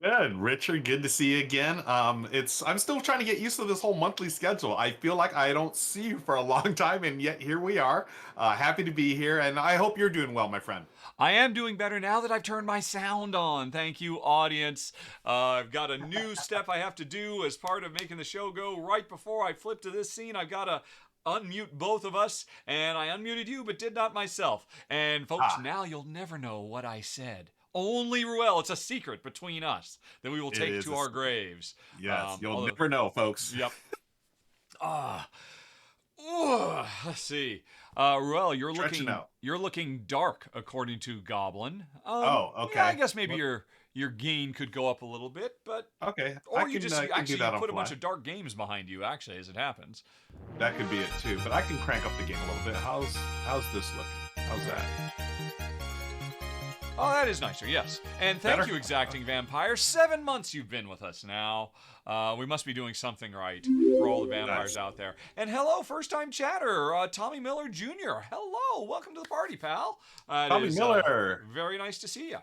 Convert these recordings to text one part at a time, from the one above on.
Good, Richard. Good to see you again. I'm still trying to get used to this whole monthly schedule. I feel like I don't see you for a long time, and yet here we are. Happy to be here, and I hope you're doing well, my friend. I am doing better now that I've turned my sound on. Thank you, audience. I've got a new step I have to do as part of making the show go. Right before I flip to this scene, I've got to unmute both of us, and I unmuted you but did not myself. And folks, Ah, now you'll never know what I said. Only Ruel. It's a secret between us that we will it take is to a our secret. graves. Yes, you'll Although, never know, folks. yep. Ah, let's see. Ruel, Stretching out. you're looking dark according to Goblin. Oh, Yeah, I okay. guess maybe What? your gain could go up a little bit, but Okay, or you just can do actually you that on put a bunch fly. of dark games behind you actually as it happens. That could be it too. But I can crank up the game a little bit. How's this looking? How's that? Oh, that is nicer, yes. And thank Better? you, Exacting Vampire. 7 months you've been with us now. We must be doing something right for all the vampires Nice. out there. And hello, first-time chatter, Tommy Miller Jr. Hello, welcome to the party, pal. It Tommy is Miller. very nice to see you.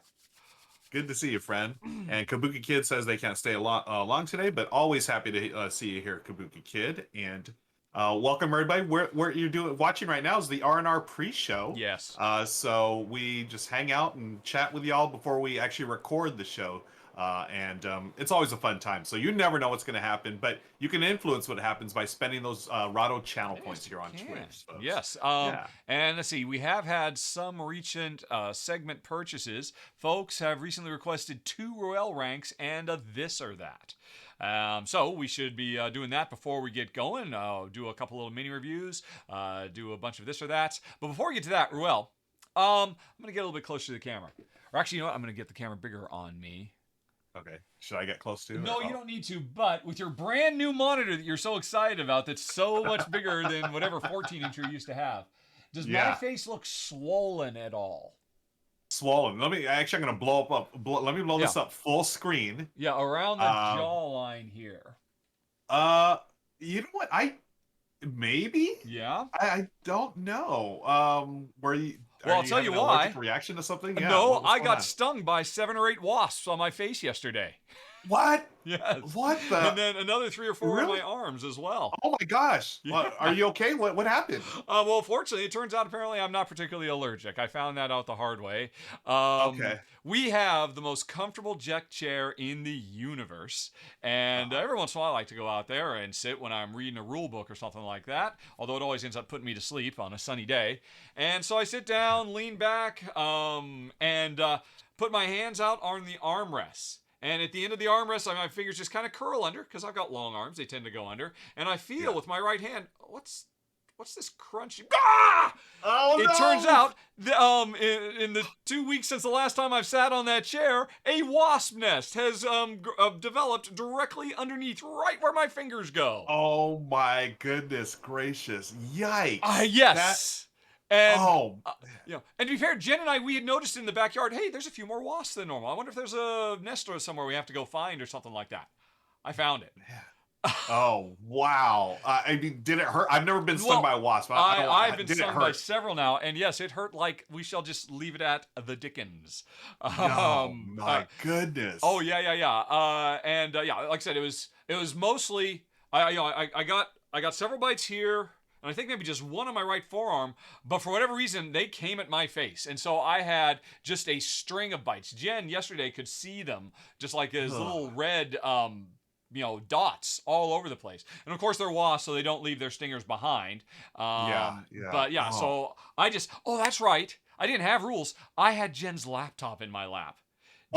Good to see you, friend. And Kabuki Kid says they can't stay long today, but always happy to see you here, Kabuki Kid. And welcome everybody. Where you're doing watching right now is the R&R pre-show. Yes. So we just hang out and chat with y'all before we actually record the show. And it's always a fun time. So you never know what's going to happen, but you can influence what happens by spending those Rahdo channel points here on Can. Twitch. Folks. Yes. Yeah. And let's see, we have had some recent segment purchases. Folks have recently requested 2 Royale ranks and a this or that. So we should be doing that before we get going. Do a couple little mini reviews, do a bunch of this or that. But before we get to that, Ruel, I'm going to get a little bit closer to the camera. Or actually, you know what? I'm going to get the camera bigger on me. Okay. Should I get close to? No, Or, you oh. don't need to, but with your brand new monitor that you're so excited about that's so much bigger than whatever 14-inch you used to have, does my Yeah. face look swollen at all? Swollen. I'm gonna let me blow Yeah. this up full screen. Yeah, around the Um, jawline here. uh, you know what? Maybe Yeah? I don't know. Were you? Well, Are I'll you tell you having an allergic why. reaction to something? Yeah. No, What's I going got on? stung by 7 or 8 wasps on my face yesterday. What? Yes. What And the? then another 3 or 4 on my Really? arms as well. Oh my gosh! Yeah. Are you okay? What happened? Well, fortunately, it turns out apparently I'm not particularly allergic. I found that out the hard way. Um, Okay. we have the most comfortable deck chair in the universe, and Uh-huh. every once in a while I like to go out there and sit when I'm reading a rule book or something like that. Although it always ends up putting me to sleep on a sunny day, and so I sit down, lean back, and put my hands out on the armrests. And at the end of the armrest, my fingers just kind of curl under because I've got long arms; they tend to go under. And I feel Yeah. with my right hand, what's this crunchy? Ah! Oh It turns no! out, in the 2 weeks since the last time I've sat on that chair, a wasp nest has developed directly underneath, right where my fingers go. Oh my goodness gracious! Yikes! Yes. And Oh. and to be fair, Jen and I, we had noticed in the backyard, hey, there's a few more wasps than normal. I wonder if there's a nest or somewhere we have to go find or something like that. I found it. Oh wow! I mean, did it hurt? I've never been stung Well, by a wasp. I don't, I've been did it stung by hurt? several now, and yes, it hurt like we shall just leave it at the Dickens. Oh Uh, my goodness! oh yeah. Yeah, like I said, it was mostly I got several bites here. And I think maybe just one on my right forearm, but for whatever reason, they came at my face. And so I had just a string of bites. Jen yesterday could see them, just like as little Ugh. red dots all over the place. And of course they're wasps, so they don't leave their stingers behind. Yeah. But yeah, Oh. so oh, that's right. I didn't have rules. I had Jen's laptop in my lap.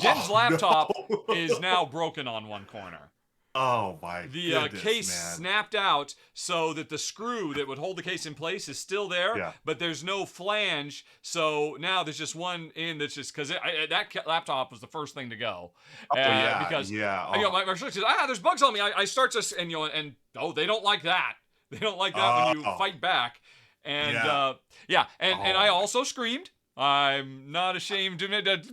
Jen's Oh, laptop no. is now broken on one corner. Oh my The goodness, case man! snapped out so that the screw that would hold the case in place is still there, Yeah. but there's no flange. So now there's just one end that's just because that laptop was the first thing to go. Oh yeah, Because yeah. my instructor says, there's bugs on me. I start to, and they don't like that. They don't like that when you Oh. fight back. And Yeah. and Oh I my- also screamed. I'm not ashamed to admit that,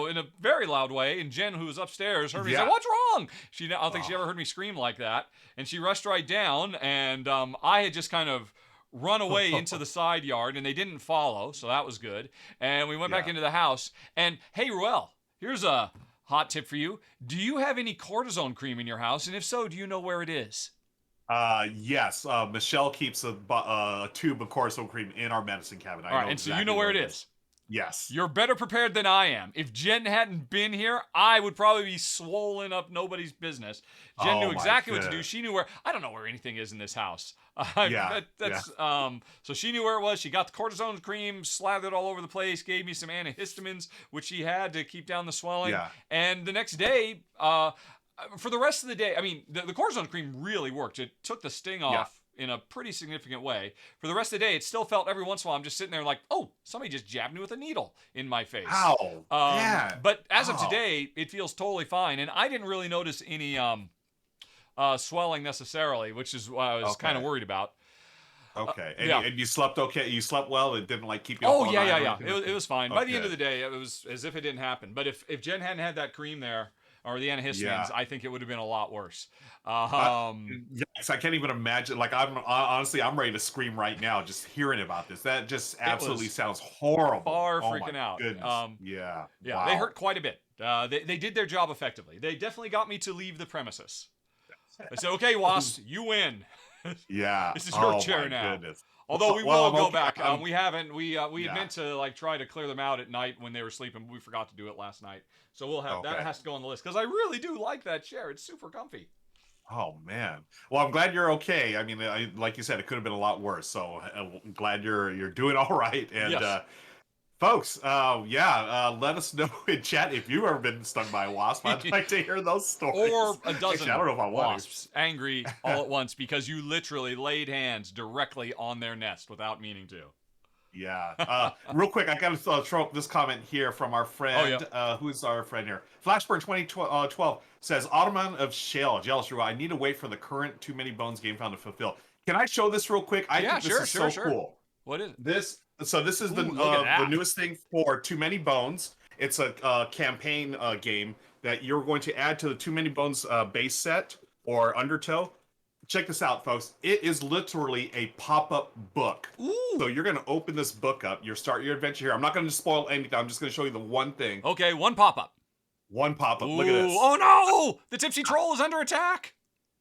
in a very loud way. And Jen, who was upstairs, heard me say, Yeah. "What's wrong?" I don't think she Oh. ever heard me scream like that. And she rushed right down, and I had just kind of run away into the side yard, and they didn't follow, so that was good. And we went back Yeah. into the house. And hey, Ruel, here's a hot tip for you. Do you have any cortisone cream in your house? And if so, do you know where it is? Yes. Michelle keeps a tube of cortisone cream in our medicine cabinet. All I right, know and so you exactly know where where it it is. Yes. You're better prepared than I am. If Jen hadn't been here, I would probably be swollen up nobody's business. Jen knew exactly what to do. She knew where. I don't know where anything is in this house. So she knew where it was. She got the cortisone cream, slathered all over the place, gave me some antihistamines, which she had to keep down the swelling. Yeah. And the next day, for the rest of the day, I mean, the cortisone cream really worked. It took the sting off in a pretty significant way. For the rest of the day, it still felt every once in a while I'm just sitting there like, oh, somebody just jabbed me with a needle in my face. Ow. But as of today, it feels totally fine. And I didn't really notice any swelling necessarily, which is what I was kind of worried about. Okay. And you slept okay? You slept well? It didn't like keep you up all night? Yeah. It was fine. By the end of the day, it was as if it didn't happen. But if Jen hadn't had that cream there, or the antihistamines, I think it would have been a lot worse. Yes, I can't even imagine. Like, I'm ready to scream right now just hearing about this. That just absolutely sounds horrible. Freaking out. Goodness. Yeah, wow. They hurt quite a bit. They did their job effectively. They definitely got me to leave the premises. I said, "Okay, Wasp, you win. Yeah, this is your chair now." Goodness. Although we will go back. We had meant to like try to clear them out at night when they were sleeping, but we forgot to do it last night. So we'll have that has to go on the list because I really do like that chair. It's super comfy. Oh man. Well, I'm glad you're okay. I mean, like you said, it could have been a lot worse. So I'm glad you're doing all right. And folks, let us know in chat if you've ever been stung by a wasp. I'd like to hear those stories. Or a dozen Actually, I don't know if I want wasps angry all at once because you literally laid hands directly on their nest without meaning to. Yeah. Real quick, I got to throw up this comment here from our friend. Who's our friend here? Flashburn 2012 says, Ottoman of Shale, Jealous Ruel, I need to wait for the current Too Many Bones game found to fulfill. Can I show this real quick? I think this is so cool. What is it? This is the newest thing for Too Many Bones. It's a campaign game that you're going to add to the Too Many Bones base set or undertow. Check this out, folks. It is literally a pop-up book. Ooh. So you're going to open this book up. You start your adventure here. I'm not going to spoil anything. I'm just going to show you the one thing. Okay, one pop-up. One pop-up. Look at this. Oh, no! The Tipsy Troll is under attack.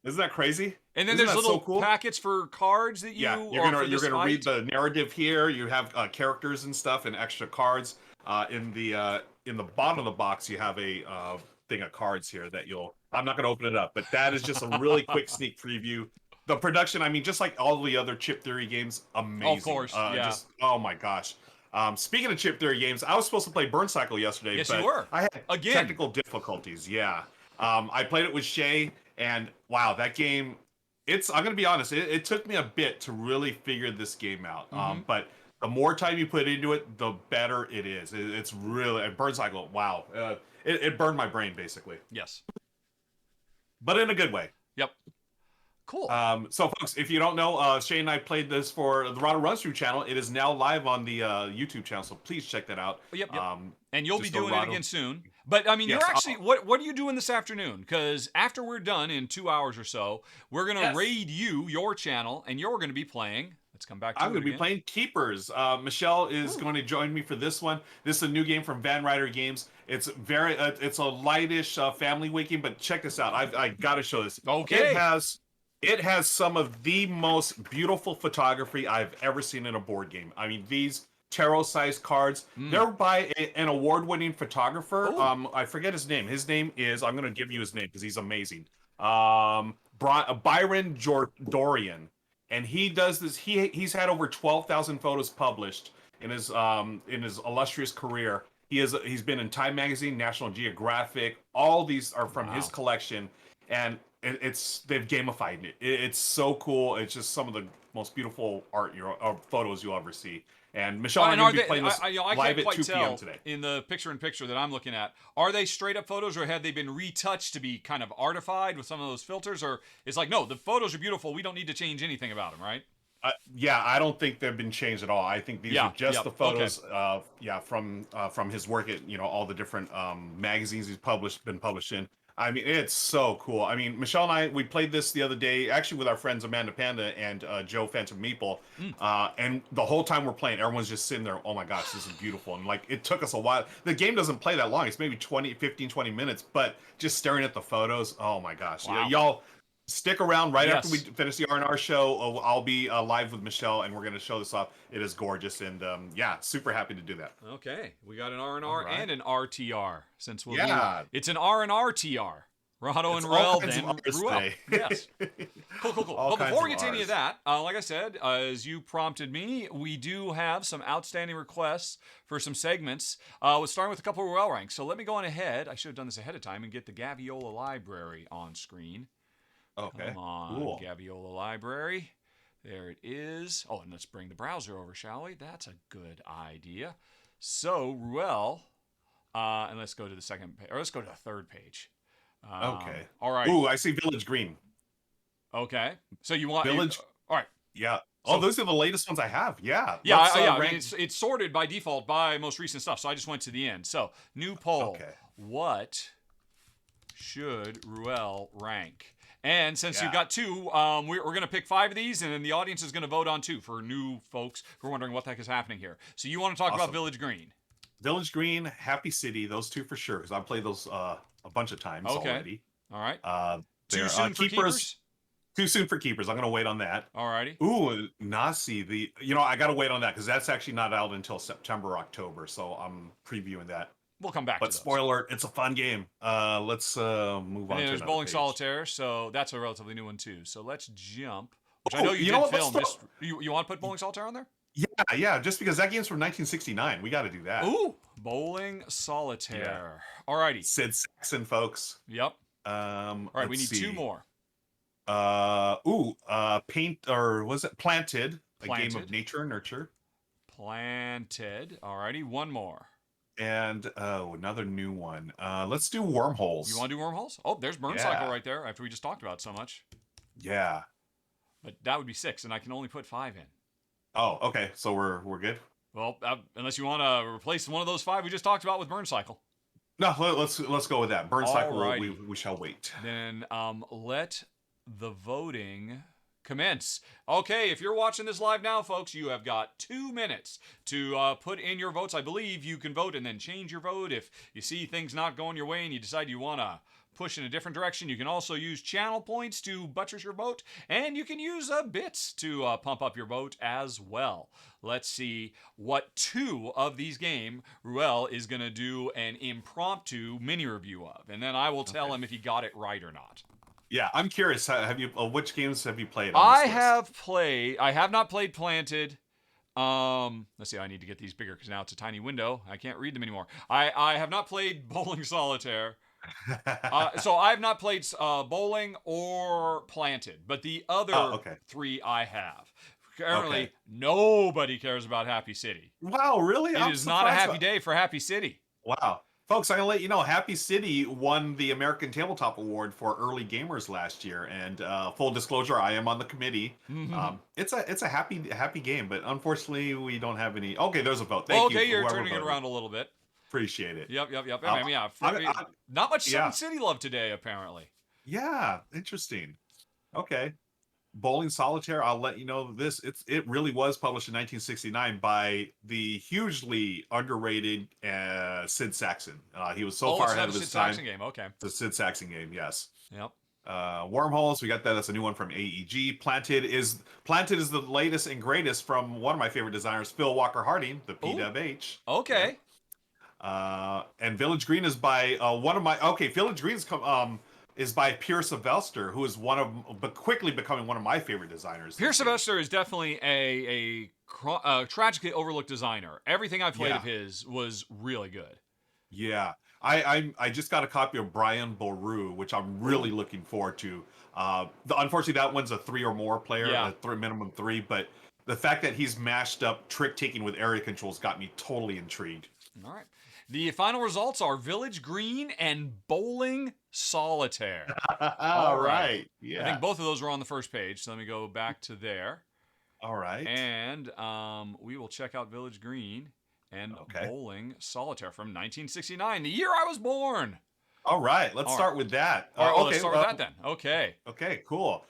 Isn't that crazy? And then there's little packets for cards that you're gonna read the narrative here. You have characters and stuff and extra cards. In the bottom of the box, you have a thing of cards here that I'm not going to open it up, but that is just a really quick sneak preview. The production, I mean, just like all the other Chip Theory games, amazing. Of course, oh my gosh. Speaking of Chip Theory games, I was supposed to play Burn Cycle yesterday, yes, but you were. I had technical difficulties. Yeah. I played it with Shay, and wow, that game, I'm going to be honest, it took me a bit to really figure this game out. But the more time you put into it, the better it is. It's really, Burn Cycle, wow. It burned my brain, basically. Yes. But in a good way. Yep. Cool. So, folks, if you don't know, Shay and I played this for the Rahdo Runs Through channel. It is now live on the YouTube channel, so please check that out. Yep. And you'll be doing it again soon. But, I mean, you're actually... What are you doing this afternoon? Because after we're done in 2 hours or so, we're going to raid your channel, and you're going to be playing... Let's come back to I'm going to be playing Keepers. Michelle is going to join me for this one. This is a new game from Van Ryder Games. It's it's a lightish family weekend, but check this out. I got to show this. Okay. It has some of the most beautiful photography I've ever seen in a board game. I mean, these tarot-sized cards, they're by an award-winning photographer. I forget his name. His name is, I'm going to give you his name because he's amazing. Byron Dorian. And he does this. He's had over 12,000 photos published in his illustrious career. He's been in Time Magazine, National Geographic. All these are from his collection, and they've gamified it. It's so cool. It's just some of the most beautiful art or photos you'll ever see. And Michelle and I are going to be playing this live at 2 p.m. today. In the picture-in-picture that I'm looking at, are they straight-up photos, or have they been retouched to be kind of artified with some of those filters? Or it's like, no, the photos are beautiful. We don't need to change anything about them, right? I don't think they've been changed at all. I think these are just the photos from his work at all the different magazines he's been published in. I mean, it's so cool. I mean, Michelle and I, we played this the other day, actually with our friends Amanda Panda and Joe Phantom Meeple. Mm. And the whole time we're playing, everyone's just sitting there, oh my gosh, this is beautiful. And like, it took us a while. The game doesn't play that long. It's maybe 20 minutes, but just staring at the photos, oh my gosh. Wow. Y'all stick around right after we Yes. finish the R&R show. I'll be live with Michelle and we're going to show this off. It is gorgeous. And yeah, super happy to do that. Okay, we got an R&R All right. and an RTR since we'll Yeah. do. It's an R&R TR. Rahdo It's and all Ruel, kinds then of R's Ruel. today. Yes. Cool. All But kinds before we of get to any of R's. that, like I said, as you prompted me, we do have some outstanding requests for some segments. We're starting with a couple of Ruel ranks. So let me go on ahead. I should have done this ahead of time and get the Gaviola library on screen. Okay. Come on, Cool. Gaviola library. There it is. Oh, and let's bring the browser over, shall we? That's a good idea. So, Ruel, and let's go to the second page, or let's go to the third page. Okay. All right. Ooh, I see Village Green. Okay. So you want Village. all right. Yeah. So- Oh, those are the latest ones I have. Yeah. Yeah, Let's, I mean, rank- it's sorted by default by most recent stuff. So I just went to the end. So new poll. Okay. What should Ruel rank? And since Yeah. you've got two, we're going to pick 5 of these, and then the audience is going to vote on 2 for new folks who are wondering what the heck is happening here. So you want to talk about Awesome. Village Green? Village Green, Happy City, those 2 for sure, because I've played those a bunch of times Okay. already. All right. Too Too soon for keepers? Too soon for keepers. I'm gonna wait on that. All righty. Ooh, Nasi. I gotta wait on that because that's actually not out until September, October. So I'm previewing that. We'll come back But to those. spoiler alert, it's a fun game. Let's move on And to then there's another Bowling page. Solitaire, so that's a relatively new one too. So let's jump. Which I Oh, know you you know did what? Let's film. You want to put Bowling Solitaire on there? Yeah, just because that game's from 1969. We got to do that. Ooh, Bowling Solitaire. All righty. Sid Saxon, folks. Yep. All All right, we need 2 more. Paint, or was it Planted? A game Planted. of nature and nurture. Planted. All righty, 1 more. And another new one. Let's do Wormholes. You want to do Wormholes? Oh, there's Burn Yeah. Cycle right there after we just talked about so much. Yeah. But that would be 6, and I can only put 5 in. Oh, okay. So we're good. Well, unless you want to replace one of those 5 we just talked about with Burn Cycle. No, let's go with that. Burn Cycle. Alrighty. We shall wait. Then let the voting commence. Okay, if you're watching this live now, folks, you have got 2 minutes to put in your votes. I believe you can vote and then change your vote if you see things not going your way and you decide you want to push in a different direction. You can also use channel points to buttress your vote, and you can use bits to pump up your vote as well. Let's see what 2 of these games Ruel is going to do an impromptu mini review of, and then I will tell him if he got it right or not. Yeah, I'm curious. Have you? Which games have you played? I have not played Planted. Let's see. I need to get these bigger because now it's a tiny window. I can't read them anymore. I have not played Bowling Solitaire. So I have not played Bowling or Planted, but the other 3 I have. Apparently, nobody cares about Happy City. Wow, really? It is not a happy day for Happy City. Wow. Folks, I'm going to let you know, Happy City won the American Tabletop Award for early gamers last year. And full disclosure, I am on the committee. Mm-hmm. It's a happy game, but unfortunately, we don't have any. Okay, there's a vote. Thank you. Okay, you're whoever turning voted. it around a little bit. Appreciate it. Yep. I mean, not much Sun City love today, apparently. Yeah, interesting. Okay. Bowling Solitaire, I'll let you know this. It really was published in 1969 by the hugely underrated Sid Saxon. He was so far ahead of his Sid time. Saxon game. Okay. The Sid Saxon game, yes. Yep. Wormholes, we got that. That's a new one from AEG. Planted is the latest and greatest from one of my favorite designers, Phil Walker Harding, the PWH. Okay. And Village Green is by Village Green is by Pierre Sylvester, who is quickly becoming one of my favorite designers. Pierre Sylvester is definitely a tragically overlooked designer. Everything I played of his was really good. Yeah. I just got a copy of Brian Boru, which I'm really looking forward to. Unfortunately, that one's a 3 or more player, minimum 3, but the fact that he's mashed up trick taking with area controls got me totally intrigued. All right. The final results are Village Green and Bowling Solitaire. All right. Yeah. I think both of those were on the first page, so let me go back to there. All right. And we will check out Village Green and Bowling Solitaire from 1969, the year I was born. All right, let's All right. start with that. All right. Well, let's Okay, start with that then. Okay. okay, cool.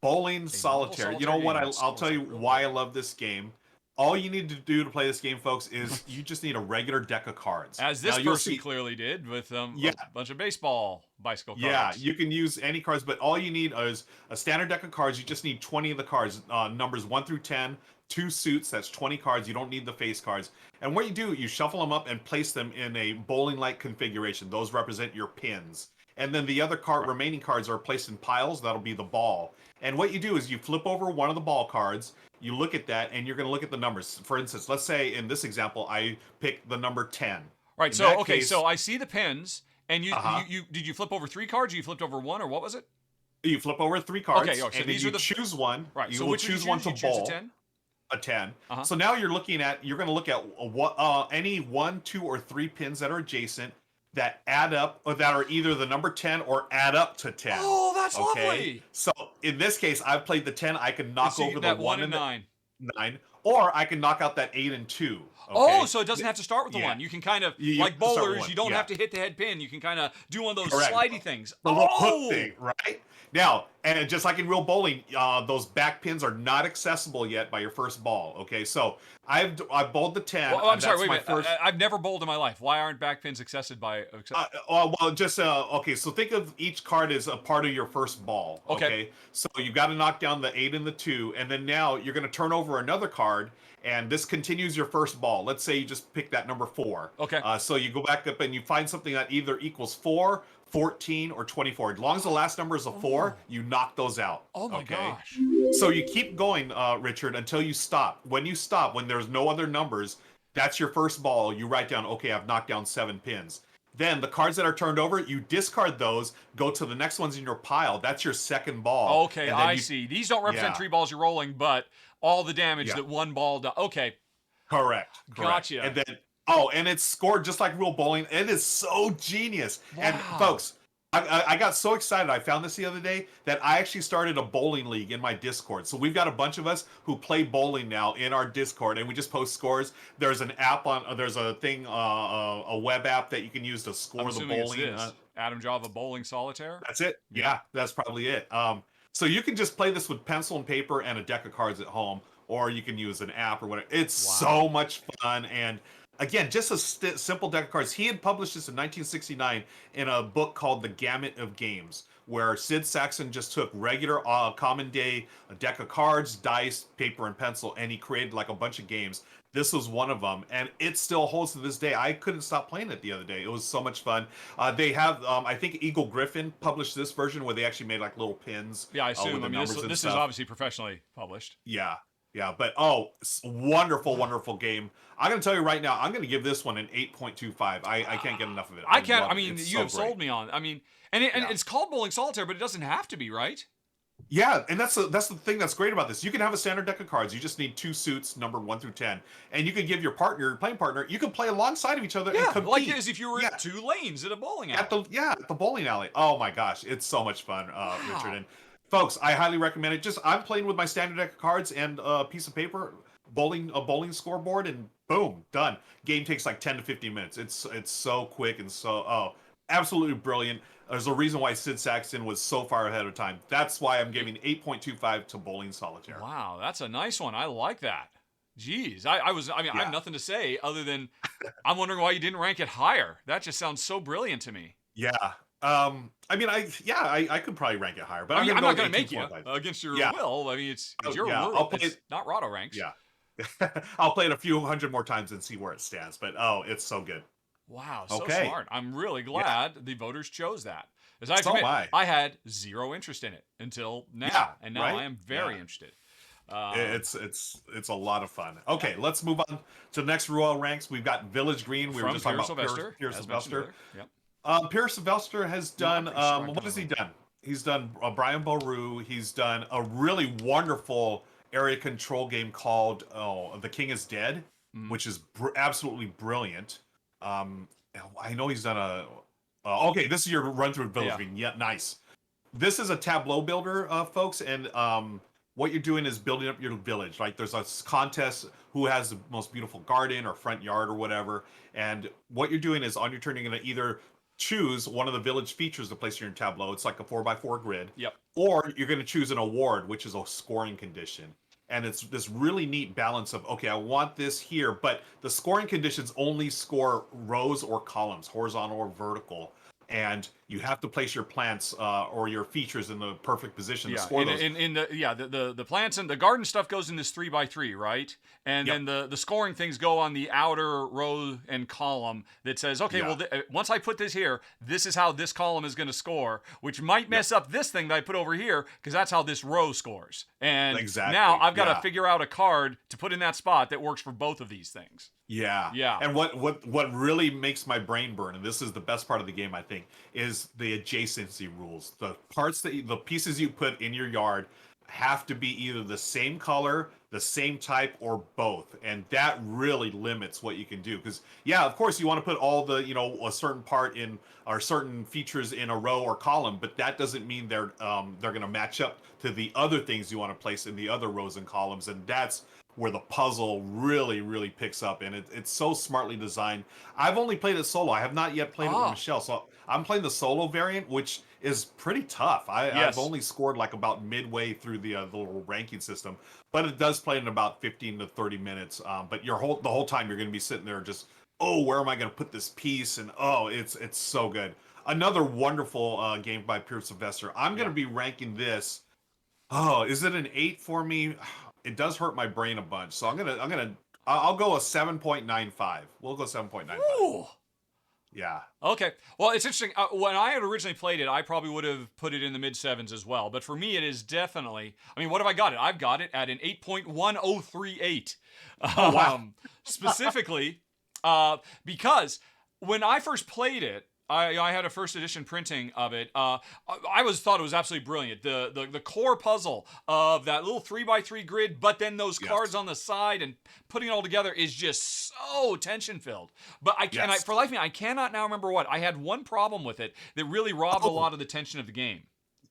Bowling A novel solitaire. You know solitaire what? game that I'll scores tell you like real why I gold. love this game. All you need to do to play this game, folks, is you just need a regular deck of cards. As Now this you'll person see. clearly did with Yeah, a bunch of baseball bicycle yeah, cards. you can use any cards, but all you need is a standard deck of cards. You just need 20 of the cards, numbers 1 through 10, two suits, that's 20 cards. You don't need the face cards. And what you do, you shuffle them up and place them in a bowling-like configuration. Those represent your pins. And then the other Right. remaining cards are placed in piles. That'll be the ball. And what you do is you flip over one of the ball cards, you look at that, and you're going to look at the numbers. For instance, let's say in this example, I pick the number 10. Right. In So that okay. case, So I see the pins, and uh-huh. you did you flip over 3 cards? Or you flipped over one, or what was it? You flip over three Okay. cards, All right. So and then these are you the choose one. right. You So will which would choose you one choose? to You choose a bowl, 10. a 10. Uh huh. So now you're going to look at what any one, two, or three pins that are adjacent that add up, or that are either the number 10 or add up to 10. Oh, that's Okay. lovely. So in this case, I've played the 10. I can knock So over the that one one and and the nine. 9, or I can knock out that 8 and 2. Oh, Okay. so it doesn't have to start with the Yeah. one. You can kind of You like have to start with bowlers. one. You don't Yeah. have to hit the head pin. You can kind of do one of those Correct. slidey things. The little hook Oh, thing, right? Now, and just like in real bowling, those back pins are not accessible yet by your first ball. Okay, so I bowled the 10. well, I'm sorry. That's Wait a my minute. first. I've never bowled in my life. Why aren't back pins accessed by? Well, just okay. So think of each card as a part of your first ball. Okay. So you got to knock down the 8 and the 2, and then now you're going to turn over another card, and this continues your first ball. Let's say you just pick that number 4. Okay. So you go back up and you find something that either equals 4, 14, or 24. As long as the last number is a 4, you knock those out. Oh my Okay. gosh. So you keep going, Richard, until you stop. When you stop, when there's no other numbers, that's your first ball. You write down, okay, I've knocked down 7 pins. Then the cards that are turned over, you discard those, go to the next ones in your pile. That's your second ball. Okay, And then I you, see. These don't represent Yeah. 3 balls you're rolling, but all the damage Yeah. that one ball does. Okay, Correct. Gotcha. And then, and it's scored just like real bowling. It is so genius. And Wow. folks, I got so excited. I found this the other day that I actually started a bowling league in my Discord. So we've got a bunch of us who play bowling now in our Discord, and we just post scores. There's an app there's a thing, a web app that you can use to score I'm the assuming bowling. it's this. Adam Java Bowling Solitaire. That's it. Yeah, that's probably it. So you can just play this with pencil and paper and a deck of cards at home, or you can use an app or whatever. It's so much fun. And again, just a simple deck of cards. He had published this in 1969 in a book called The Gamut of Games, where Sid Saxon just took regular common day, a deck of cards, dice, paper, and pencil, and he created like a bunch of games. This was one of them, and it still holds to this day. I couldn't stop playing it the other day. It was so much fun. They have, I think Eagle Griffin published this version where they actually made like little pins. Yeah, I With assume. the I mean, numbers this and is stuff. obviously professionally published. Yeah, yeah, but wonderful, wonderful game. I'm gonna tell you right now, I'm gonna give this one an 8.25. I can't get enough of it. I can't. love I it. mean, It's you so have sold great. me on. I mean, and Yeah. it's called Bowling Solitaire, but it doesn't have to be, right? Yeah, and that's the thing that's great about this. You can have a standard deck of cards. You just need two suits, numbered 1 through 10, and you can give your partner, your playing partner, you can play alongside of each other and Yeah, compete. like as if you were Yeah. in 2 lanes at a bowling alley. At the bowling alley. Oh my gosh, it's so much fun, Richard. And folks, I highly recommend it. Just I'm playing with my standard deck of cards and a piece of paper, a bowling scoreboard, and boom, done. Game takes like 10 to 15 minutes. It's so quick and so absolutely brilliant. There's a reason why Sid Saxon was so far ahead of time. That's why I'm giving 8.25 to Bowling Solitaire. Wow, that's a nice one. I like that. Jeez, I mean, I Yeah. have nothing to say other than I'm wondering why you didn't rank it higher. That just sounds so brilliant to me. Yeah. I mean, I could probably rank it higher, but I mean, I'm I'm not going going to to make you against your Yeah. will. I mean, it's your yeah, rule. I'll play It's it. not Rahdo ranks. Yeah. I'll play it a few hundred more times and see where it stands. But it's so good. Wow, so Okay. smart. I'm really glad the voters chose that. As I have to So admit, am I. had zero interest in it until now, Yeah, and now right? I am very Yeah. interested. It's a lot of fun. Okay, let's move on to the next Royal ranks. We've got Village Green. We were From just talking Pierre about Sylvester. Pierre as mentioned Sylvester. earlier. Yep. Pierre Sylvester has No, I'm done. pretty sure I've What done has he one. done? He's done Brian Boru. He's done a really wonderful area control game called The King is Dead, which is absolutely brilliant. I know he's done okay, this is your run through Village Yeah. Green. Yeah, nice. This is a tableau builder, folks, and what you're doing is building up your village. Like there's a contest who has the most beautiful garden or front yard or whatever, and what you're doing is on your turn you're going to either choose one of the village features to place in your tableau. It's like a 4x4 grid. Yep. Or you're going to choose an award, which is a scoring condition. And it's this really neat balance of, okay, I want this here, but the scoring conditions only score rows or columns, horizontal or vertical. And you have to place your plants or your features in the perfect position to score those. The plants and the garden stuff goes in this 3x3, right? And then the scoring things go on the outer row and column that says, okay, well, once I put this here, this is how this column is going to score, which might mess up this thing that I put over here because that's how this row scores. And now I've got to figure out a card to put in that spot that works for both of these things. Yeah. And what really makes my brain burn, and this is the best part of the game, I think, is the adjacency rules. The pieces you put in your yard have to be either the same color, the same type, or both. And that really limits what you can do. Because of course you want to put all the, a certain part in or certain features in a row or column, but that doesn't mean they're going to match up to the other things you want to place in the other rows and columns. And that's where the puzzle really, really picks up, and it's so smartly designed. I've only played it solo. I have not yet played it with Michelle, so I'm playing the solo variant, which is pretty tough. I've only scored like about midway through the little ranking system, but it does play in about 15 to 30 minutes. But the whole time you're going to be sitting there just, where am I going to put this piece? And it's so good. Another wonderful game by Pierre Sylvester. I'm going to be ranking this. Is it an 8 for me? It does hurt my brain a bunch, so I'll go a 7.95. We'll go 7.95. Ooh. Yeah. Okay. Well, it's interesting. When I had originally played it, I probably would have put it in the mid sevens as well. But for me, it is definitely. I mean, what have I got it? I've got it at an 8.1038. Oh, wow. Specifically, because when I first played it, I had a first edition printing of it. I thought it was absolutely brilliant. The core puzzle of that little 3x3 grid, but then those cards on the side and putting it all together is just so tension filled. But for life of me, I cannot now remember what. I had one problem with it that really robbed a lot of the tension of the game.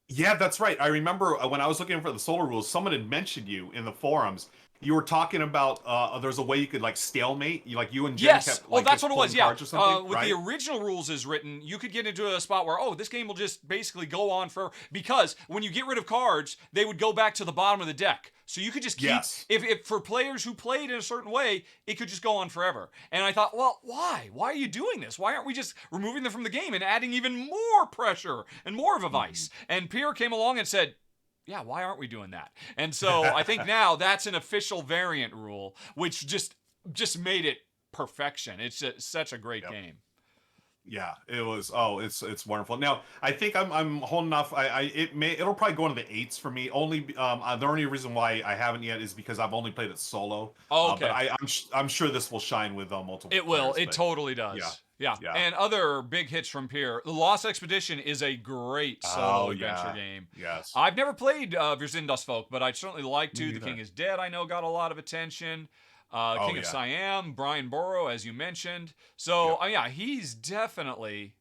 Yeah, that's right. I remember when I was looking for the solo rules, someone had mentioned you in the forums. You were talking about there's a way you could like stalemate. You and Jen kept that's what it was. Yeah, with right? the original rules as written, you could get into a spot where this game will just basically go on forever because when you get rid of cards, they would go back to the bottom of the deck. So you could just keep if for players who played in a certain way, it could just go on forever. And I thought, well, why? Why are you doing this? Why aren't we just removing them from the game and adding even more pressure and more of a vice? And Pierre came along and said, yeah, why aren't we doing that? And so I think now that's an official variant rule, which just made it perfection. It's such a great game. Yeah, it was. It's wonderful. Now I think I'm holding off. It'll probably go into the 8s for me. Only the only reason why I haven't yet is because I've only played it solo. Oh, okay. But I'm sure this will shine with multiple. It will. Players, it totally does. Yeah. And other big hits from Pierre. The Lost Expedition is a great solo adventure game. Yes. I've never played Folk, but I'd certainly like to. The King is Dead, I know, got a lot of attention. King of Siam, Brian Boru, as you mentioned. So, he's definitely,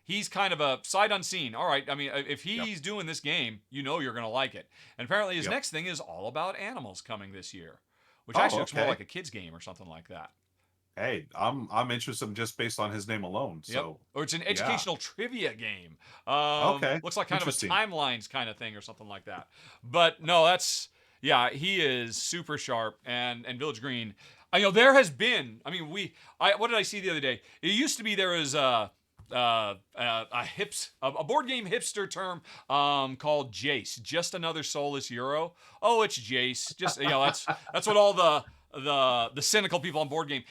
he's kind of a sight unseen. All right, I mean, if he's doing this game, you're going to like it. And apparently his next thing is all about animals coming this year, which actually looks more like a kid's game or something like that. Hey, I'm interested just based on his name alone. So, or it's an educational trivia game. Looks like kind of a timelines kind of thing or something like that. But no, he is super sharp and Village Green. There has been. I mean, what did I see the other day? It used to be there was a board game hipster term called Jace, just another soulless Euro. Oh, it's Jace. Just that's what all the cynical people on Board Game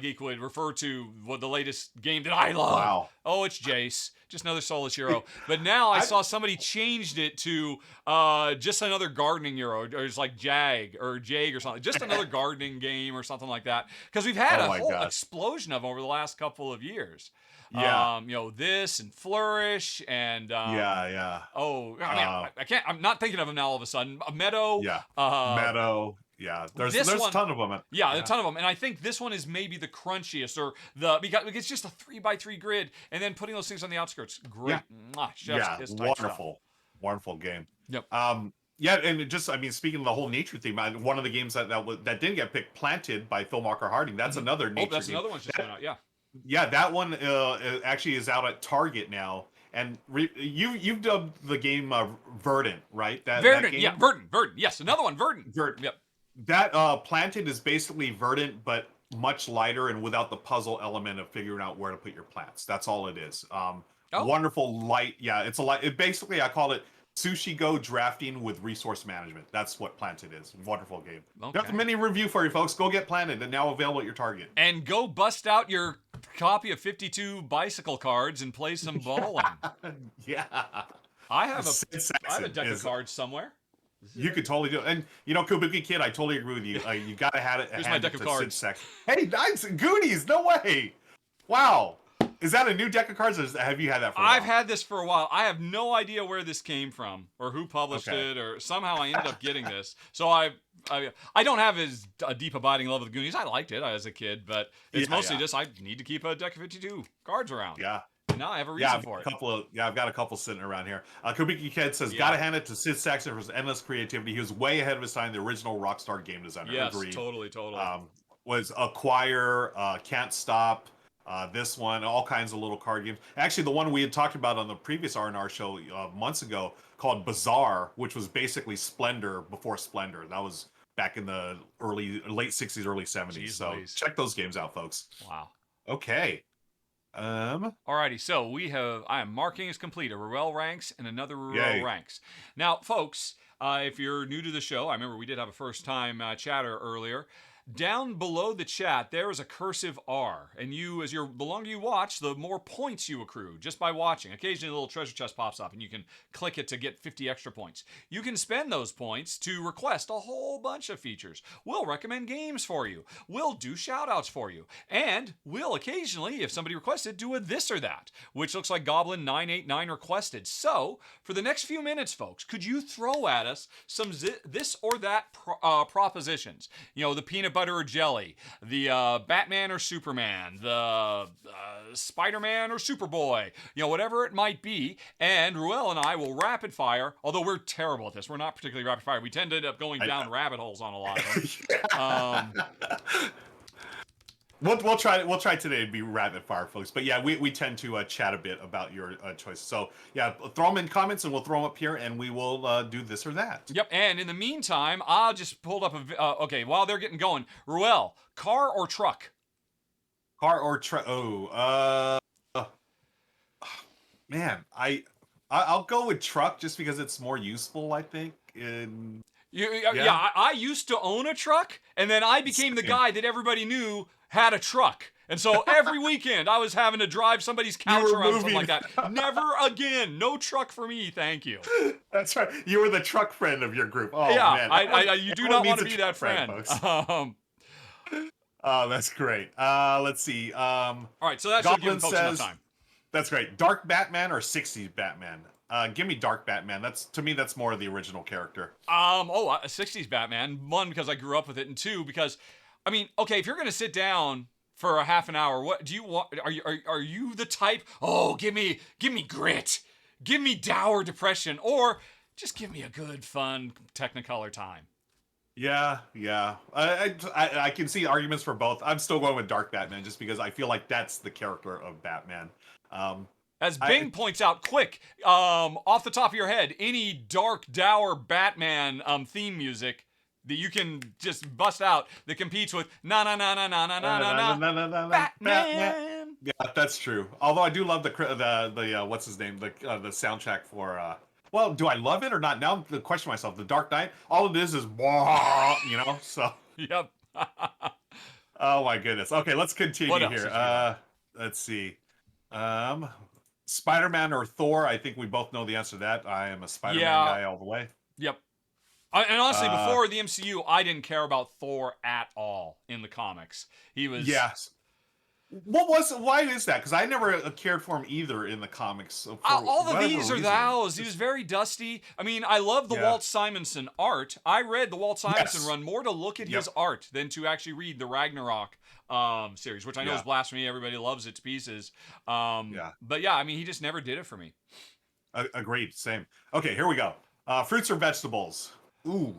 Geek would refer to the latest game that I love. Wow. Oh, it's Jace. Just another soulless Euro. But now I saw somebody changed it to just another gardening Euro. Or it's like Jag or something. Just another gardening game or something like that. Because we've had a whole explosion of them over the last couple of years. Yeah. This and Flourish and I can't. I'm not thinking of them now all of a sudden. Meadow. Yeah. Meadow. Yeah, there's a ton of them. A ton of them, and I think this one is maybe the crunchiest, because it's just a 3x3 grid, and then putting those things on the outskirts. Great, wonderful game. Yep. And speaking of the whole nature theme, one of the games that didn't get picked, Planted by Phil Marker Harding. That's another nature. That's another one just coming out. Yeah. Yeah, that one actually is out at Target now. And you've dubbed the game Verdant, right? That Verdant, yeah, game. Verdant, yes, another one, Verdant. Vert Yep. that Planted is basically Verdant, but much lighter and without the puzzle element of figuring out where to put your plants. That's all it is. Oh, Wonderful light. Yeah, it's a light. It basically I call it Sushi Go drafting with resource management. That's what Planted is. Wonderful game. That's a okay. mini review for you folks. Go get Planted and now available at your Target. And go bust out your copy of 52 bicycle cards and play some bowling. Yeah. I have Sid a Saxon deck of is cards somewhere. You could totally do it. And, Kabuki Kid, I totally agree with you. You got to have it. Here's my deck of cards. Hey, nice. Goonies. No way. Wow. Is that a new deck of cards, or have you had that for a while? I've had this for a while. I have no idea where this came from or who published Okay. it, or somehow I ended up getting this. So I don't have as a deep abiding love of the Goonies. I liked it as a kid, but it's mostly just I need to keep a deck of 52 cards around. Yeah. And now I have a reason for it. I've got a couple sitting around here. Kabuki Kid says, Yeah. gotta hand it to Sid Saxon for his endless creativity. He was way ahead of his time, the original Rockstar game designer. Yes, Agreed. totally. Was Acquire, Can't Stop, this one, all kinds of little card games. Actually, the one we had talked about on the previous R&R show months ago called Bazaar, which was basically Splendor before Splendor. That was back in the late 60s, early 70s. Jeez so Louise. check those games out, folks. Wow. Okay. Alrighty, so I am marking as complete a Ruel ranks and another Ruel Yay. ranks. Now, folks, if you're new to the show, I remember we did have a first time chatter earlier. Down below the chat, there is a cursive R, and the longer you watch, the more points you accrue just by watching. Occasionally, a little treasure chest pops up, and you can click it to get 50 extra points. You can spend those points to request a whole bunch of features. We'll recommend games for you. We'll do shoutouts for you, and we'll occasionally, if somebody requested, do a this or that, which looks like Goblin 989 requested. So, for the next few minutes, folks, could you throw at us some this or that propositions? The peanut butter or jelly, the Batman or Superman, the Spider-Man or Superboy, whatever it might be. And Ruel and I will rapid fire, although we're terrible at this. We're not particularly rapid fire. We tend to end up going down rabbit holes on a lot of them. We'll try today to be rapid fire, folks. But yeah, we tend to chat a bit about your choices. So yeah, throw them in comments and we'll throw them up here, and we will do this or that. Yep. And in the meantime, I'll just pull up okay. While they're getting going, Ruel, car or truck? Car or truck? Man, I'll go with truck just because it's more useful, I think. Yeah, I used to own a truck, and then I became the guy that everybody knew had a truck. And so every weekend I was having to drive somebody's couch around or something like that. Never again. No truck for me, thank you. That's right. You were the truck friend of your group. Oh, yeah, man. you do not want to be that friend. Oh, that's great. Let's see. All right, so that's giving folks enough time. That's great. Dark Batman or 60s Batman? Give me Dark Batman. To me, that's more of the original character. A 60s Batman. One, because I grew up with it, and two, because, okay, if you're gonna sit down for a half an hour, what do you want? Are you the type? Oh, give me grit, give me dour depression, or just give me a good, fun Technicolor time. Yeah. I can see arguments for both. I'm still going with Dark Batman just because I feel like that's the character of Batman. As Bing points out, quick, off the top of your head, any dark, dour Batman theme music that you can just bust out that competes with na na na na na na na na na Batman. Yeah, that's true. Although I do love the what's his name, the soundtrack for. Well, do I love it or not? Now I'm questioning myself. The Dark Knight, all it is, so. Yep. Oh my goodness. Okay, let's continue here. Let's see. Spider-Man or Thor? I think we both know the answer to that. I am a Spider-Man guy all the way. Yep. And honestly, before the MCU, I didn't care about Thor at all in the comics. He was... Yes. Why is that? Because I never cared for him either in the comics. All the these are thous. He was very dusty. I love the Walt Simonson art. I read the Walt Simonson run more to look at his art than to actually read the Ragnarok series, which I know is blasphemy. Everybody loves it to pieces. But yeah, he just never did it for me. Agreed. Same. Okay, here we go. Fruits or vegetables? Ooh.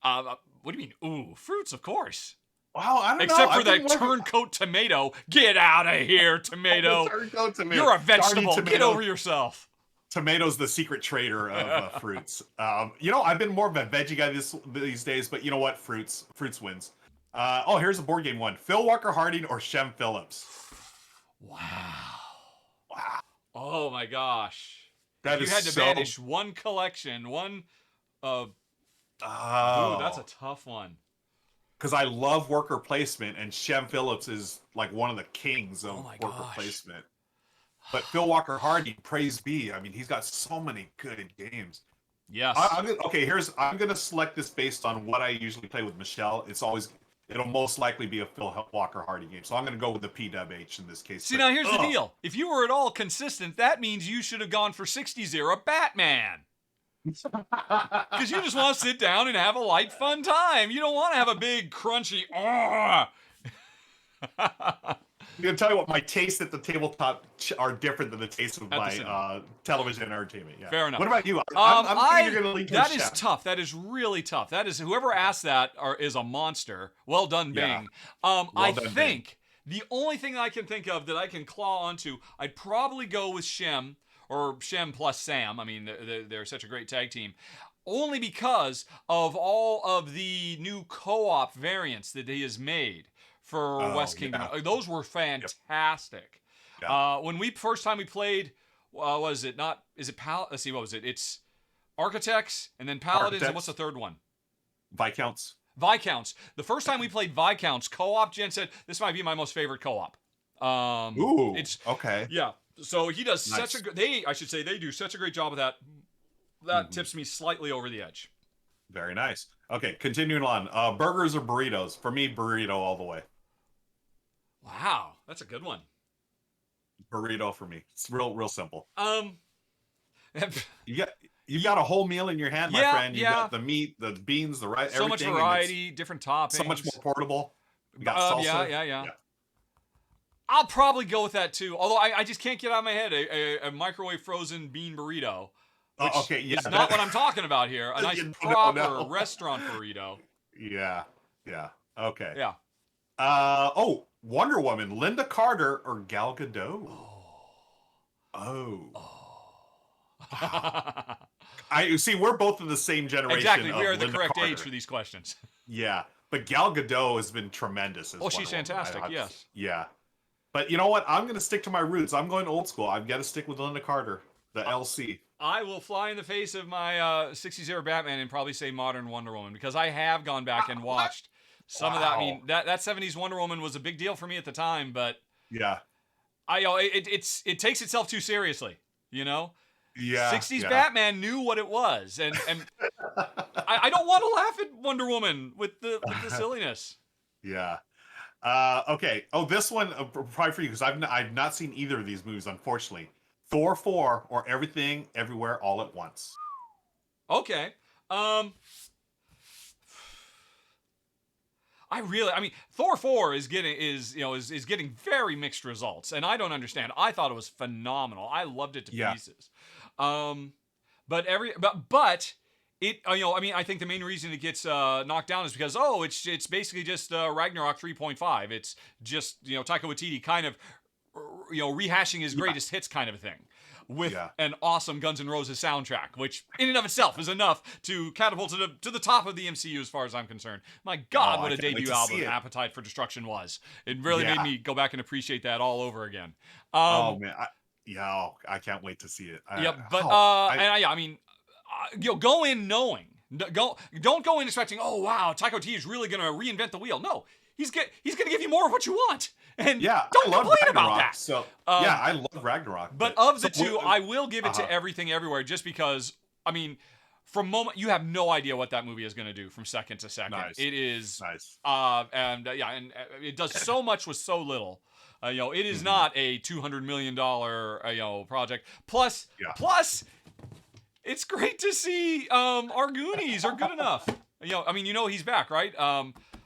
What do you mean? Ooh, fruits, of course. Wow, I don't know. Except for I've that been turncoat tomato. Get out of here, tomato. Turncoat tomato. You're a vegetable. Tomato. Get over yourself. Tomato's the secret traitor of fruits. I've been more of a veggie guy these days, but you know what? Fruits wins. Here's a board game one. Phil Walker Harding or Shem Phillips? Wow. Wow. Oh my gosh. That you is had to so... banish one collection, one Ooh, that's a tough one. Because I love worker placement, and Shem Phillips is like one of the kings of worker placement. But Phil Walker Harding, praise be. I mean, he's got so many good games. Yes. I'm going to select this based on what I usually play with Michelle. It'll most likely be a Phil Walker Harding game. So I'm going to go with the PWH in this case. See, now here's the deal. If you were at all consistent, that means you should have gone for 60s era Batman. Because you just want to sit down and have a light, fun time. You don't want to have a big, crunchy, I'm going to tell you what, my tastes at the tabletop are different than the tastes of my television entertainment. Yeah. Fair enough. What about you? I'm thinking you're going to lean towards That is Chef. tough. That is really tough. That is, whoever asked that is a monster. Well done, Bing. I think the only thing I can think of that I can claw onto, I'd probably go with Shem, or Shem plus Sam. I mean, they're such a great tag team. Only because of all of the new co-op variants that he has made for West Kingdom. Yeah. Those were fantastic. Yep. Yeah. When first time we played, let's see, what was it? It's Architects, and then Paladins, and what's the third one? Viscounts. The first time we played Viscounts co-op, Jen said, this might be my most favorite co-op. It's okay. Yeah. So he does such a good, they do such a great job of that. That tips me slightly over the edge. Very nice. Okay, continuing on. Burgers or burritos? For me, burrito all the way. Wow, that's a good one. Burrito for me. It's real simple. You got a whole meal in your hand, my friend. You got the meat, the beans, the rice, so much variety, different toppings. So much more portable. You got salsa. Yeah. I'll probably go with that too. Although I just can't get out of my head a microwave frozen bean burrito. Which is not what I'm talking about here. A nice proper restaurant burrito. Yeah. Okay. Yeah. Wonder Woman, Linda Carter or Gal Gadot? I see. We're both of the same generation. Exactly. We are the Linda correct Carter. age for these questions. Yeah, but Gal Gadot has been tremendous. She's fantastic. Yes. Yeah, but you know what? I'm going to stick to my roots. I'm going old school. I've got to stick with Linda Carter, the LC. I will fly in the face of my 60s era Batman and probably say modern Wonder Woman, because I have gone back and watched some of that. I mean, that 70s Wonder Woman was a big deal for me at the time, but yeah, it takes itself too seriously, you know. Yeah. 60s Batman knew what it was, and I don't want to laugh at Wonder Woman with the silliness. Yeah. Okay. This one probably for you, because I've not seen either of these movies, unfortunately. Thor 4 or Everything Everywhere All at Once. Okay. Thor 4 is getting very mixed results, and I don't understand. I thought it was phenomenal. I loved it to pieces. But I think the main reason it gets knocked down is because it's basically just Ragnarok 3.5. It's just Taika Waititi kind of rehashing his greatest hits kind of a thing, with an awesome Guns N' Roses soundtrack, which in and of itself is enough to catapult to the top of the MCU as far as I'm concerned. My God, what a debut album Appetite for Destruction was. It really made me go back and appreciate that all over again. Man, I can't wait to see it. Go in knowing. Don't go in expecting, Taika Waititi is really going to reinvent the wheel. No, he's going to give you more of what you want. And don't complain about that. So I love Ragnarok. But of the two, I will give it to Everything Everywhere, just because, from moment, you have no idea what that movie is going to do from second to second. Nice. It is nice. And it does so much with so little. It is not a $200 million project. Plus, it's great to see our Goonies are good enough. He's back, right?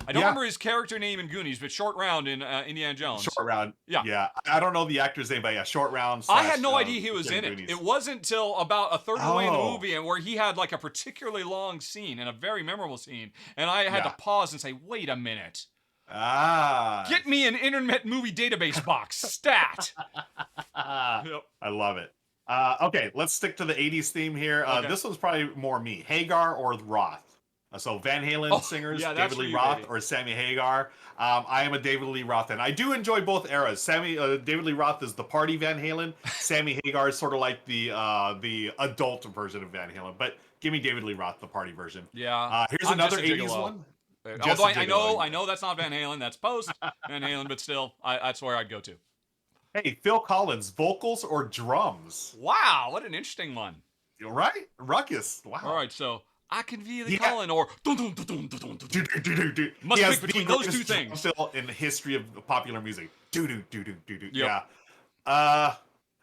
I don't remember his character name in Goonies, but Short Round in Indiana Jones. Short Round. Yeah. I don't know the actor's name, but Short Round. I had no idea he was in it. It wasn't until about a third of the way in the movie, and where he had like a particularly long scene and a very memorable scene, and I had to pause and say, "Wait a minute, Ah. Get me an Internet Movie Database box. Stat. Yep. I love it. Okay, let's stick to the 80s theme here. Okay. This one's probably more me. Hagar or Roth? So Van Halen singers, yeah, that's David Lee for you, Roth baby. or Sammy Hagar. I am a David Lee Roth fan. I do enjoy both eras. David Lee Roth is the party Van Halen. Sammy Hagar is sort of like the adult version of Van Halen. But give me David Lee Roth, the party version. Yeah. Here's I'm another just a 80s gigolo. one. Although I know that's not Van Halen. That's post Van Halen, but still, that's where I'd go to. Hey, Phil Collins, vocals or drums? Wow, what an interesting one. You're right, ruckus. Wow. All right, so I can feel the calling or dun, dun, dun, dun, dun, dun, dun. Must He pick has between the those two greatest drum things. fill in the history of popular music. Do do do do do do. Yep. Yeah.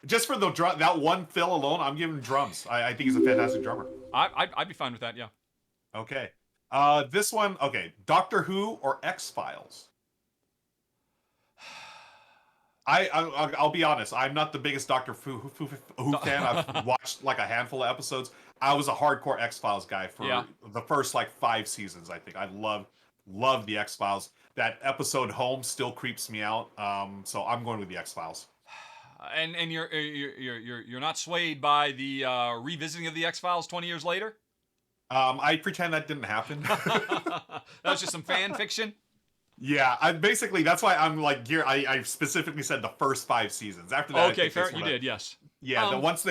Just for the drum, that one fill alone, I'm giving him drums. I think he's a fantastic drummer. I'd be fine with that. Yeah. Okay. This one. Okay. Doctor Who or X Files? I'll be honest. I'm not the biggest Doctor Who fan. I've watched like a handful of episodes. I was a hardcore X Files guy for the first like 5 seasons. I think I love the X Files. That episode Home still creeps me out. So I'm going with the X Files. And you're not swayed by the revisiting of the X Files 20 years later. I pretend that didn't happen. That was just some fan fiction. Yeah, that's why I'm like here. I specifically said the first 5 seasons. After that, Okay, fair. You did, yes. Yeah, once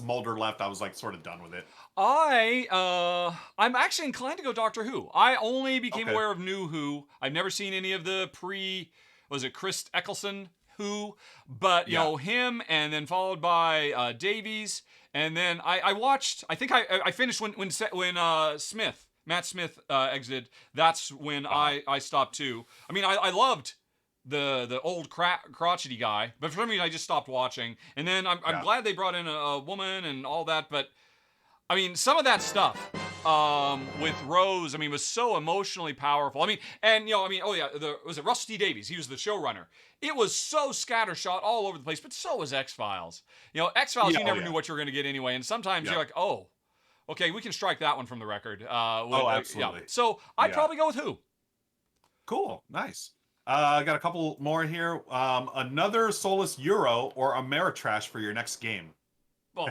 Mulder left, I was like sort of done with it. I'm actually inclined to go Doctor Who. I only became aware of New Who. I've never seen any of the was it Chris Eccleston Who? But you know him, and then followed by Davies, and then I watched. I think I finished when Matt Smith exited. That's when I stopped too. I mean, I loved the old crotchety guy, but for some reason I just stopped watching. And then I'm glad they brought in a woman and all that, but I mean, some of that stuff with Rose, I mean, was so emotionally powerful. I mean, and was it Rusty Davies? He was the showrunner. It was so scattershot all over the place, but so was X-Files. X-Files, you never knew what you were going to get anyway, and sometimes you're like, oh, okay, we can strike that one from the record. Absolutely. So I'd probably go with Who. Cool, nice. I got a couple more here. Another Solus Euro or Ameritrash for your next game. Well,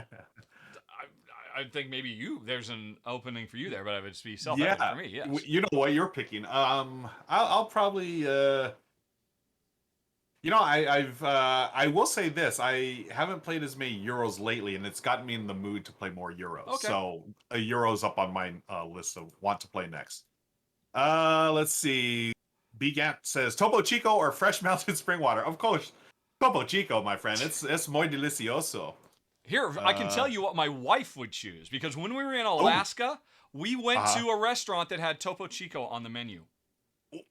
I think maybe there's an opening for you there, but it would just be self-evident for me. Yes. You know what you're picking. I'll probably. I will say this. I haven't played as many Euros lately, and it's gotten me in the mood to play more Euros. Okay. So a Euro's up on my list of want to play next. Let's see. Bgant says Topo Chico or fresh melted spring water. Of course, Topo Chico, my friend. It's muy delicioso. Here, I can tell you what my wife would choose, because when we were in Alaska, we went to a restaurant that had Topo Chico on the menu.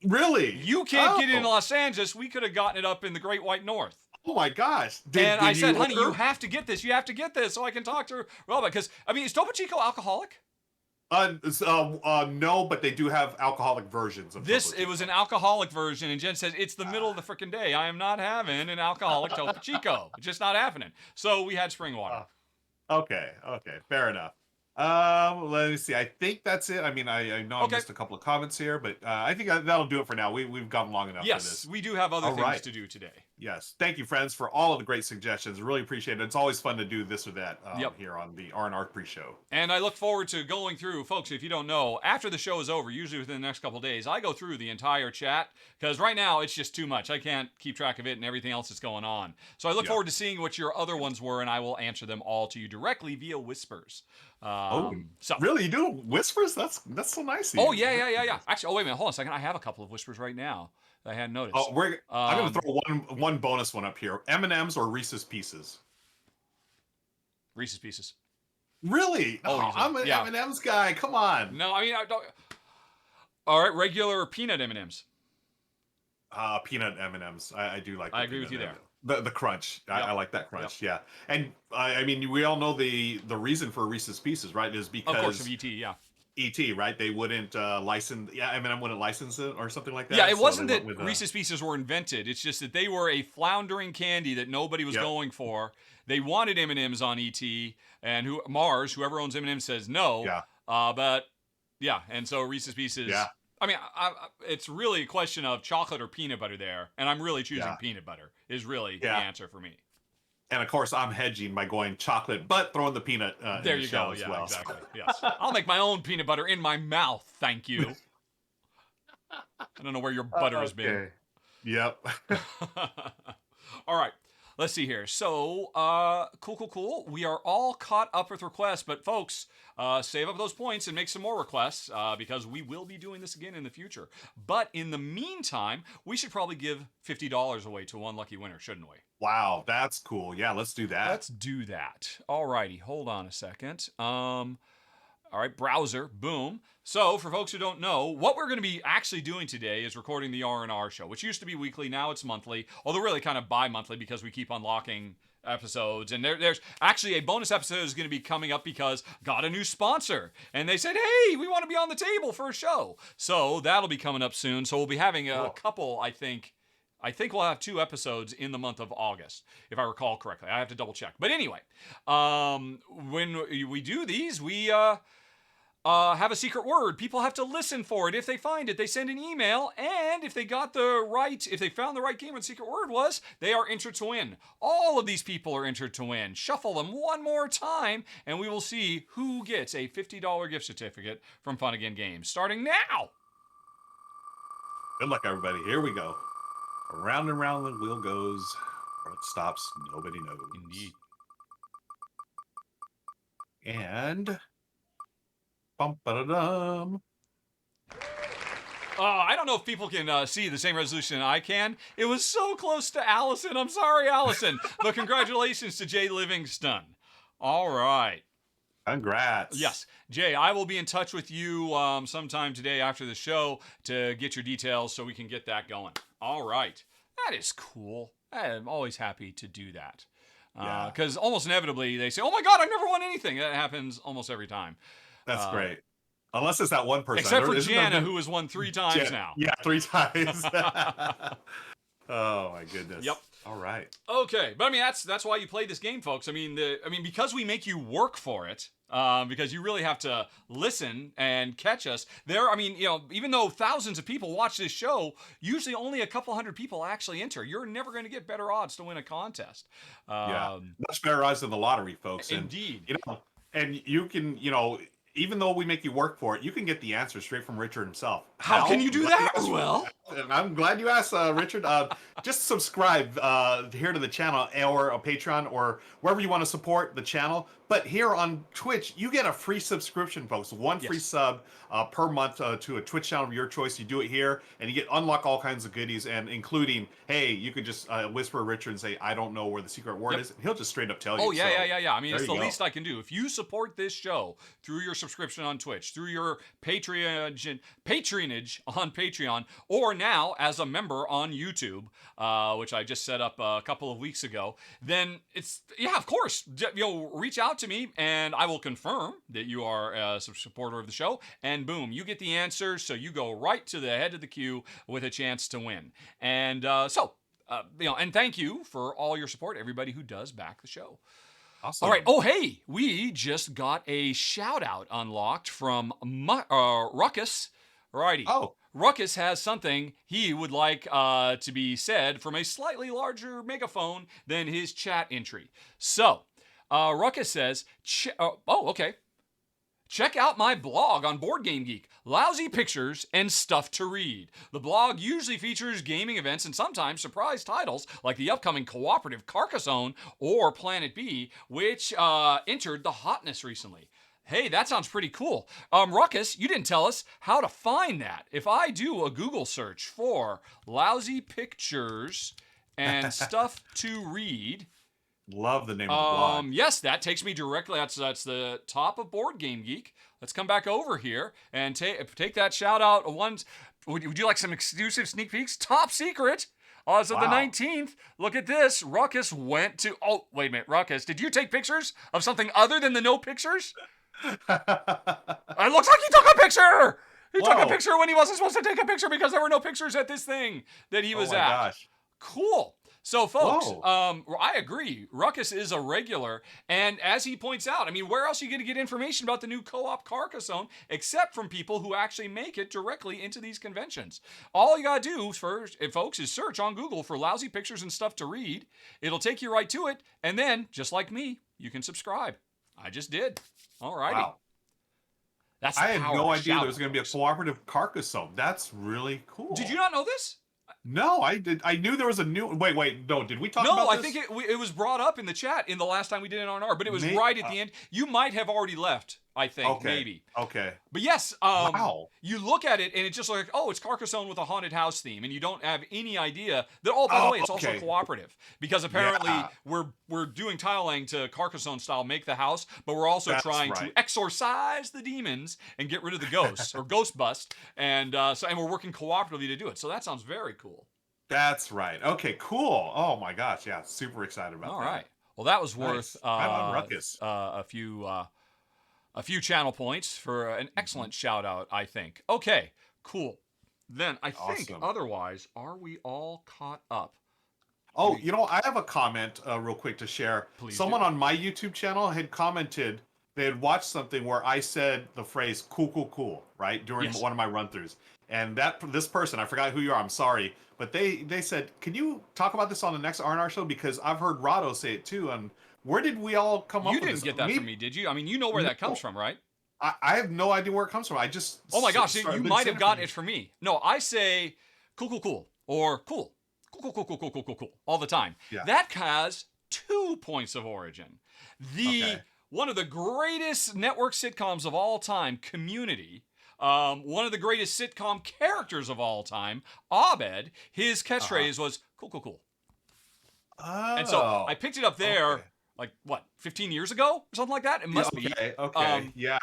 Really? You can't get it in Los Angeles. We could have gotten it up in the Great White North. Oh my gosh. And I said, honey, you have to get this. You have to get this so I can talk to Robert. Because, I mean, is Topo Chico alcoholic? No, but they do have alcoholic versions of this. It was an alcoholic version, and Jen says it's the middle of the freaking day. I am not having an alcoholic Topo Chico. It's just not happening. So we had spring water. Okay, fair enough. Let me see. I think that's it. I mean, I know I missed a couple of comments here, but I think that'll do it for now. We've gone long enough for this. Yes, we do have other things to do today. Yes. Thank you, friends, for all of the great suggestions. Really appreciate it. It's always fun to do this or that here on the R&R pre-show. And I look forward to going through, folks, if you don't know, after the show is over, usually within the next couple of days, I go through the entire chat, because right now it's just too much. I can't keep track of it and everything else that's going on. So I look forward to seeing what your other ones were, and I will answer them all to you directly via whispers. Really, you do whispers? That's so nice. Oh yeah. Actually, wait a minute, hold on a second. I have a couple of whispers right now that I hadn't noticed. I'm gonna throw one bonus one up here. M&M's or Reese's Pieces? Reese's Pieces. Really? I'm an M&M's guy. Come on. No, I mean I don't. All right, regular or peanut M&M's? Peanut M&M's. I do like. I agree with you there. The crunch. I like that crunch. Yeah, and I mean, we all know the reason for Reese's Pieces, right? Is because of course of ET. Yeah. ET, right? They wouldn't license. Yeah, M&M wouldn't license it or something like that. Yeah, it wasn't that Reese's Pieces were invented. It's just that they were a floundering candy that nobody was going for. They wanted M&M's on ET, and whoever owns M&M says no. Yeah. But yeah, and so Reese's Pieces. Yeah. I mean, it's really a question of chocolate or peanut butter there, and I'm really choosing Yeah. peanut butter is really the Yeah. answer for me. And of course, I'm hedging by going chocolate, but throwing the peanut There in the you shell go. as Yeah, well. exactly. Yes. I'll make my own peanut butter in my mouth. Thank you. I don't know where your butter has been. Okay. Yep. All right. Let's see here. So, cool. We are all caught up with requests, but folks, save up those points and make some more requests because we will be doing this again in the future. But in the meantime, we should probably give $50 away to one lucky winner, shouldn't we? Wow, that's cool. Yeah, let's do that. Let's do that. All righty. Hold on a second. All right, browser, boom. So, for folks who don't know, what we're going to be actually doing today is recording the R&R Show, which used to be weekly, now it's monthly, although really kind of bi-monthly because we keep unlocking episodes. And there's actually a bonus episode is going to be coming up because got a new sponsor. And they said, hey, we want to be on the table for a show. So, that'll be coming up soon. So, we'll be having a couple, I think we'll have 2 episodes in the month of August, if I recall correctly. I have to double check. But anyway, when we do these, we have a secret word. People have to listen for it. If they find it, they send an email. And if they found the right game what the secret word was, they are entered to win. All of these people are entered to win. Shuffle them one more time, and we will see who gets a $50 gift certificate from Fun Again Games. Starting now. Good luck, everybody. Here we go. Around and round the wheel goes. Where it stops, nobody knows. Indeed. And bum-ba-da-dum. I don't know if people can see the same resolution I can. It was so close to Allison. I'm sorry, Allison. But congratulations to Jay Livingston. All right. Congrats. Yes. Jay, I will be in touch with you sometime today after the show to get your details so we can get that going. All right. That is cool. I'm always happy to do that. Because almost inevitably they say, oh my God, I've never won anything. That happens almost every time. That's great. Unless it's that one person. Except for Jana, who has won 3 times now. Yeah, 3 times. Oh my goodness. Yep. All right. Okay, but I mean that's why you play this game, folks. I mean because we make you work for it. Because you really have to listen and catch us. Even though thousands of people watch this show, usually only a couple hundred people actually enter. You're never going to get better odds to win a contest. Much better odds than the lottery, folks. Indeed. And you can, even though we make you work for it, you can get the answer straight from Richard himself. How can you do that, Ruel? I'm glad you asked, Richard. Just subscribe here to the channel or a Patreon or wherever you want to support the channel. But here on Twitch, you get a free subscription, folks. One free sub per month to a Twitch channel of your choice. You do it here, and you unlock all kinds of goodies, and including, hey, you could just whisper Richard and say, I don't know where the secret word is, and he'll just straight up tell you. Oh, yeah. I mean, it's the least go. I can do. If you support this show through your subscription on Twitch, through your patronage on Patreon, or now as a member on YouTube, which I just set up a couple of weeks ago, then it's, of course, reach out to me and I will confirm that you are a supporter of the show, and boom, you get the answer, so you go right to the head of the queue with a chance to win. And and thank you for all your support, everybody who does back the show. Awesome. All right. Oh, hey, we just got a shout out unlocked from Ruckus. Righty. Oh. Ruckus has something he would like to be said from a slightly larger megaphone than his chat entry. So, Ruckus says, okay. Check out my blog on Board Game Geek. Lousy pictures and stuff to read. The blog usually features gaming events and sometimes surprise titles like the upcoming cooperative Carcassonne or Planet B, which entered the hotness recently. Hey, that sounds pretty cool. Ruckus, you didn't tell us how to find that. If I do a Google search for lousy pictures and stuff to read... Love the name of the blog. Yes, that takes me directly. That's the top of Board Game Geek. Let's come back over here and take that shout out. Would you like some exclusive sneak peeks? Top secret. As of the 19th, look at this. Ruckus went to... Oh, wait a minute. Ruckus, did you take pictures of something other than the no pictures? It looks like he took a picture. He took a picture when he wasn't supposed to take a picture because there were no pictures at this thing that he was at. Gosh. Cool. So, folks, Whoa. I agree. Ruckus is a regular, and as he points out, I mean, where else are you going to get information about the new co-op Carcassonne except from people who actually make it directly into these conventions? All you got to do first, folks, is search on Google for lousy pictures and stuff to read. It'll take you right to it, and then, just like me, you can subscribe. I just did. All righty. Wow. That's I had power no of idea there Shoutout, was going to be a folks. cooperative Carcassonne. That's really cool. Did you not know this? No, I did. I knew there was a new. Wait. No, did we talk about No, I this? think it was brought up in the chat in the last time we did an R&R, but it was May- right at the end. You might have already left, I think, Okay. maybe. Okay. But yes, Wow. you look at it and it's just like, oh, it's Carcassonne with a haunted house theme, and you don't have any idea that. Oh, by the way, it's also okay. cooperative because apparently Yeah. we're doing tiling to Carcassonne style, make the house, but we're also That's trying right. to exorcise the demons and get rid of the ghosts or ghost bust, and we're working cooperatively to do it. So that sounds very cool. That's right. Okay, cool. Oh my gosh, yeah, super excited about All that. right. Well, that was worth Nice. Right on Ruckus. a few channel points for an excellent shout out, I think. Okay, cool. Then I think Awesome. otherwise, are we all caught up? Oh, you know, I have a comment real quick to share. Please Someone do. on my YouTube channel had commented they had watched something where I said the phrase cool, right? During Yes. one of my run-throughs. And this person, I forgot who you are, I'm sorry, but they said, can you talk about this on the next R&R show? Because I've heard Rahdo say it too. And where did we all come up You with didn't this? get that from me, did you? I mean, you know where that comes from, right? I have no idea where it comes from. I just Oh my gosh, you started might have saying gotten it from me. No, I say cool, or cool, all the time. Yeah. That has 2 points of origin. Okay. One of the greatest network sitcoms of all time, Community. One of the greatest sitcom characters of all time, Abed. His catchphrase was cool. Oh, And so I picked it up there, okay. like what, 15 years ago or something like that. It must be. Okay. Yeah.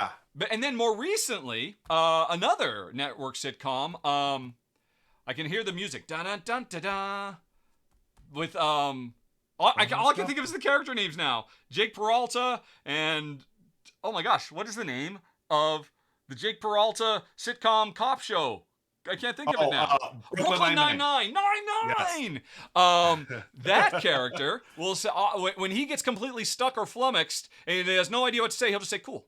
And then more recently, another network sitcom. I can hear the music, da da da da da, with all I can think of is the character names now. Jake Peralta and oh my gosh, what is the name of the Jake Peralta sitcom cop show? I can't think of it now. Brooklyn Nine-Nine. That character will say when he gets completely stuck or flummoxed and he has no idea what to say, he'll just say cool.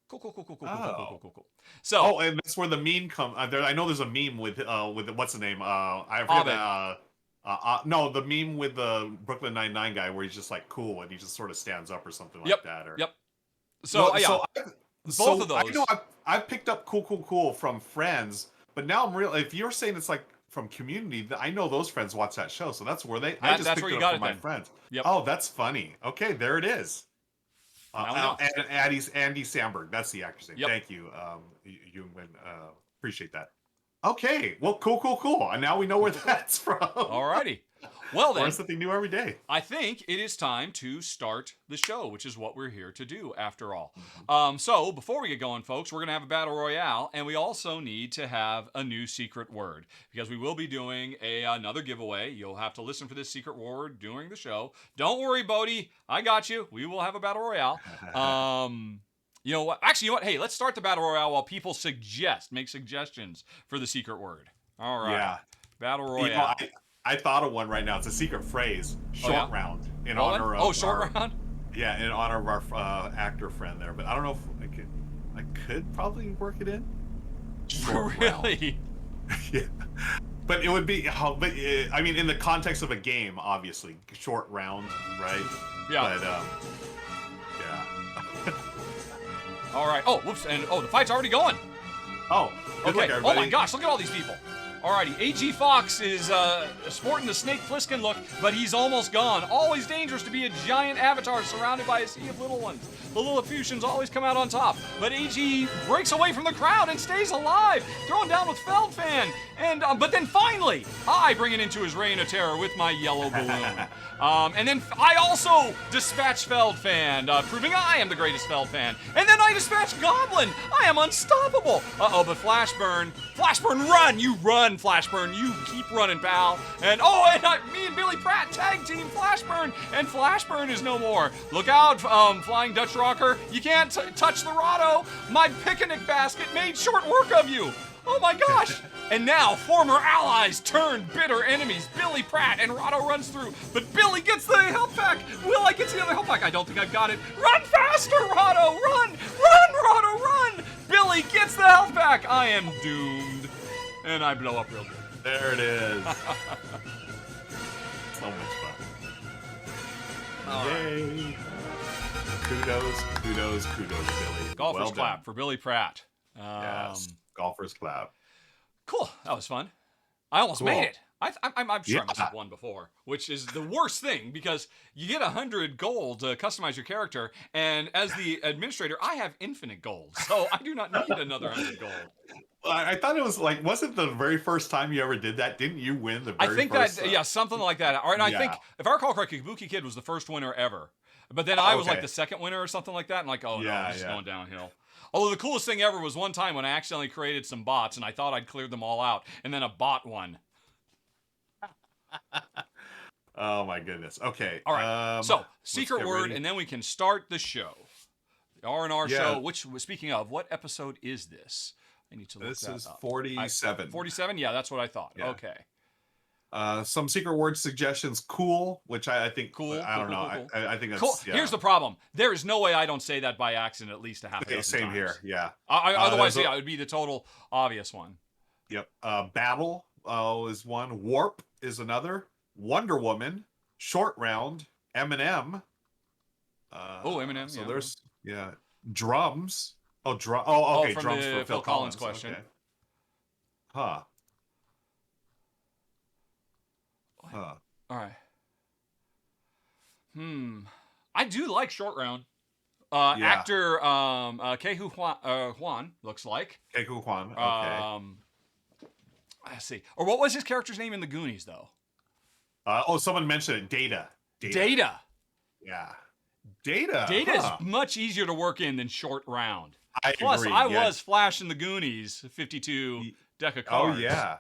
Cool. So, and that's where the meme comes. I know there's a meme with what's the name? I've heard that. No, the meme with the Brooklyn Nine-Nine guy where he's just like cool and he just sort of stands up or something like that. Or, Yep. So both of those. I know I've picked up cool from friends, but now I'm real. If you're saying it's like from Community, I know those friends watch that show, so that's where they. I just that's picked where you it got up from it my then. friends. Yep. Oh, that's funny. Okay, there it is. Now we know. And Andy Samberg, that's the actor's name. Yep. Thank you. You appreciate that. Okay, well, cool. And now we know where that's from. Alrighty. Well then, Learn something new every day. I think it is time to start the show, which is what we're here to do after all. So before we get going, folks, we're going to have a battle royale, and we also need to have a new secret word because we will be doing another giveaway. You'll have to listen for this secret word during the show. Don't worry, Bodie. I got you. We will have a battle royale. You know what? Actually, you know what? Hey, let's start the battle royale while people make suggestions for the secret word. All right. Yeah. Battle royale. You know, I thought of one right now. It's a secret phrase. Short round. In honor of short round? Yeah, in honor of our actor friend there. But I don't know if I could probably work it in. Short really? round. Yeah. But it would be, I mean, in the context of a game, obviously. Short round, right? Yeah. But, yeah. All right. Oh, whoops. And the fight's already going. Oh, good luck, Okay. everybody. Oh my gosh, look at all these people. Alrighty, A.G. Fox is sporting the Snake Plissken look, but he's almost gone. Always dangerous to be a giant avatar surrounded by a sea of little ones. The Lilliputians always come out on top, but A.G. breaks away from the crowd and stays alive, thrown down with Feldfan. And but then finally, I bring it into his reign of terror with my yellow balloon. And then I also dispatch Feldfan, proving I am the greatest Feldfan. And then I dispatch Goblin. I am unstoppable. Uh-oh, but Flashburn, run! You run, Flashburn. You keep running, pal. And me and Billy Pratt tag team Flashburn, and Flashburn is no more. Look out, Flying Dutch Rocker. You can't touch the Rahdo. My picnic basket made short work of you. Oh my gosh! And now, former allies turned bitter enemies. Billy Pratt and Rahdo runs through, but Billy gets the health pack. Will I get to the other health pack? I don't think I've got it. Run faster, Rahdo! Run! Run, Rahdo, run! Billy gets the health pack. I am doomed. And I blow up real good. There it is. So much fun. Yay. Kudos, Billy. Golfer's well clap done. for Billy Pratt. Yes, golfer's clap. Cool. That was fun. I almost Cool. made it. I'm sure I must Yeah. have won before, which is the worst thing because you get 100 gold to customize your character, and as the administrator, I have infinite gold, so I do not need another 100 gold. I thought it was like, wasn't the very first time you ever did that? Didn't you win the very I think first that, yeah, something like that. And I think, Yeah. if I recall correctly, Kabuki Kid was the first winner ever. But then I was like Okay. the second winner or something like that, and like, oh no, Yeah, this is yeah. going downhill. Although the coolest thing ever was one time when I accidentally created some bots, and I thought I'd cleared them all out, and then a bot won. Oh my goodness. Okay. All right. So, let's secret get word, ready. and then we can start the show. The R&R Yeah. Show, which, speaking of, what episode is this? I need to look This that is up. 47. 47? Yeah, that's what I thought. Yeah. Okay. Some secret word suggestions. Cool, which I think. Cool, I don't cool, know. cool, I think that's. Cool. Yeah. Here's the problem. There is no way I don't say that by accident at least a half a Okay, dozen same times. here. Yeah. Otherwise, there's a- yeah, it would be the total obvious one. Yep. Battle is one. Warp is another. Wonder Woman. Short round. Eminem. Eminem, So yeah. there's drums. Oh, Oh, okay. from Drums the for Phil Collins question. Okay. Huh. Huh. All right. I do like short round. Actor Kehu Juan looks like. Keiko Kwan. Okay. Let's see. Or what was his character's name in the Goonies, though? Someone mentioned it. Data. Data. Yeah. Data. Data huh. is much easier to work in than short round. I Plus, agree. I yeah. was Flash in the Goonies, 52 deck of Oh cards. yeah.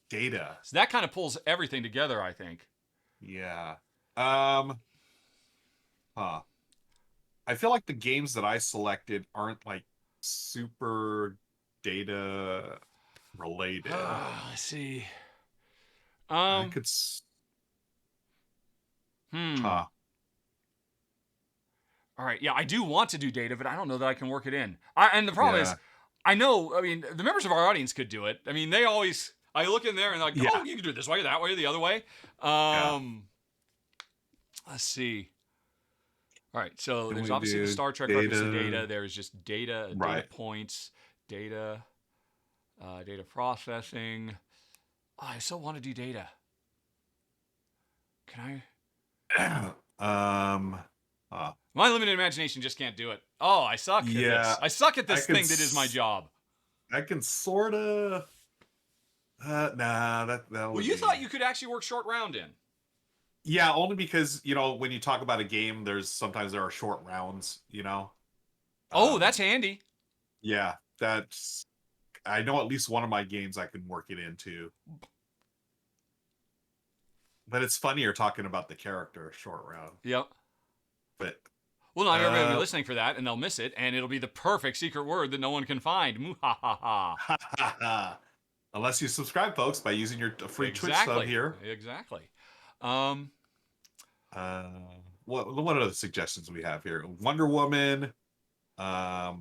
Data. So that kind of pulls everything together, I think. Yeah. I feel like the games that I selected aren't like super data related. Let's see. I could. Huh. All right. Yeah, I do want to do data, but I don't know that I can work it in. And the problem is, I know, I mean, the members of our audience could do it. I mean, they always, I look in there and they're like, oh, you can do it this way, that way, the other way. Let's see. All right. So there's obviously the Star Trek reference to data. There's just data, data points, data processing. Oh, I so want to do data. Can I? My limited imagination just can't do it. Oh, I suck at this. I suck at this thing that is my job. I can sort of. Well, you thought you could actually work short round in. Yeah, only because, when you talk about a game, sometimes there are short rounds, Oh, that's handy. Yeah, I know at least one of my games I can work it into. But it's funnier talking about the character short round. Yep. But well, not everybody will be listening for that, and they'll miss it, and it'll be the perfect secret word that no one can find. Muhahaha. Unless you subscribe, folks, by using your free Twitch sub here. Exactly. What are the suggestions we have here? Wonder Woman. I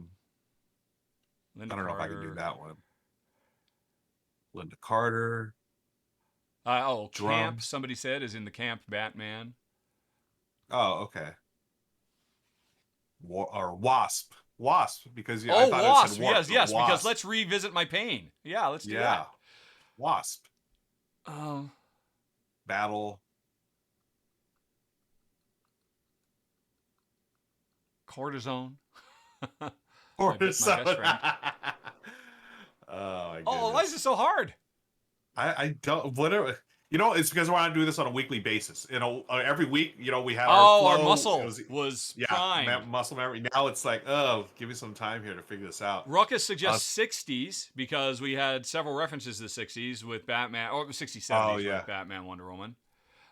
don't know if I can do that one. Linda Carter. Camp, Drums. somebody said, is in the Camp Batman. Oh, okay. Or Wasp. Wasp, because I thought Wasp. it said warp, Yes, Wasp. because let's revisit my pain. Yeah, let's do that. Wasp. Battle. Cortisone. Cortisone. My best friend. Oh, my goodness. Oh, why is it so hard? I don't. Whatever. It's because we're not doing this on a weekly basis. Every week, we have our flow. muscle was primed. Muscle memory. Now it's like, give me some time here to figure this out. Ruckus suggests 60s because we had several references to the 60s with Batman, or 60s, 70s with Batman, Wonder Woman.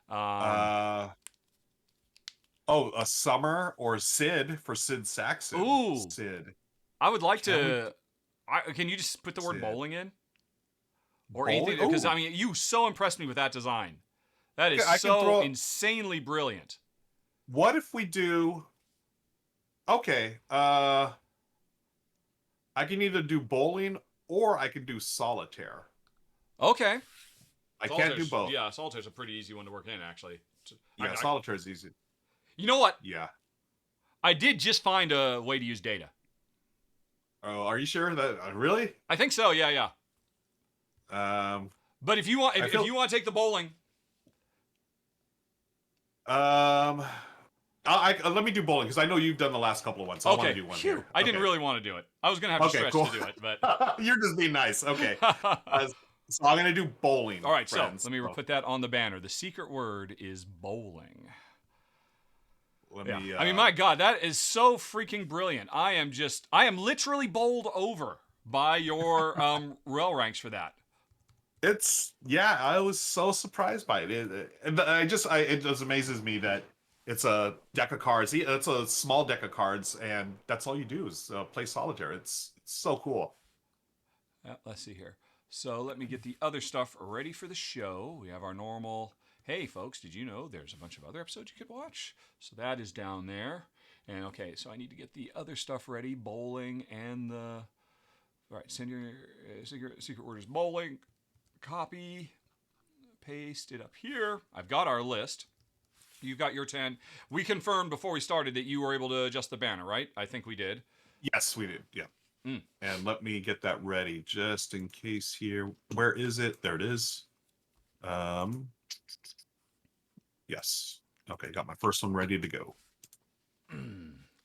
A Summer or Sid for Sid Saxon. Ooh. Sid. I would like to. Can you just put the word Sid. bowling in? or Bowling? anything. Because Ooh. I mean, you so impressed me with that design. That is I can so throw- insanely brilliant. What if we do? Okay. I can either do bowling or I can do solitaire. Okay. I can't do both. Yeah, solitaire's a pretty easy one to work in, actually. Yeah, solitaire is easy. You know what? Yeah. I did just find a way to use data. Oh, are you sure that really? I think so. Yeah. Um, But if you want, if you want to take the bowling, let me do bowling because I know you've done the last couple of ones. So I want to do one here. I didn't really want to do it. I was gonna have to stretch cool. to do it, but You're just being nice. Okay. So I'm gonna do bowling. all right. Friends. So let me put that on the banner. The secret word is bowling. Let me. I mean, my God, that is so freaking brilliant. I am literally bowled over by your Ruel ranks for that. I was so surprised by it. It just amazes me that it's a deck of cards. It's a small deck of cards, and that's all you do is play solitaire. It's so cool. Let's see here. So let me get the other stuff ready for the show. We have our normal. Hey, folks, did you know there's a bunch of other episodes you could watch? So that is down there. And okay, so I need to get the other stuff ready. Bowling and the. All right, send your secret word is bowling. Copy. Paste it up here. I've got our list. You've got your 10. We confirmed before we started that you were able to adjust the banner, right? I think we did. Yes, we did. Yeah. And let me get that ready just in case here. Where is it? There it is. Yes. Okay, got my first one ready to go.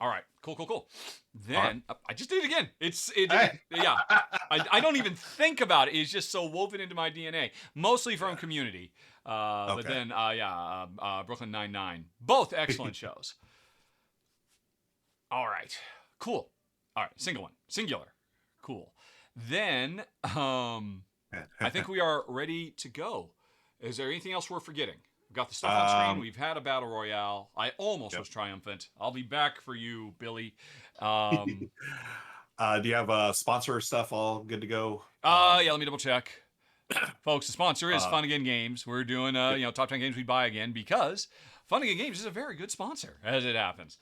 All right, cool. Then right. I just did it again. Hey. Yeah. I don't even think about it. It's just so woven into my DNA, mostly from Community. But then Brooklyn Nine-Nine, both excellent shows. All right, cool. All right, singular, cool. Then I think we are ready to go. Is there anything else we're forgetting? We've got the stuff on screen. We've had a battle royale. I almost was triumphant. I'll be back for you, Billy. Do you have sponsor stuff all good to go? Yeah, let me double check. Folks, the sponsor is Fun Again Games. We're doing top 10 games we buy again because Fun Again Games is a very good sponsor, as it happens.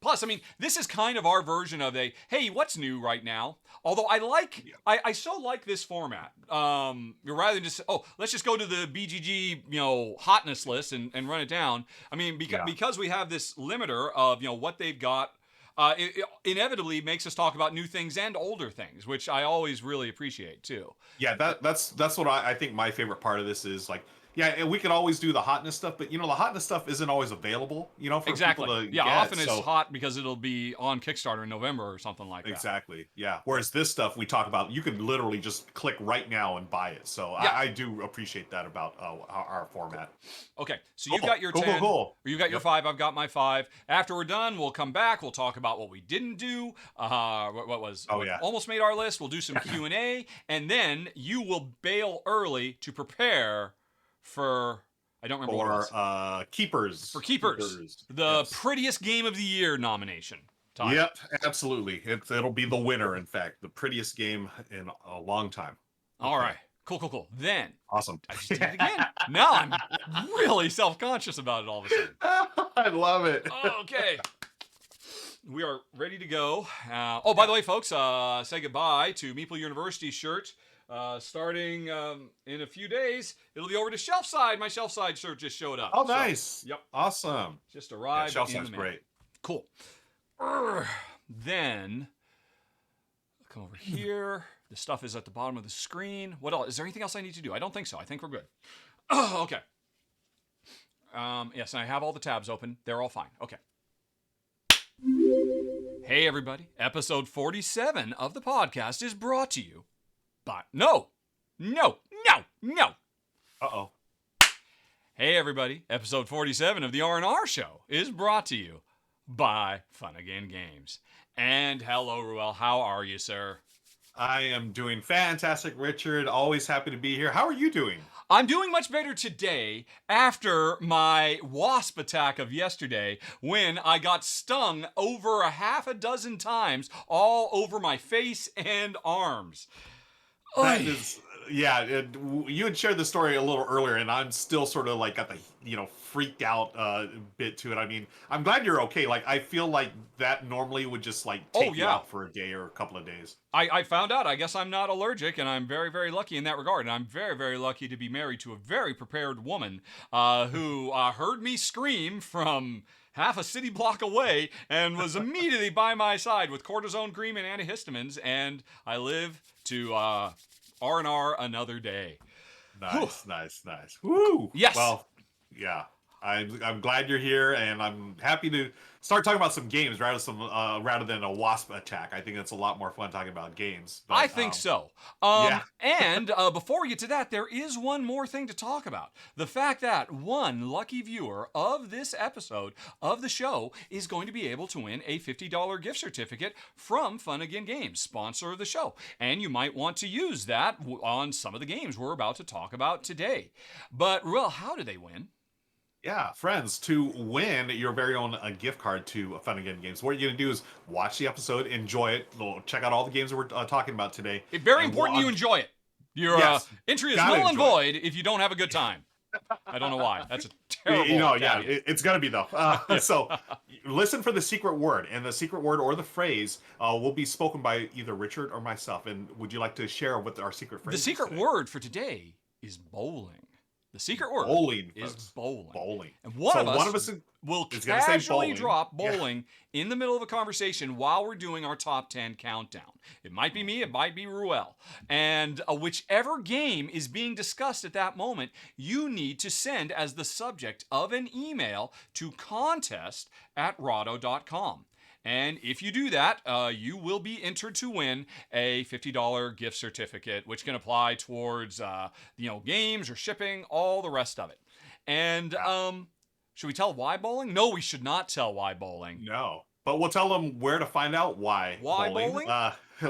Plus, I mean, this is kind of our version of a, hey, what's new right now? Although I so like this format. Rather than just, let's just go to the BGG, hotness list and run it down. I mean, because we have this limiter of, what they've got, it inevitably makes us talk about new things and older things, which I always really appreciate too. Yeah, that's what I think my favorite part of this is like. Yeah, and we could always do the hotness stuff, but the hotness stuff isn't always available, for people to get. Often it's hot because it'll be on Kickstarter in November or something like that. Exactly, yeah. Whereas this stuff we talk about, you could literally just click right now and buy it. So I do appreciate that about our format. Okay, so you've got your 10, cool. You've got your 5, I've got my 5. After we're done, we'll come back, we'll talk about what we didn't do, what almost made our list, we'll do some Q&A, and then you will bail early to prepare for I don't remember what it was. Keepers. For Keepers. The prettiest game of the year nomination. Time. Yep, absolutely. It'll be the winner, in fact. The prettiest game in a long time. All right. Cool. Then. Awesome. I just did it again. Now I'm really self-conscious about it all of a sudden. I love it. Okay. We are ready to go. By the way, folks, say goodbye to Meeple University shirt. Starting in a few days, it'll be over to Shelfside. My Shelfside shirt just showed up. Oh, nice. So, yep. Awesome. Just arrived. Yeah, Shelfside's great. Cool. Then, come over here. The stuff is at the bottom of the screen. What else? Is there anything else I need to do? I don't think so. I think we're good. Okay. Yes, and I have all the tabs open. They're all fine. Okay. Hey, everybody. Episode 47 of the podcast is brought to you by... No. Uh-oh. Hey, everybody. Episode 47 of the R&R Show is brought to you by Fun Again Games. And hello, Ruel. How are you, sir? I am doing fantastic, Richard. Always happy to be here. How are you doing? I'm doing much better today after my wasp attack of yesterday when I got stung over a half a dozen times all over my face and arms. Yeah, you had shared the story a little earlier, and I'm still sort of like got the freaked out bit to it. I mean, I'm glad you're okay. Like, I feel like that normally would just like Oh take you yeah. out for a day or a couple of days. I found out. I guess I'm not allergic, and I'm very, very lucky in that regard. And I'm very, very lucky to be married to a very prepared woman who heard me scream from half a city block away and was immediately by my side with cortisone cream and antihistamines. And I live to R&R another day. Whew. Nice. Woo! Yes. Well, yeah. I'm glad you're here, and I'm happy to start talking about some games rather than a wasp attack. I think it's a lot more fun talking about games. But, I think so. Yeah. And before we get to that, there is one more thing to talk about. The fact that one lucky viewer of this episode of the show is going to be able to win a $50 gift certificate from Fun Again Games, sponsor of the show. And you might want to use that on some of the games we're about to talk about today. But, Ruel, how do they win? Yeah, friends, to win your very own gift card to Fun Again Games, what you're going to do is watch the episode, enjoy it, check out all the games that we're talking about today. It's very important you enjoy it. Your Yes, entry is gotta null and enjoy void if you don't have a good time. I don't know why. That's a terrible Yeah, caveat. it's going to be, though. So listen for the secret word, and the secret word or the phrase will be spoken by either Richard or myself. And would you like to share what our secret phrase The is secret today? word for today is bowling. The secret word Bowling, is folks. bowling. Bowling. And One of us will is gonna say casually bowling. drop Yeah. bowling in the middle of a conversation while we're doing our top 10 countdown. It might be me, it might be Ruel. And whichever game is being discussed at that moment, you need to send as the subject of an email to contest@rahdo.com. And if you do that, you will be entered to win a $50 gift certificate, which can apply towards games or shipping, all the rest of it. And should we tell why bowling? No, we should not tell why bowling. No. But we'll tell them where to find out why. Why bowling?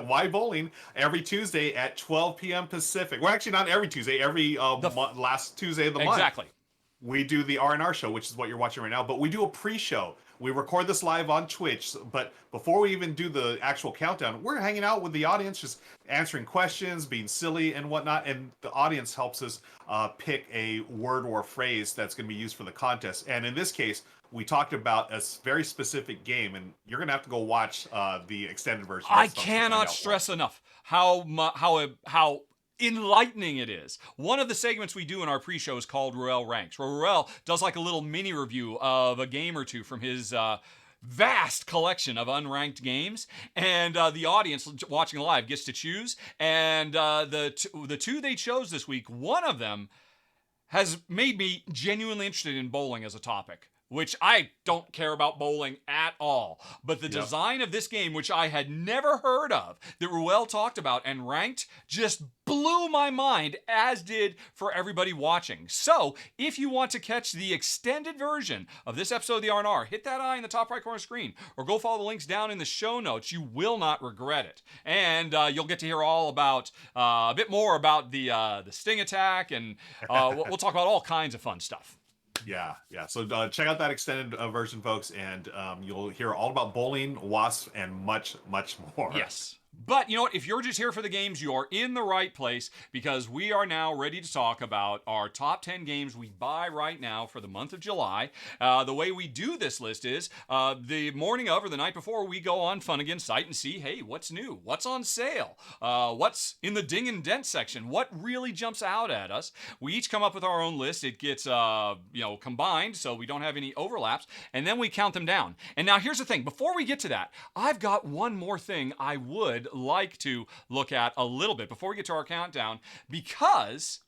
Why bowling? Every Tuesday at 12 p.m. Pacific. Well, actually, not every Tuesday. Every last Tuesday of the month. Exactly. We do the R&R Show, which is what you're watching right now. But we do a pre-show. We record this live on Twitch. But before we even do the actual countdown, we're hanging out with the audience, just answering questions, being silly and whatnot. And the audience helps us pick a word or phrase that's going to be used for the contest. And in this case, we talked about a very specific game, and you're going to have to go watch the extended version. I cannot stress enough how enlightening it is. One of the segments we do in our pre-show is called Ruel Ranks, where Ruel does like a little mini review of a game or two from his vast collection of unranked games, and the audience watching live gets to choose. And the two they chose this week, one of them has made me genuinely interested in bowling as a topic, which I don't care about bowling at all. But the design of this game, which I had never heard of, that Ruel talked about and ranked, just blew my mind, as did for everybody watching. So, if you want to catch the extended version of this episode of the R&R, hit that eye in the top right corner screen, or go follow the links down in the show notes. You will not regret it. And you'll get to hear all about, a bit more about the sting attack, and we'll talk about all kinds of fun stuff. Yeah. So check out that extended version, folks, and you'll hear all about bowling, wasps, and much, much more. Yes. But you know what? If you're just here for the games, you are in the right place, because we are now ready to talk about our top 10 games we buy right now for the month of July. The way we do this list is the morning of or the night before, we go on Fun Again site and see, hey, what's new? What's on sale? What's in the ding and dent section? What really jumps out at us? We each come up with our own list. It gets combined, so we don't have any overlaps, and then we count them down. And now here's the thing. Before we get to that, I've got one more thing I would like to look at a little bit before we get to our countdown, because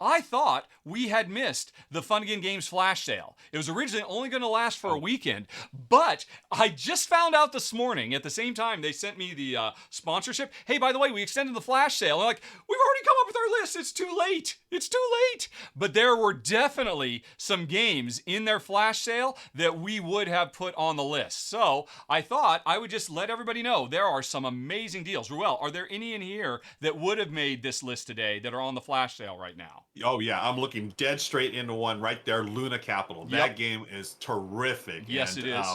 I thought we had missed the Fun Again Games flash sale. It was originally only going to last for a weekend, but I just found out this morning, at the same time they sent me the sponsorship, hey, by the way, we extended the flash sale. And like, we've already come up with our list. It's too late. It's too late. But there were definitely some games in their flash sale that we would have put on the list. So I thought I would just let everybody know there are some amazing deals. Ruel, are there any in here that would have made this list today that are on the flash sale right now? Oh yeah, I'm looking dead straight into one right there, Luna Capital. That Yep. game is terrific. Yes, and, it is.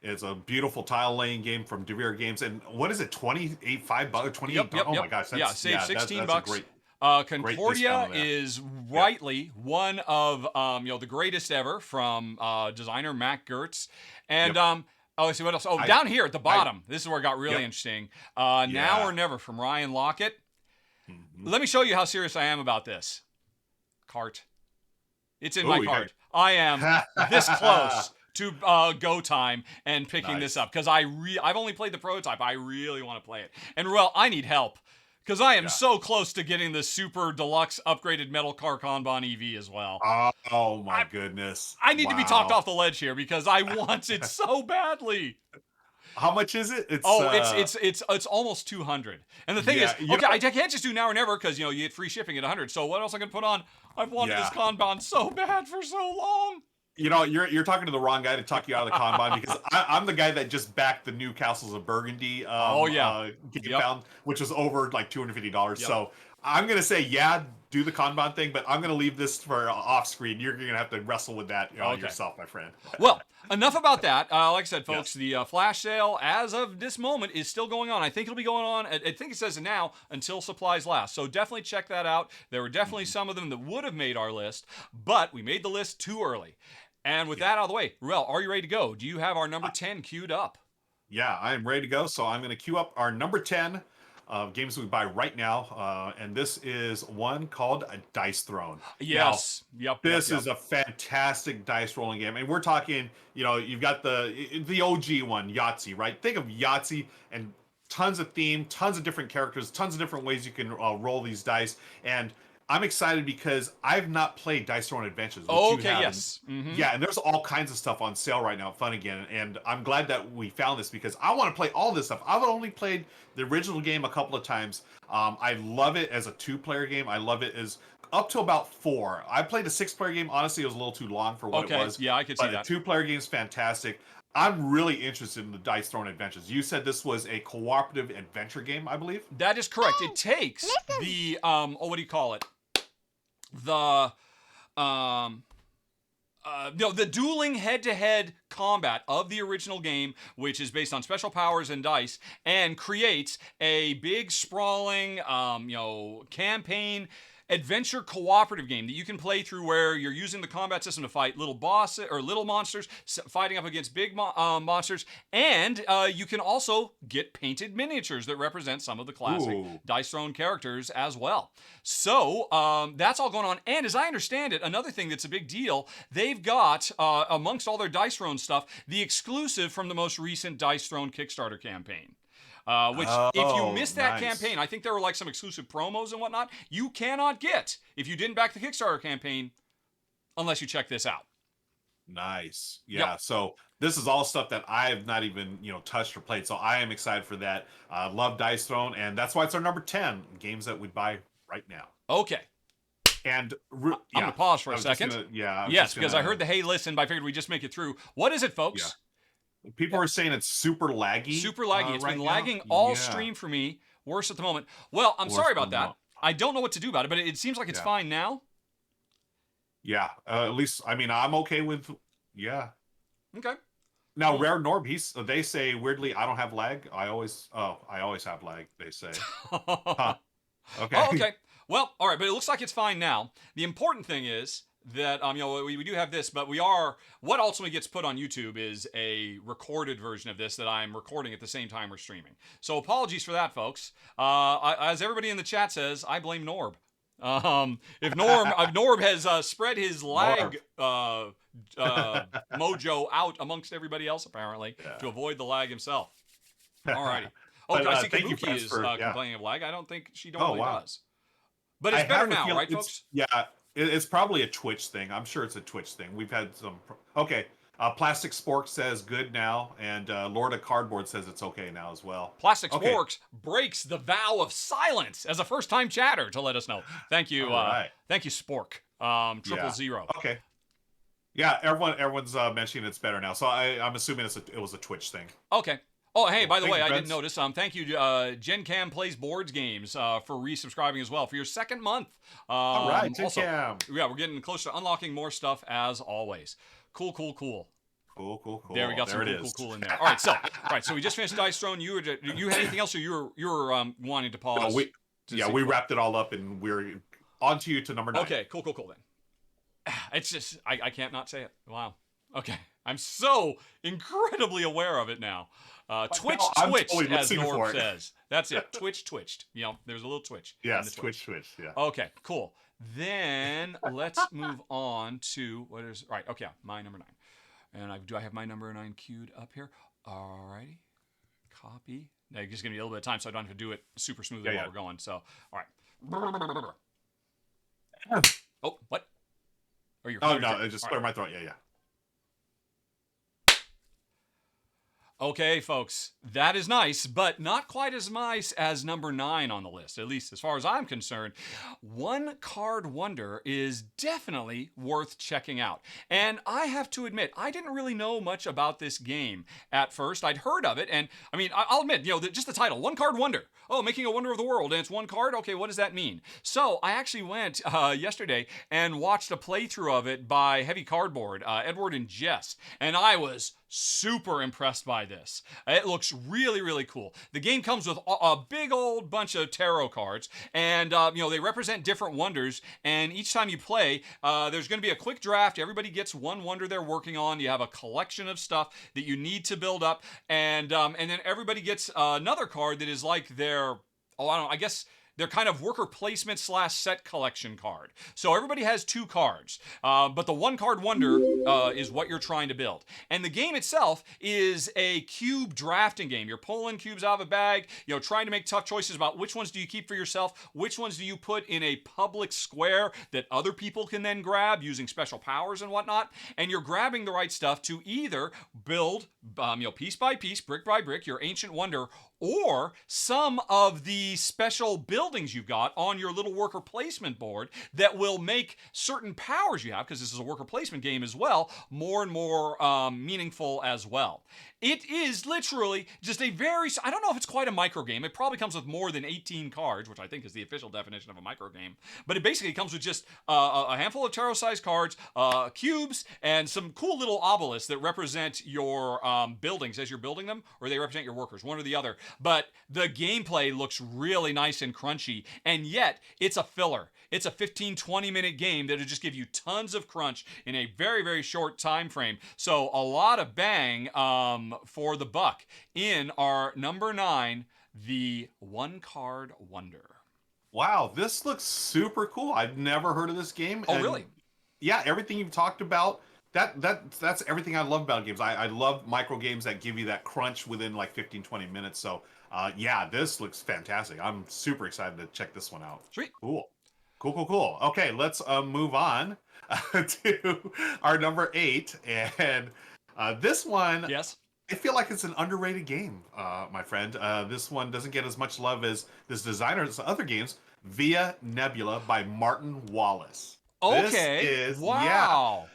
It's a beautiful tile laying game from DeVere Games. And what is it, $28, $5, $28? Yep. Oh my gosh, Yeah, save $16. That's a great. Great Concordia discount on that. is rightly one of the greatest ever from designer Matt Gertz. And Yep. oh, let's see what else. Oh, I down here at the I bottom, this is where it got really Yep. interesting. Now Yeah. or Never from Ryan Lockett. Mhm. Let me show you how serious I am about this. Cart. It's in Ooh, my you got cart. I am this close to go time and picking this Nice. up because I've only played the prototype. I really want to play it. And Ruel, I need help because I am Yeah. so close to getting the super deluxe upgraded metal car Kanban EV as well. Oh my goodness. I need to be talked Wow. off the ledge here because I want it so badly. How much is it? Oh, it's almost 200. And the thing is, Yeah, you okay, know- I can't just do now or never because you get free shipping at 100. So what else I can put on? I've wanted this Yeah. Kanban so bad for so long. You're talking to the wrong guy to talk you out of the Kanban because I'm the guy that just backed the new Castles of Burgundy game Yep. found, which was over like $250. Yep. So I'm gonna say do the Kanban thing, but I'm gonna leave this for off screen. You're gonna have to wrestle with that Okay. yourself, my friend. Well, enough about that. Like I said, folks, the flash sale as of this moment is still going on. I think it'll be going on. I think it says now until supplies last. So definitely check that out. There were definitely some of them that would have made our list, but we made the list too early. And with that out of the way, Ruel, are you ready to go? Do you have our number 10 queued up? Yeah, I am ready to go. So I'm gonna queue up our number 10 games we buy right now, and this is one called a Dice Throne. Yes. Yep. This is a fantastic dice rolling game, and we're talking. You've got the OG one, Yahtzee, right? Think of Yahtzee and tons of theme, tons of different characters, tons of different ways you can roll these dice. And I'm excited because I've not played Dice Throne Adventures. Which you have. Yes. Mm-hmm. Yeah, and there's all kinds of stuff on sale right now at Fun Again, and I'm glad that we found this because I want to play all this stuff. I've only played the original game a couple of times. I love it as a 2-player game. I love it as up to about 4. I played a 6-player game. Honestly, it was a little too long for what it was. Yeah, I could see that. But a 2-player game is fantastic. I'm really interested in the Dice Throne Adventures. You said this was a cooperative adventure game, I believe? That is correct. It takes the what do you call it? The the dueling head-to-head combat of the original game, which is based on special powers and dice, and creates a big sprawling campaign adventure cooperative game that you can play through where you're using the combat system to fight little bosses or little monsters fighting up against big monsters, and you can also get painted miniatures that represent some of the classic Dice Throne characters as well. So that's all going on, and as I understand it, another thing that's a big deal, they've got amongst all their Dice Throne stuff, the exclusive from the most recent Dice Throne Kickstarter campaign. Which, if you missed that campaign, I think there were like some exclusive promos and whatnot, you cannot get if you didn't back the Kickstarter campaign unless you check this out. Nice. Yeah. Yep. So this is all stuff that I have not even, touched or played. So I am excited for that. Love Dice Throne, and that's why it's our number 10 games that we buy right now. Okay. And I'm going to pause for a second. Yes, because I heard the hey listen, but I figured we'd just make it through. What is it, folks? Yeah. People are saying it's super laggy. Super laggy. It's right been now. lagging all Yeah. stream for me. Worse at the moment. Well, I'm sorry about that. I don't know what to do about it, but it seems like it's fine now. Yeah. At least, I'm okay with. Yeah. Okay. Now, Rare Norb, they say weirdly, I don't have lag. I always have lag. They say. Huh. Okay. Oh, okay. Well, all right, but it looks like it's fine now. The important thing is that we do have this, but what ultimately gets put on YouTube is a recorded version of this that I'm recording at the same time we're streaming. So apologies for that, folks. As everybody in the chat says, I blame Norb. If Norb has spread his lag mojo out amongst everybody else apparently to avoid the lag himself. Alrighty. Oh, I see Kabuki is complaining of lag. I don't think she normally does. But it's better now, right, folks? Yeah, it's probably a Twitch thing. I'm sure it's a Twitch thing. We've had some. Okay. Plastic Spork says good now, and Lord of Cardboard says it's okay now as well. Plastic Sporks breaks the vow of silence as a first-time chatter to let us know. Thank you, thank you, Spork. 000. Okay. Yeah, everyone's mentioning it's better now, so I'm assuming it was a Twitch thing. Okay. Oh, hey, by the way, I friends. didn't notice. Thank you, Gen Cam Plays Boards Games, for resubscribing as well for your second month. All right, Gen also, Cam. Yeah, we're getting close to unlocking more stuff as always. Cool. Cool. There we got some cool in there. All right, so we just finished Dice Throne. You had anything else, or you were wanting to pause Yeah, we wrapped it all up, and we're on to you to number 9. Okay, cool then. It's just, I can't not say it. Wow. Okay. I'm so incredibly aware of it now. Twitch I'm twitched, totally as listening Norm for it. says. That's it. Twitch twitched. You know, there's a little twitch. in Yes, the Twitch, yeah. Okay, cool. Then let's move on to what is right. Okay, my number 9, and do I have my number 9 queued up here? Alrighty, copy. Now, it's just gonna be a little bit of time, so I don't have to do it super smoothly while we're going. So, all right. Oh, what? Or your Oh no, it just cleared my throat. Yeah. Okay, folks, that is nice, but not quite as nice as number 9 on the list, at least as far as I'm concerned. One Card Wonder is definitely worth checking out. And I have to admit, I didn't really know much about this game at first. I'd heard of it, and I mean, I'll admit, just the title, One Card Wonder. Oh, making a wonder of the world, and it's one card? Okay, what does that mean? So I actually went yesterday and watched a playthrough of it by Heavy Cardboard, Edward and Jess, and I was super impressed by this. It looks really, really cool. The game comes with a big old bunch of tarot cards, and they represent different wonders, and each time you play, there's going to be a quick draft. Everybody gets one wonder they're working on. You have a collection of stuff that you need to build up, and then everybody gets another card that is like their, I guess they're kind of worker placement / set collection card. So everybody has 2 cards, but the One Card Wonder is what you're trying to build. And the game itself is a cube drafting game. You're pulling cubes out of a bag, trying to make tough choices about which ones do you keep for yourself, which ones do you put in a public square that other people can then grab using special powers and whatnot. And you're grabbing the right stuff to either build, piece by piece, brick by brick, your ancient wonder, or some of the special buildings you've got on your little worker placement board that will make certain powers you have, because this is a worker placement game as well, more and more meaningful as well. It is literally just a I don't know if it's quite a micro game. It probably comes with more than 18 cards, which I think is the official definition of a micro game. But it basically comes with just a handful of tarot-sized cards, cubes, and some cool little obelisks that represent your buildings as you're building them, or they represent your workers, one or the other. But the gameplay looks really nice and crunchy, and yet it's a filler. It's a 15-20 minute game that'll just give you tons of crunch in a very, very short time frame. So a lot of bang for the buck in our number 9, the One Card Wonder. Wow, this looks super cool. I've never heard of this game. Oh, really? Yeah, everything you've talked about, that's everything I love about games. I love micro games that give you that crunch within like 15-20 minutes. So yeah, this looks fantastic. I'm super excited to check this one out. Sweet. Cool. Okay, let's move on to our number 8, and this one, yes, I feel like it's an underrated game, my friend. This one doesn't get as much love as this designer's other games. Via Nebula by Martin Wallace. Okay. Wow.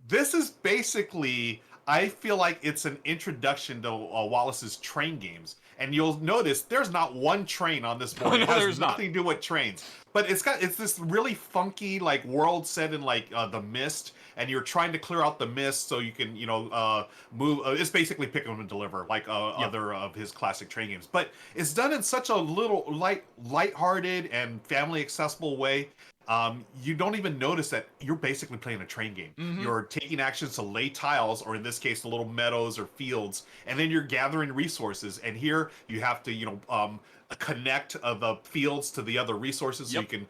This is basically, I feel like it's an introduction to Wallace's train games. And you'll notice there's not one train on this board. No, it has there's nothing to do with trains. But it's this really funky like world set in like the mist, and you're trying to clear out the mist so you can move. It's basically pick 'em and deliver like other of his classic train games. But it's done in such a little lighthearted and family accessible way. You don't even notice that you're basically playing a train game. Mm-hmm. You're taking actions to lay tiles, or in this case, the little meadows or fields, and then you're gathering resources. And here you have to, connect the fields to the other resources so you can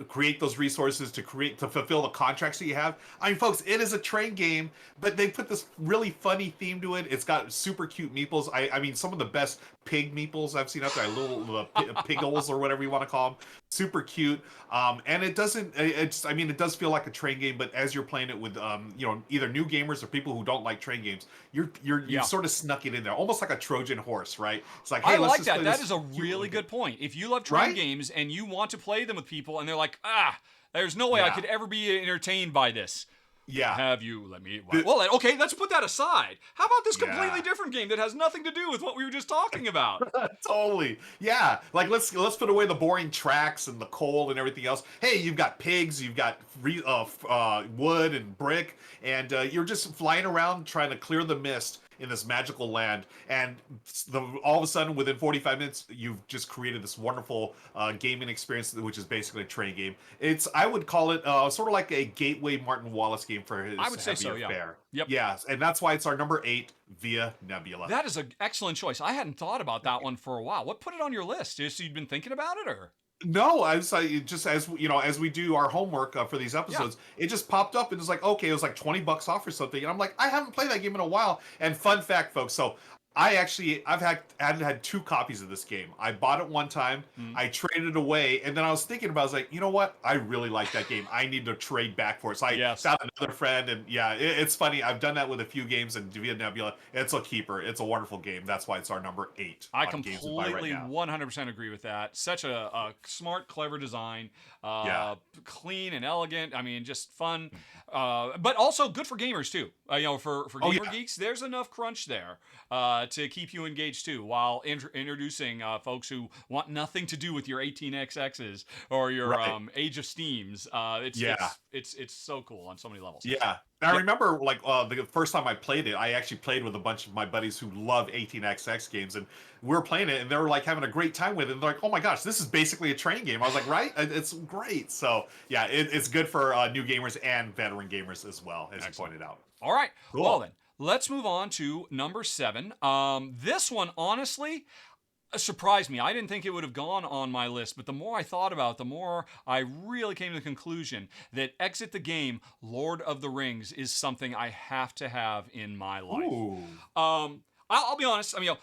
create those resources to fulfill the contracts that you have. I mean, folks, it is a train game, but they put this really funny theme to it. It's got super cute meeples. I mean, some of the best pig meeples I've seen out there, little piggles or whatever you want to call them. Super cute. And it does feel like a train game, but as you're playing it with, either new gamers or people who don't like train games, you sort of snuck it in there, almost like a Trojan horse, right? It's like, hey, I let's like just that. play That this is a really good point. If you love train games and you want to play them with people, and they're like, there's no way I could ever be entertained by this. Yeah. Have you let me? Well, okay, let's put that aside. How about this completely different game that has nothing to do with what we were just talking about? Totally. Yeah. Like let's put away the boring tracks and the coal and everything else. Hey, you've got pigs, you've got wood and brick, and you're just flying around trying to clear the mist in this magical land, and all of a sudden, within 45 minutes, you've just created this wonderful gaming experience, which is basically a train game. I would call it sort of like a gateway Martin Wallace game for I his would say so, heavier yeah. fare. Yep. Yes, and that's why it's our number 8 via Nebula. That is an excellent choice. I hadn't thought about that one for a while. What put it on your list? Just you'd been thinking about it, or? No, I was just as you know, as we do our homework for these episodes, it just popped up and it was like, okay, it was like $20 off or something, and I'm like, I haven't played that game in a while. And fun fact, folks, so I've had 2 copies of this game. I bought it one time, I traded it away, and then I was thinking about, I was like, you know what? I really like that game. I need to trade back for it. So I found another friend, and yeah, it's funny. I've done that with a few games, and Via Nebula, it's a keeper. It's a wonderful game. That's why it's our number 8. I completely 100% agree with that. Such a smart, clever design, clean and elegant. I mean, just fun, but also good for gamers too. For gamer geeks, there's enough crunch there to keep you engaged too, while introducing folks who want nothing to do with your 18xx's or your Age of Steams. It's so cool on so many levels. Yeah. I remember the first time I played it, I actually played with a bunch of my buddies who love 18xx games, and we were playing it, and they were like having a great time with it. And they're like, "Oh my gosh, this is basically a train game." I was like, "Right? It's great." So yeah, it's good for new gamers and veteran gamers as well, as you pointed out. All right. Cool. Well then, let's move on to number 7. This one, honestly, surprised me. I didn't think it would have gone on my list, but the more I thought about it, the more I really came to the conclusion that Exit the Game, Lord of the Rings, is something I have to have in my life. Ooh. I'll be honest. I mean,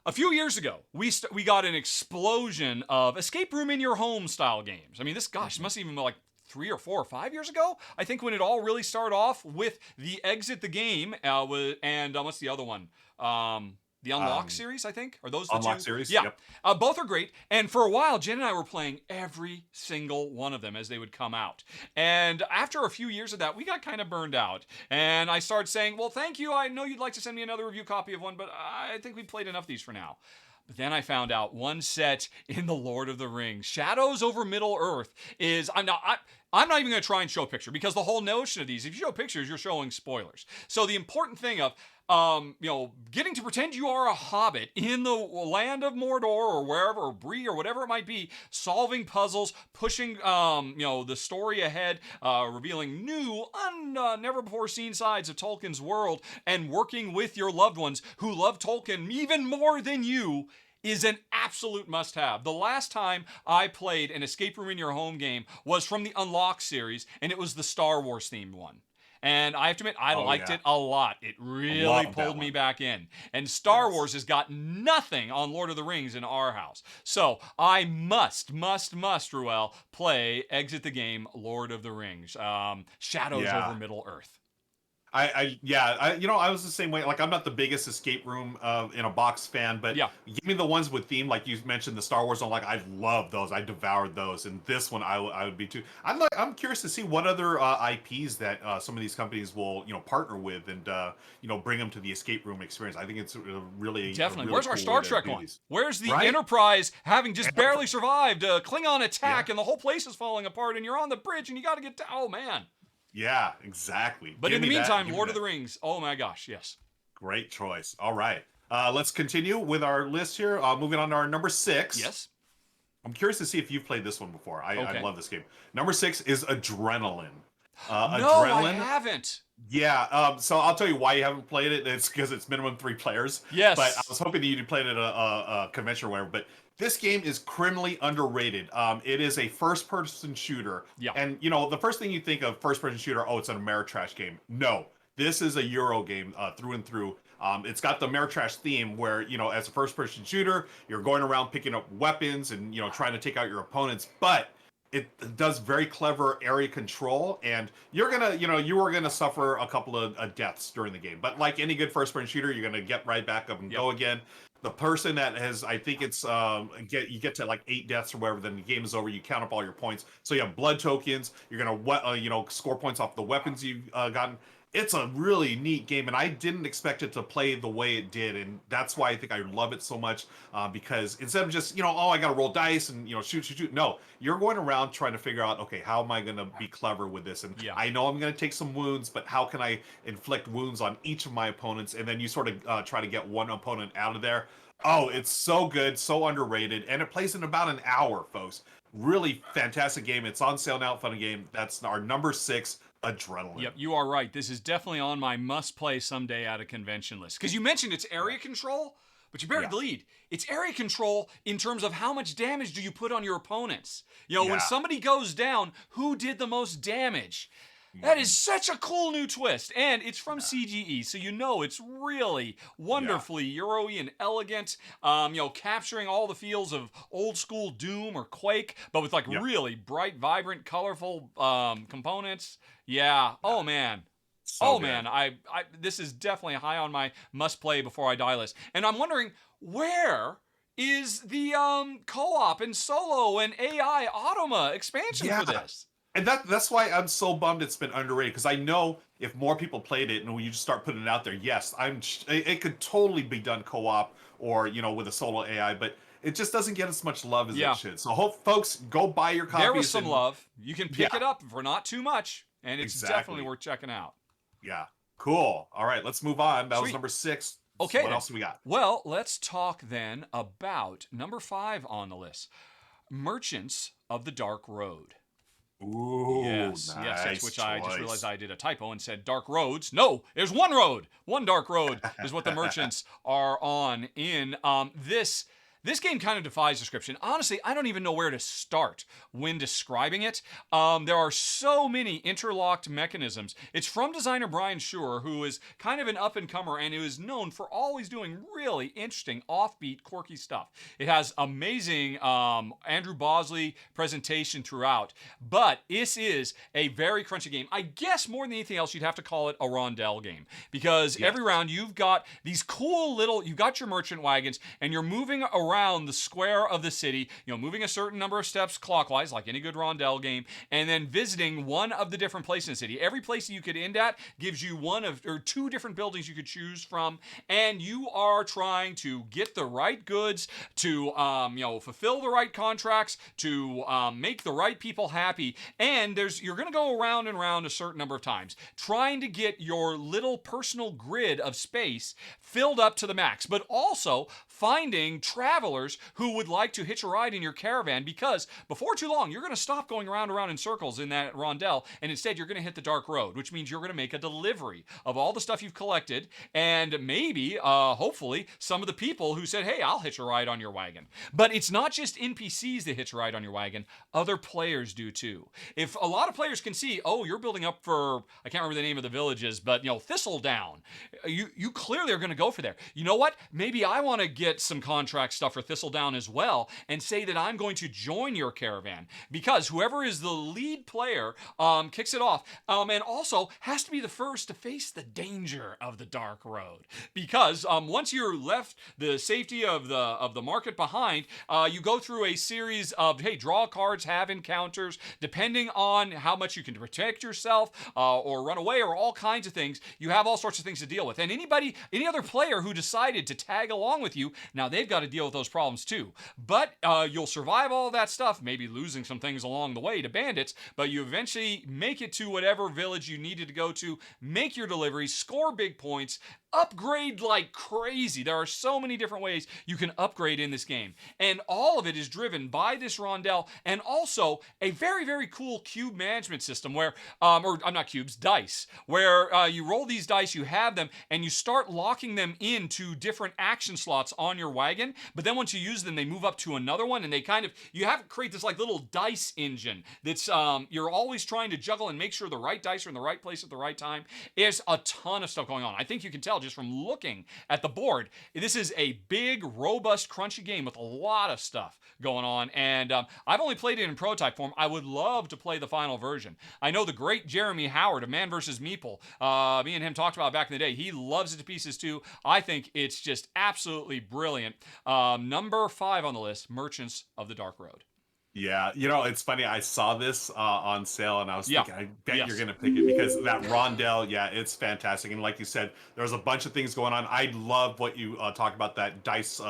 a few years ago, we got an explosion of escape room in your home style games. I mean, this must have even been like 3 or 4 or 5 years ago, I think, when it all really started off with the Exit the Game, and what's the other one? The Unlock series, I think? Are those the Unlock 2? series? Yeah. Yep. Both are great. And for a while, Jen and I were playing every single one of them as they would come out. And after a few years of that, we got kind of burned out. And I started saying, well, thank you. I know you'd like to send me another review copy of one, but I think we played enough of these for now. But then I found out one set in The Lord of the Rings, Shadows over Middle-earth, is... I'm not even going to try and show a picture, because the whole notion of these, if you show pictures, you're showing spoilers. So the important thing of getting to pretend you are a hobbit in the land of Mordor or wherever, or Bree or whatever it might be, solving puzzles, pushing the story ahead, revealing new, never before seen sides of Tolkien's world, and working with your loved ones who love Tolkien even more than you, is an absolute must-have. The last time I played an escape room in your home game was from the Unlock series, and it was the Star Wars themed one. And I have to admit, I liked it a lot. It really pulled me back in. And Star Wars has got nothing on Lord of the Rings in our house. So I must, Ruel, play Exit the Game, Lord of the Rings. Shadows over Middle-earth. I was the same way. Like, I'm not the biggest escape room in a box fan, but give me the ones with theme, like you mentioned, the Star Wars one. Like, I love those. I devoured those, and this one I would be too. I'm curious to see what other IPs that some of these companies will partner with and bring them to the escape room experience. I think it's really definitely. Where's our cool Star Trek one? These. Where's the Enterprise having just barely survived a Klingon attack and the whole place is falling apart and you're on the bridge and you got to get down? Oh man. Yeah, exactly. But in the meantime, Lord of the Rings. Oh my gosh, yes. Great choice. All right. Let's continue with our list here. Moving on to our number 6. Yes. I'm curious to see if you've played this one before. I love this game. Number 6 is Adrenaline. No, I haven't. Yeah. So I'll tell you why you haven't played it. It's because it's minimum 3 players. Yes. But I was hoping that you'd played it at a convention or whatever. But this game is criminally underrated. It is a first-person shooter. Yeah. And, the first thing you think of first-person shooter, it's an Ameritrash game. No. This is a Euro game through and through. It's got the Ameritrash theme where, as a first-person shooter, you're going around picking up weapons and, trying to take out your opponents. But it does very clever area control, and you are gonna suffer a couple of deaths during the game. But like any good first-person shooter, you're gonna get right back up and go again. The person that has, I think it's you get to like 8 deaths or whatever, then the game is over. You count up all your points, so you have blood tokens. You're gonna score points off the weapons you've gotten. it's a really neat game, and I didn't expect it to play the way it did, and that's why I think I love it so much. Because instead of just oh, I got to roll dice and shoot, shoot, shoot. No, you're going around trying to figure out, okay, how am I going to be clever with this? And Yeah. I know I'm going to take some wounds, but how can I inflict wounds on each of my opponents? And then you sort of try to get one opponent out of there. Oh, it's so good, so underrated, and it plays in about an hour, folks. Really fantastic game. It's on sale now. Fun game. That's our number 6. Adrenaline. Yep, you are right. This is definitely on my must-play someday at a convention list. Because you mentioned it's area control, but you buried the lead. It's area control in terms of how much damage do you put on your opponents. When somebody goes down, who did the most damage? That is such a cool new twist, and it's from CGE, so it's really wonderfully Euro-y and elegant. Capturing all the feels of old school Doom or Quake, but with really bright, vibrant, colorful components. Yeah. Oh man. So good. Man. I this is definitely high on my must-play before I die list, and I'm wondering where is the co-op and solo and AI Automa expansion for this. And that's why I'm so bummed it's been underrated, because I know if more people played it and you just start putting it out there, yes, it could totally be done co-op or with a solo AI, but it just doesn't get as much love as it should. So hope folks go buy your copies. There was some love. You can pick it up for not too much, and it's definitely worth checking out. Yeah, cool. All right, let's move on. That was number 6. Okay. What else do we got? Well, let's talk then about number 5 on the list, Merchants of the Dark Road. Ooh, yes, which choice. I just realized I did a typo and said Dark Roads. No, there's one road. One Dark Road is what the merchants are on in this. This game kind of defies description. Honestly, I don't even know where to start when describing it. There are so many interlocked mechanisms. It's from designer Brian Schuer, who is kind of an up-and-comer and who is known for always doing really interesting, offbeat, quirky stuff. It has amazing Andrew Bosley presentation throughout, but this is a very crunchy game. I guess more than anything else, you'd have to call it a rondelle game, because every round you've got these cool you've got your merchant wagons, and you're moving around the square of the city, moving a certain number of steps clockwise, like any good rondelle game, and then visiting one of the different places in the city. Every place that you could end at gives you one or two different buildings you could choose from, and you are trying to get the right goods, to fulfill the right contracts, to make the right people happy, and you're going to go around and around a certain number of times, trying to get your little personal grid of space filled up to the max, but also finding travelers who would like to hitch a ride in your caravan, because before too long, you're going to stop going round and round in circles in that rondelle, and instead you're going to hit the dark road, which means you're going to make a delivery of all the stuff you've collected, and maybe, hopefully, some of the people who said, hey, I'll hitch a ride on your wagon. But it's not just NPCs that hitch a ride on your wagon, other players do too. If a lot of players can see, oh, you're building up for, I can't remember the name of the villages, but, Thistledown, you clearly are going to go for there. You know what? Maybe I want to get some contract stuff for Thistledown as well, and say that I'm going to join your caravan, because whoever is the lead player kicks it off, and also has to be the first to face the danger of the dark road, because once you're left the safety of the market behind, you go through a series of, hey, draw cards, have encounters, depending on how much you can protect yourself or run away, or all kinds of things. You have all sorts of things to deal with, and any other player who decided to tag along with you, now they've got to deal with those problems too. But you'll survive all that stuff, maybe losing some things along the way to bandits, but you eventually make it to whatever village you needed to go to, make your deliveries, score big points, upgrade like crazy. There are so many different ways you can upgrade in this game, and all of it is driven by this rondelle, and also a very, very cool cube management system where, dice, where you roll these dice, you have them, and you start locking them into different action slots on your wagon, but then once you use them, they move up to another one, and you have to create this like little dice engine that's, you're always trying to juggle and make sure the right dice are in the right place at the right time. There's a ton of stuff going on. I think you can tell just from looking at the board, this is a big, robust, crunchy game with a lot of stuff going on, and I've only played it in prototype form. I would love to play the final version. I know the great Jeremy Howard of Man vs. Meeple, me and him talked about back in the day. He loves it to pieces too. I think it's just absolutely brilliant. Number 5 on the list, Merchants of the Dark Road. Yeah, you know, it's funny. I saw this on sale, and I was Yeah. thinking, I bet you're Yes. gonna pick it because that rondelle, yeah, it's fantastic. And like you said, there's a bunch of things going on. I love what you talk about that dice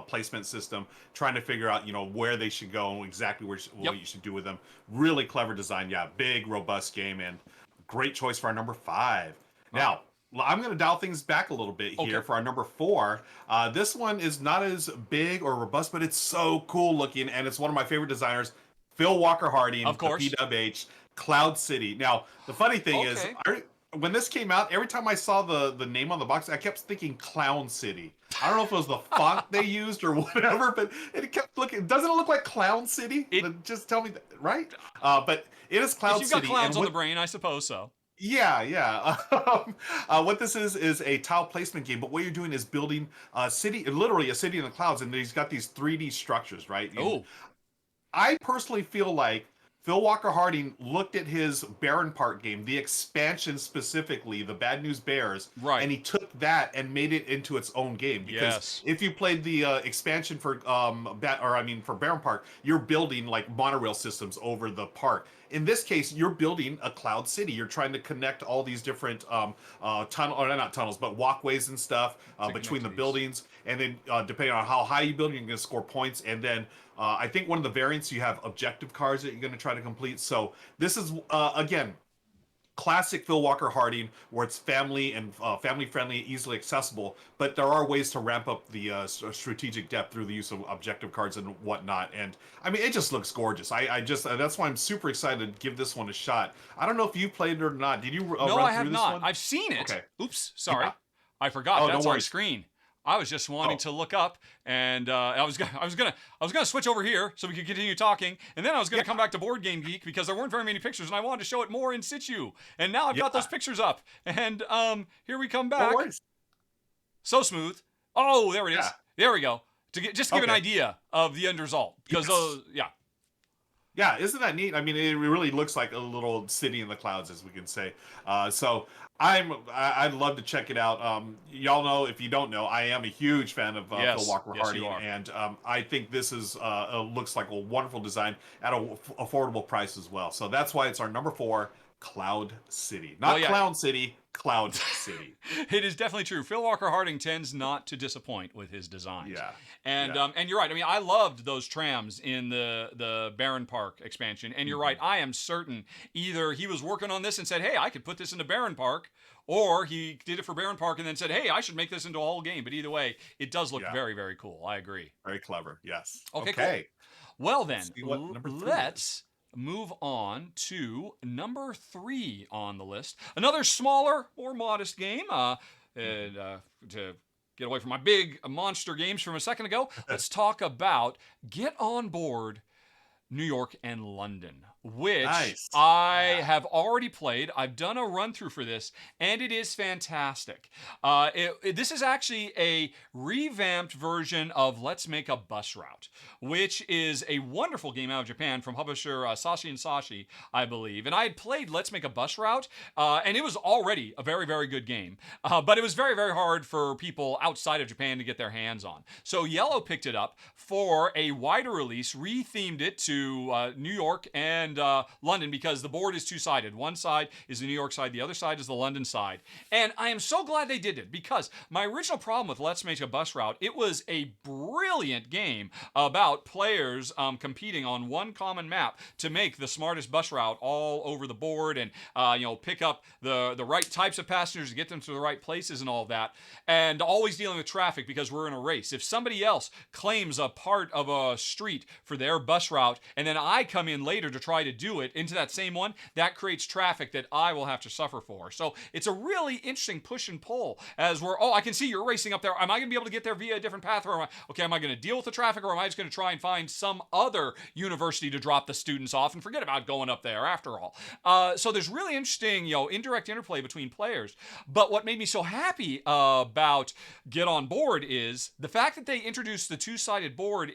placement system, trying to figure out, you know, where they should go and exactly Yep. what you should do with them. Really clever design. Yeah, big, robust game, and great choice for our number five. Uh, Now, I'm going to dial things back a little bit okay. here for our number four. This one is not as big or robust, but it's so cool looking, and it's one of my favorite designers, Phil Walker Of Harding, the course. PWH, Cloud City. Now, the funny thing is, Okay. when this came out, every time I saw the name on the box, I kept thinking Clown City. I don't know if it was the font they used or whatever, but it kept looking. Doesn't it look like Clown City? It Just tell me that, right? But it is if Cloud you've got City, and clowns on the brain, I suppose so. yeah, yeah. What this is a tile placement game, but what you're doing is building a city, literally a city in the clouds, and he's got these 3D structures, right? And Oh, I personally feel like Phil Walker Harding looked at his Baron Park game, the expansion specifically, the Bad News Bears, right. and he took that and made it into its own game. Because Yes. if you played the expansion for for Baron Park, you're building like monorail systems over the park. In this case, you're building a cloud city. You're trying to connect all these different tunnel, or not tunnels, but walkways and stuff To between connect the to these. buildings. And then depending on how high you build, you're going to score points. And then I think one of the variants you have objective cards that you're going to try to complete. So this is again classic Phil Walker Harding, where it's family and family friendly, easily accessible. But there are ways to ramp up the strategic depth through the use of objective cards and whatnot. And I mean, it just looks gorgeous. I just that's why I'm super excited to give this one a shot. I don't know if you played it or not. Did you No, run I have through this not. one? I've seen it. Okay. Oops, sorry. Yeah. I forgot. Oh, no That's on worries. screen. I was just wanting Oh, to look up, and I was gonna switch over here so we could continue talking, and then I was gonna yeah. come back to Board Game Geek because there weren't very many pictures, and I wanted to show it more in situ. And now I've got those Yeah. pictures up, and here we come No back. worries. So smooth. Oh, there it is. Yeah. There we go. Just to give an Okay. idea of the end result, because Yes. yeah, Yeah, isn't that neat? I mean, it really looks like a little city in the clouds, as we can say. So I'd love to check it out. Y'all know, if you don't know, I am a huge fan of Phil yes, Walker yes, you Harding, are. and I think this is looks like a wonderful design at a affordable price as well. So that's why it's our number four, Cloud City, Well, not yeah. Clown City, Cloud City. It is definitely true. Phil Walker Harding tends not to disappoint with his designs. Yeah, And yeah, and you're right. I mean, I loved those trams in the Baron Park expansion. And you're right. I am certain either he was working on this and said, "Hey, I could put this into Baron Park," or he did it for Baron Park and then said, "Hey, I should make this into a whole game." But either way, it does look yeah. very, very cool. I agree. Very clever. Yes. Okay, cool. Okay. Well Let's then, see what number three is. let's move on to number 3 on the list. Another smaller, more modest game. And, to get away from my big monster games from a second ago, let's talk about Get On Board New York and London, which Nice. I Yeah. have already played. I've done a run through for this, and it is fantastic. This is actually a revamped version of Let's Make a Bus Route, which is a wonderful game out of Japan from publisher Sashi and Sashi, I believe. And I had played Let's Make a Bus Route, and it was already a very, very good game. But it was very, very hard for people outside of Japan to get their hands on. So Yellow picked it up for a wider release, rethemed it to New York and London, because the board is two-sided. One side is the New York side, the other side is the London side. And I am so glad they did it, because my original problem with Let's Make a Bus Route, it was a brilliant game about players competing on one common map to make the smartest bus route all over the board, and pick up the right types of passengers to get them to the right places and all of that, and always dealing with traffic because we're in a race. If somebody else claims a part of a street for their bus route, and then I come in later to try to do it into that same one, that creates traffic that I will have to suffer for. So it's a really interesting push and pull, as we're, I can see you're racing up there. Am I going to be able to get there via a different path? Or am I going to deal with the traffic, or am I just going to try and find some other university to drop the students off and forget about going up there after all? So there's really interesting, indirect interplay between players. But what made me so happy about Get On Board is the fact that they introduced the two-sided board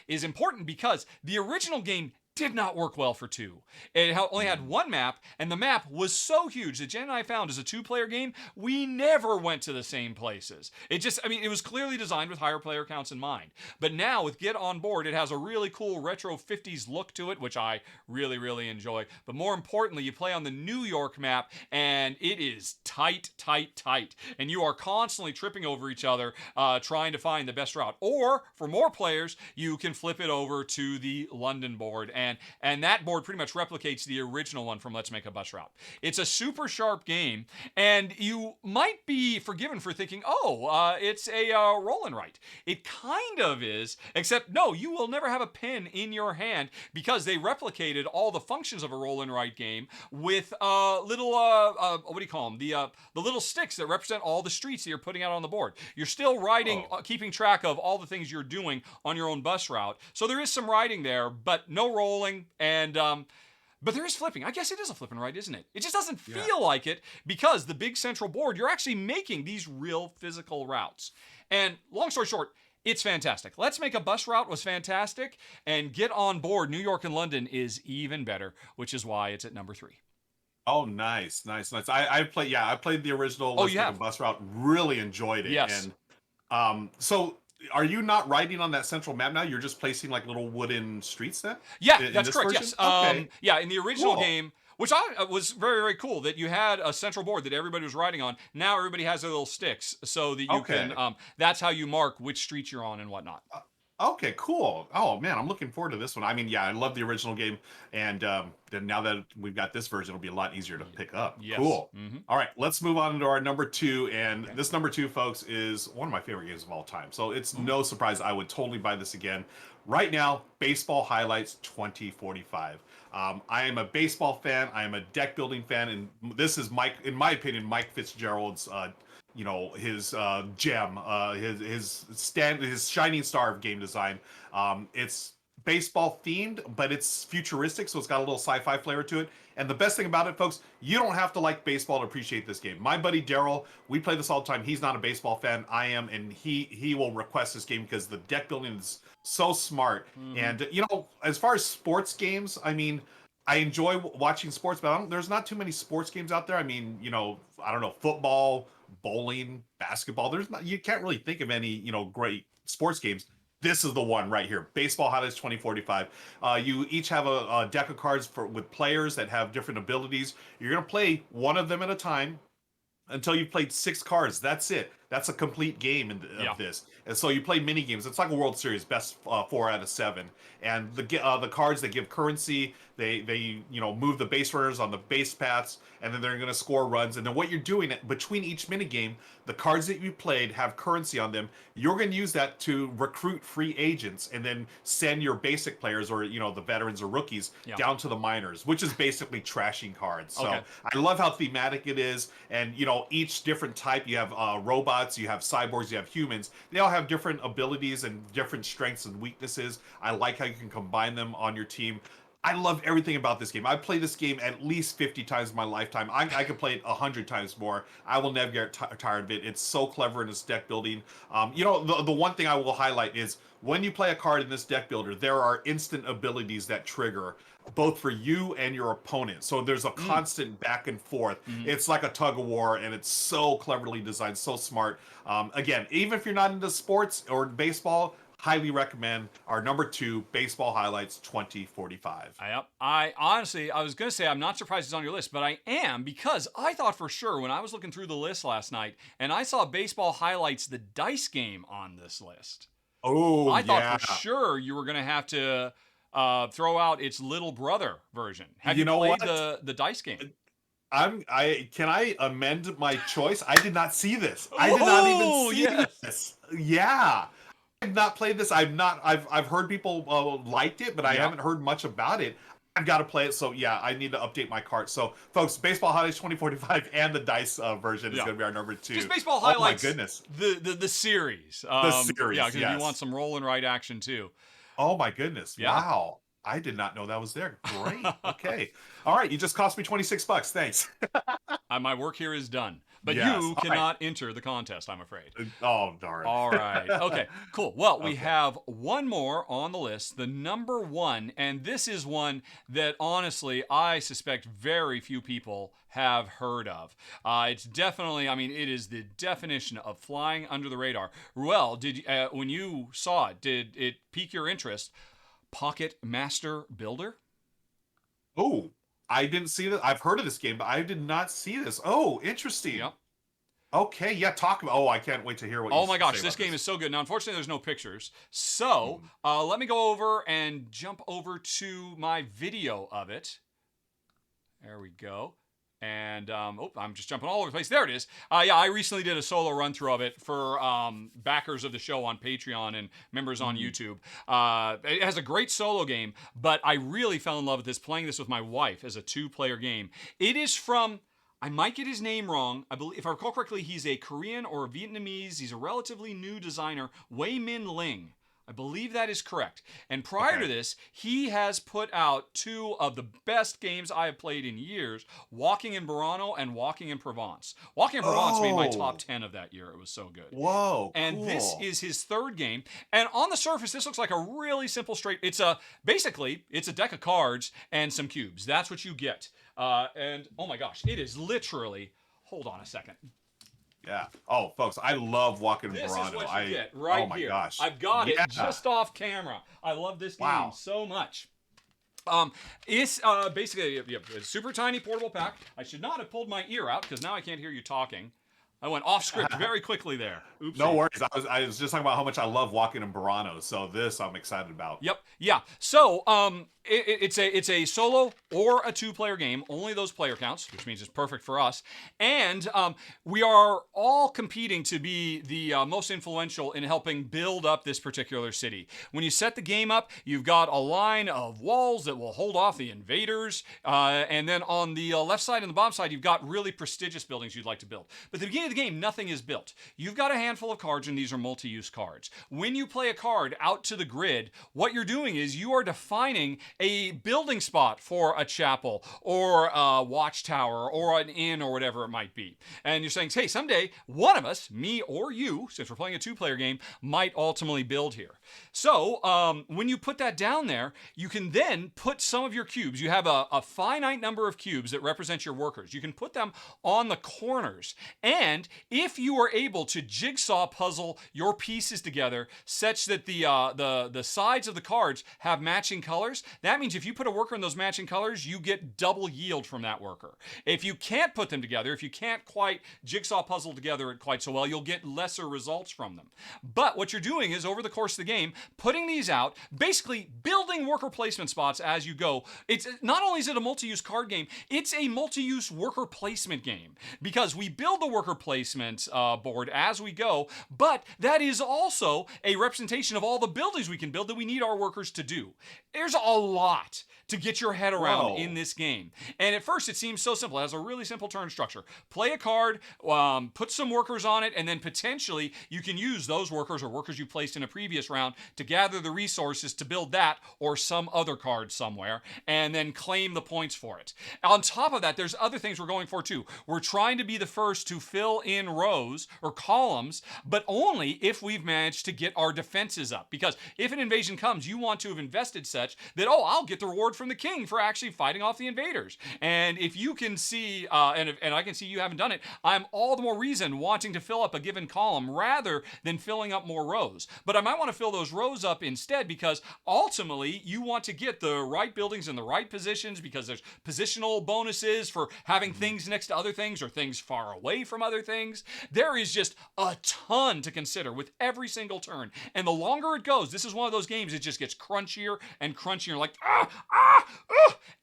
is important, because the original game did not work well for 2. It only had one map, and the map was so huge that Jen and I found as a 2-player game, we never went to the same places. It was clearly designed with higher player counts in mind. But now with Get On Board, it has a really cool retro 50s look to it, which I really, really enjoy. But more importantly, you play on the New York map, and it is tight, tight, tight. And you are constantly tripping over each other, trying to find the best route. Or, for more players, you can flip it over to the London board. And that board pretty much replicates the original one from Let's Make a Bus Route. It's a super sharp game, and you might be forgiven for thinking, it's a roll and write. It kind of is, except no, you will never have a pen in your hand because they replicated all the functions of a roll and write game with little, what do you call them? The little sticks that represent all the streets that you're putting out on the board. You're still writing, keeping track of all the things you're doing on your own bus route. So there is some writing there, but no rolling, and but there is flipping. I guess it is a flip and write, isn't it? It just doesn't feel like it because the big central board, you're actually making these real physical routes. And long story short, it's fantastic. Let's Make a Bus Route was fantastic, and Get On Board, New York and London, is even better, which is why it's at number 3. Oh, nice. I played the original Let's Make a Bus Route. Really enjoyed it. Yes. And so are you not writing on that central map now? You're just placing like little wooden streets then? Yeah, that's correct. Version? Yes. Okay. In the original game, which was very, very cool, that you had a central board that everybody was riding on. Now everybody has their little sticks so that you can, that's how you mark which streets you're on and whatnot. Okay, cool. Oh man, I'm looking forward to this one. I mean, I love the original game, and then now that we've got this version, it'll be a lot easier to pick up. Yes. Cool. Mm-hmm. All right, let's move on to our number 2, and this number 2, folks, is one of my favorite games of all time. So it's no surprise I would totally buy this again. Right now, Baseball Highlights 2045. I am a baseball fan. I am a deck building fan, and this is in my opinion, Mike Fitzgerald's his gem, his shining star of game design. It's baseball themed, but it's futuristic, so it's got a little sci-fi flavor to it. And the best thing about it, folks, you don't have to like baseball to appreciate this game. My buddy Daryl, we play this all the time. He's not a baseball fan. I am, and he will request this game because the deck building is so smart. And as far as sports games, I mean, I enjoy watching sports, but there's not too many sports games out there. I mean, I don't know, football, bowling, basketball. You can't really think of any, great sports games. This is the one right here. Baseball Highlights 2045. You each have a deck of cards with players that have different abilities. You're going to play one of them at a time until you've played 6 cards. That's it. That's a complete game of this. And so you play mini games. It's like a World Series, best 4 out of 7. And the cards, they give currency. They move the base runners on the base paths, and then they're going to score runs. And then what you're doing between each mini game, the cards that you played have currency on them. You're going to use that to recruit free agents, and then send your basic players, or the veterans or rookies, down to the minors, which is basically trashing cards. So I love how thematic it is. And each different type, you have robots, you have cyborgs, you have humans. They all have different abilities and different strengths and weaknesses. I like how you can combine them on your team. I love everything about this game. I've played this game at least 50 times in my lifetime. I could play it 100 times more. I will never get tired of it. It's so clever in its deck building. The one thing I will highlight is when you play a card in this deck builder, there are instant abilities that trigger both for you and your opponent. So there's a constant back and forth. It's like a tug of war, and it's so cleverly designed, so smart. Again, even if you're not into sports or baseball, highly recommend our number 2, Baseball Highlights 2045. I honestly, I was going to say I'm not surprised it's on your list, but I am, because I thought for sure when I was looking through the list last night and I saw Baseball Highlights, the dice game, on this list. Oh, I thought for sure you were going to have to throw out its little brother version. Have you played the dice game? Can I amend my choice? I did not see this. I did not even see this. Yeah. I've not played this. I've heard people liked it, but I haven't heard much about it. I've got to play it, so I need to update my cart. So, folks, Baseball Highlights 2045 and the dice version is going to be our number 2. Just Baseball Highlights. Oh my goodness. The series. The series. Yeah, because you want some roll and write action too. Oh my goodness! Yeah. Wow. I did not know that was there. Great. Okay. All right. You just cost me $26. Thanks. My work here is done. But Yes. you All right. cannot enter the contest, I'm afraid. Oh, darn. All right. Okay, cool. Well, we Okay. have one more on the list, the number one, and this is one that honestly I suspect very few people have heard of. It's definitely, I mean, it is the definition of flying under the radar. Ruel, when you saw it, did it pique your interest? Pocket Master Builder? Oh, I didn't see that. I've heard of this game, but I did not see this. Oh, interesting. Yep. Okay, yeah, talk about. Oh, I can't wait to hear what. Oh you my gosh, say this about game is so good. Now, unfortunately, there's no pictures. So let me go over and jump over to my video of it. There we go. And I'm just jumping all over the place. There it is. Yeah, I recently did a solo run through of it for backers of the show on Patreon and members on YouTube. It has a great solo game, but I really fell in love with this playing this with my wife as a 2-player game. It is from, I might get his name wrong. I believe, if I recall correctly, he's a Korean or a Vietnamese. He's a relatively new designer, Wei Min Ling. I believe that is correct. And prior to this, he has put out 2 of the best games I have played in years, Walking in Burano and Walking in Provence. Walking in Provence made my top 10 of that year. It was so good. Whoa, and cool. This is his 3rd game. And on the surface, this looks like a really simple basically, it's a deck of cards and some cubes. That's what you get. And oh my gosh, it is literally, hold on a second. Yeah. Oh, folks, I love Walking in This Burano. is what you get right here. Oh my gosh. I've got it just off camera. I love this game so much. It's basically a super tiny portable pack. I should not have pulled my ear out because now I can't hear you talking. I went off script very quickly there. Oops. No worries. I was just talking about how much I love Walking in Burano, so this I'm excited about. Yep. Yeah. So it's a solo or a 2-player game. Only those player counts, which means it's perfect for us. And we are all competing to be the most influential in helping build up this particular city. When you set the game up, you've got a line of walls that will hold off the invaders, and then on the left side and the bottom side, you've got really prestigious buildings you'd like to build. But at the beginning of the game, nothing is built. You've got a handful of cards, and these are multi-use cards. When you play a card out to the grid, what you're doing is you are defining a building spot for a chapel or a watchtower or an inn or whatever it might be. And you're saying, hey, someday one of us, me or you, since we're playing a 2-player game, might ultimately build here. So when you put that down there, you can then put some of your cubes. You have a finite number of cubes that represent your workers. You can put them on the corners. And if you are able to jigsaw puzzle your pieces together such that the sides of the cards have matching colors, that means if you put a worker in those matching colors, you get double yield from that worker. If you can't put them together, if you can't quite jigsaw puzzle together it quite so well, you'll get lesser results from them. But what you're doing is, over the course of the game, putting these out, basically building worker placement spots as you go. It's not only is it a multi-use card game, it's a multi-use worker placement game, because we build the worker placement board as we go, but that is also a representation of all the buildings we can build that we need our workers to do. There's a lot to get your head around in this game. And at first it seems so simple. It has a really simple turn structure. Play a card, put some workers on it, and then potentially you can use those workers or workers you placed in a previous round to gather the resources to build that or some other card somewhere, and then claim the points for it. On top of that, there's other things we're going for too. We're trying to be the first to fill in rows or columns, but only if we've managed to get our defenses up. Because if an invasion comes, you want to have invested such that, oh, I'll get the reward from the king for actually fighting off the invaders. And if you can see, and I can see you haven't done it, I'm all the more reason wanting to fill up a given column rather than filling up more rows. But I might want to fill those rows up instead, because ultimately you want to get the right buildings in the right positions, because there's positional bonuses for having things next to other things or things far away from other things. There is just a ton to consider with every single turn. And the longer it goes, this is one of those games that just gets crunchier and crunchier, like,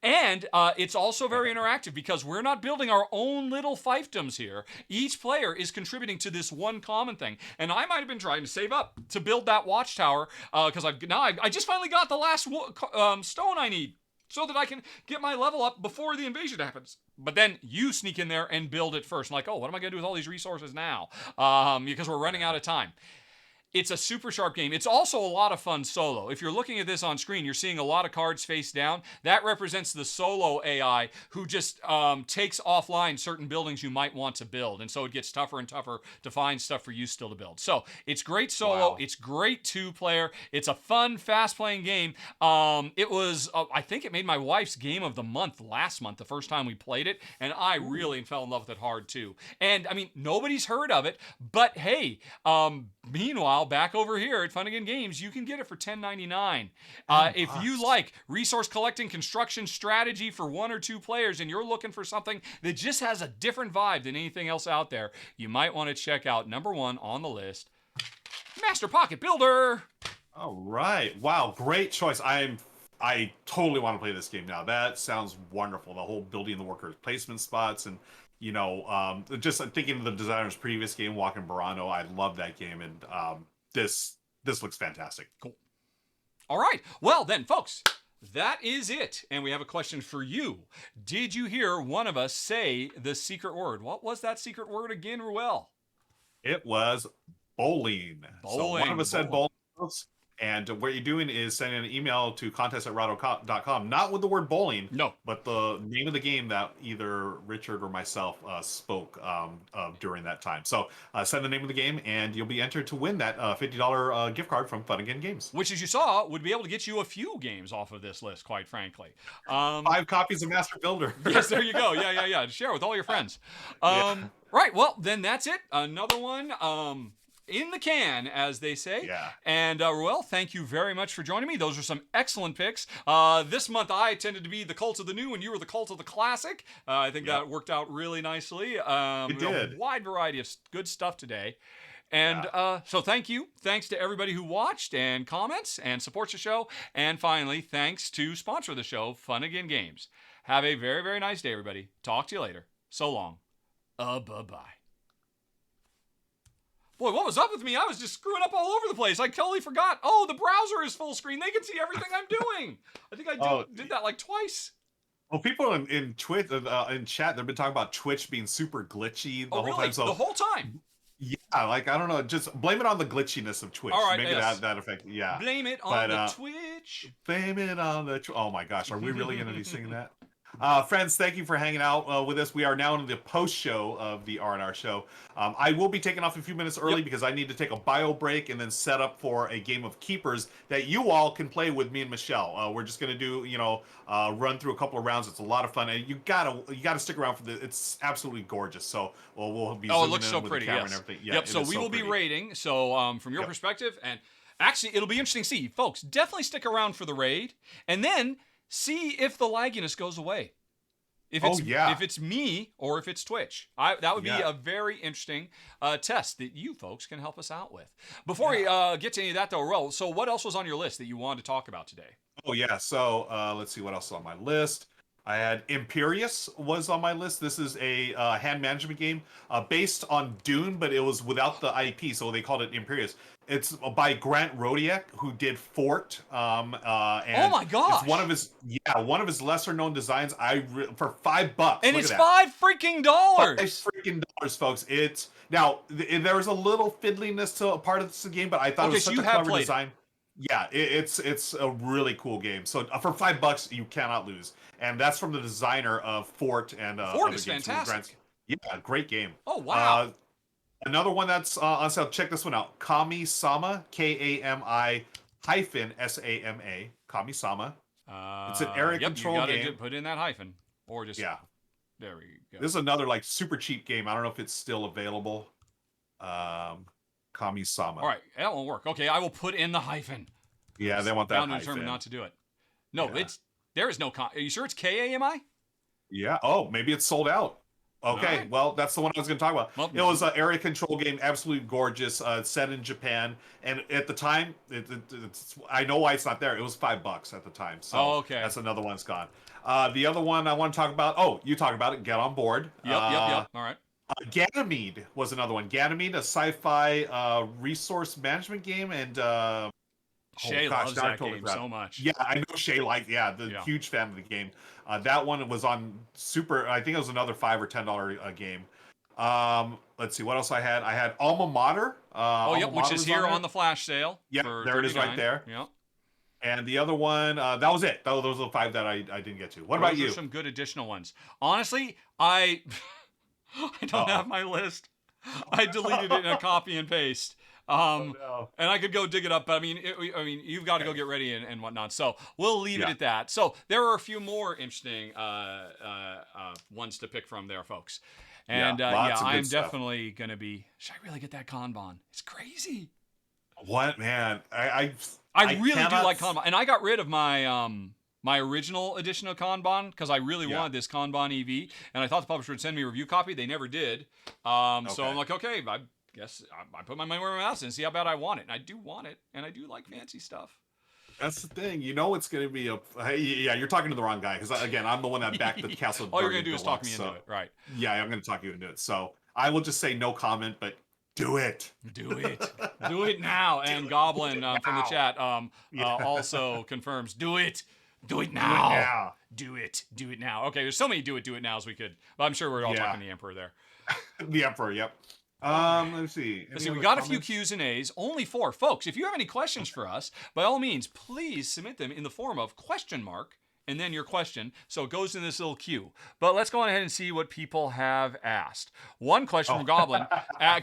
And it's also very interactive, because we're not building our own little fiefdoms here. Each player is contributing to this one common thing. And I might have been trying to save up to build that watchtower, because I just finally got the last stone I need, so that I can get my level up before the invasion happens. But then you sneak in there and build it first. I'm like, oh, what am I going to do with all these resources now? Because we're running out of time. It's a super sharp game. It's also a lot of fun solo. If you're looking at this on screen, you're seeing a lot of cards face down. That represents the solo AI who just takes offline certain buildings you might want to build. And so it gets tougher and tougher to find stuff for you still to build. So it's great solo. Wow. It's great two-player. It's a fun, fast-playing game. It was, I think it made my wife's game of the month last month, the first time we played it. And I really fell in love with it hard too. And I mean, nobody's heard of it, but hey, meanwhile, back over here at Fun Again Games, you can get it for $10.99. If you like resource collecting construction strategy for 1 or 2 players and you're looking for something that just has a different vibe than anything else out there, you might want to check out number 1 on the list, Master Pocket Builder. All right. Wow, great choice. I totally want to play this game now. That sounds wonderful. The whole building the workers placement spots and just thinking of the designer's previous game, Walking Burano. I love that game, and this looks fantastic. Cool. All right. Well, then, folks, that is it. And we have a question for you. Did you hear one of us say the secret word? What was that secret word again, Ruel? It was bowling. So one of us said bowling. And what you're doing is sending an email to contest@rahdo.com, not with the word bowling, no, but the name of the game that either Richard or myself spoke during that time. So send the name of the game, and you'll be entered to win that $50 gift card from Fun Again Games. Which, as you saw, would be able to get you a few games off of this list, quite frankly. 5 copies of Master Builder. Yes, there you go. Yeah. Share with all your friends. Right, well, then that's it. Another one. In the can, as they say. Yeah. And Ruel, thank you very much for joining me. Those are some excellent picks. This month I tended to be the cult of the new, and you were the cult of the classic. I think that worked out really nicely. It did. A wide variety of good stuff today. And so thank you. Thanks to everybody who watched and comments and supports the show. And finally, thanks to sponsor the show, Fun Again Games. Have a very, very nice day, everybody. Talk to you later. So long. Bye-bye. Boy, what was up with me? I was just screwing up all over the place. I totally forgot. Oh, the browser is full screen. They can see everything I'm doing. I think I did that like twice. Well, people in Twitch, in chat, they've been talking about Twitch being super glitchy the whole time. So the whole time? Yeah, like, I don't know. Just blame it on the glitchiness of Twitch. All right, maybe that effect. Yeah. Blame it on the Twitch. Blame it on the Oh my gosh, are we really going to be singing that? Friends, thank you for hanging out with us. We are now in the post show of the R&R Show. I will be taking off a few minutes early because I need to take a bio break and then set up for a game of Keepers that you all can play with me and Michelle. We're just going to do, run through a couple of rounds. It's a lot of fun, and you gotta stick around for It's absolutely gorgeous. So we'll be. Oh, it looks so pretty. Yes. And everything. Yeah, yep. So we will be rating. So from your perspective, and actually, it'll be interesting to see, folks. Definitely stick around for the raid, and then see if the lagginess goes away. If it's me or if it's Twitch. That would be a very interesting test that you folks can help us out with. Before we get to any of that, though, Ro, so what else was on your list that you wanted to talk about today? Oh, yeah. So let's see what else is on my list. I had Imperius was on my list. This is a hand management game based on Dune, but it was without the IP, so they called it Imperius. It's by Grant Rodiak, who did Fort. And oh my gosh! It's one of his lesser known designs. For $5, and it's $5 freaking dollars. $5 folks. It's now there was a little fiddliness to a part of this game, but I thought it was such a clever design. Yeah, it's a really cool game. So for $5, you cannot lose. And that's from the designer of Fort and Fort is fantastic. Yeah, great game. Oh wow. Another one that's on sale. Check this one out. Kami-sama, Kami-sama, Kami-sama. It's an area control game. You put in that hyphen, or just there we go. This is another like super cheap game. I don't know if it's still available. Kami-sama. All right, that won't work. Okay, I will put in the hyphen. Yeah, they want that hyphen. I'm determined not to do it. No, there is no. Are you sure it's Kami? Yeah. Oh, maybe it's sold out. Okay, right. Well, that's the one I was going to talk about. Well, it was an area control game, absolutely gorgeous, set in Japan, and at the time, it's I know why it's not there. It was $5 at the time, so that's another one that's gone. The other one I want to talk about. Oh, you talk about it. Get on board. Yep. All right. Ganymede was another one. Ganymede, a sci-fi resource management game, and Shay loves that game so much. Yeah, I know Shay huge fan of the game. That one was on super. I think it was another $5 or $10 game. let's see what else I had. I had Alma Mater. Oh, yep, Alma which Mater is was here there. on the flash sale. Yeah, For there it is right $39. there. Yep. And the other one, that was it. Those are the 5 that I didn't get to. What about Those you? are some good additional ones. Honestly, I don't have my list. I deleted it in a copy and paste. No. And I could go dig it up, but I mean, you've got to go get ready and whatnot. So we'll leave it at that. So there are a few more interesting ones to pick from there, folks. And lots of good I'm stuff. definitely gonna be. Should I really get that Kanban? It's crazy. What, man? I really do cannot like Kanban, and I got rid of my my original edition of Kanban because I really Yeah. wanted this Kanban EV, and I thought the publisher would send me a review copy. They never did. So I'm like, okay, I guess I put my money where my mouth is and see how bad I want it. And I do want it, and I do like fancy stuff. That's the thing. You know it's going to be yeah, you're talking to the wrong guy because, again, I'm the one that backed the Castle All you're going going to do is talk me into it, right? Yeah, I'm going to talk you into it. So I will just say no comment, but do it. Do it. Do it now. And Goblin from the chat also confirms, do it. Do it now. Do it. Do it now. Okay, there's so many do it nows we could. But I'm sure we're all talking the Emperor there. The Emperor, yep. Let's see. We got a few Q's and A's, only 4. Folks, if you have any questions for us, by all means, please submit them in the form of question mark and then your question. So it goes in this little queue. But let's go on ahead and see what people have asked. One question from Goblin.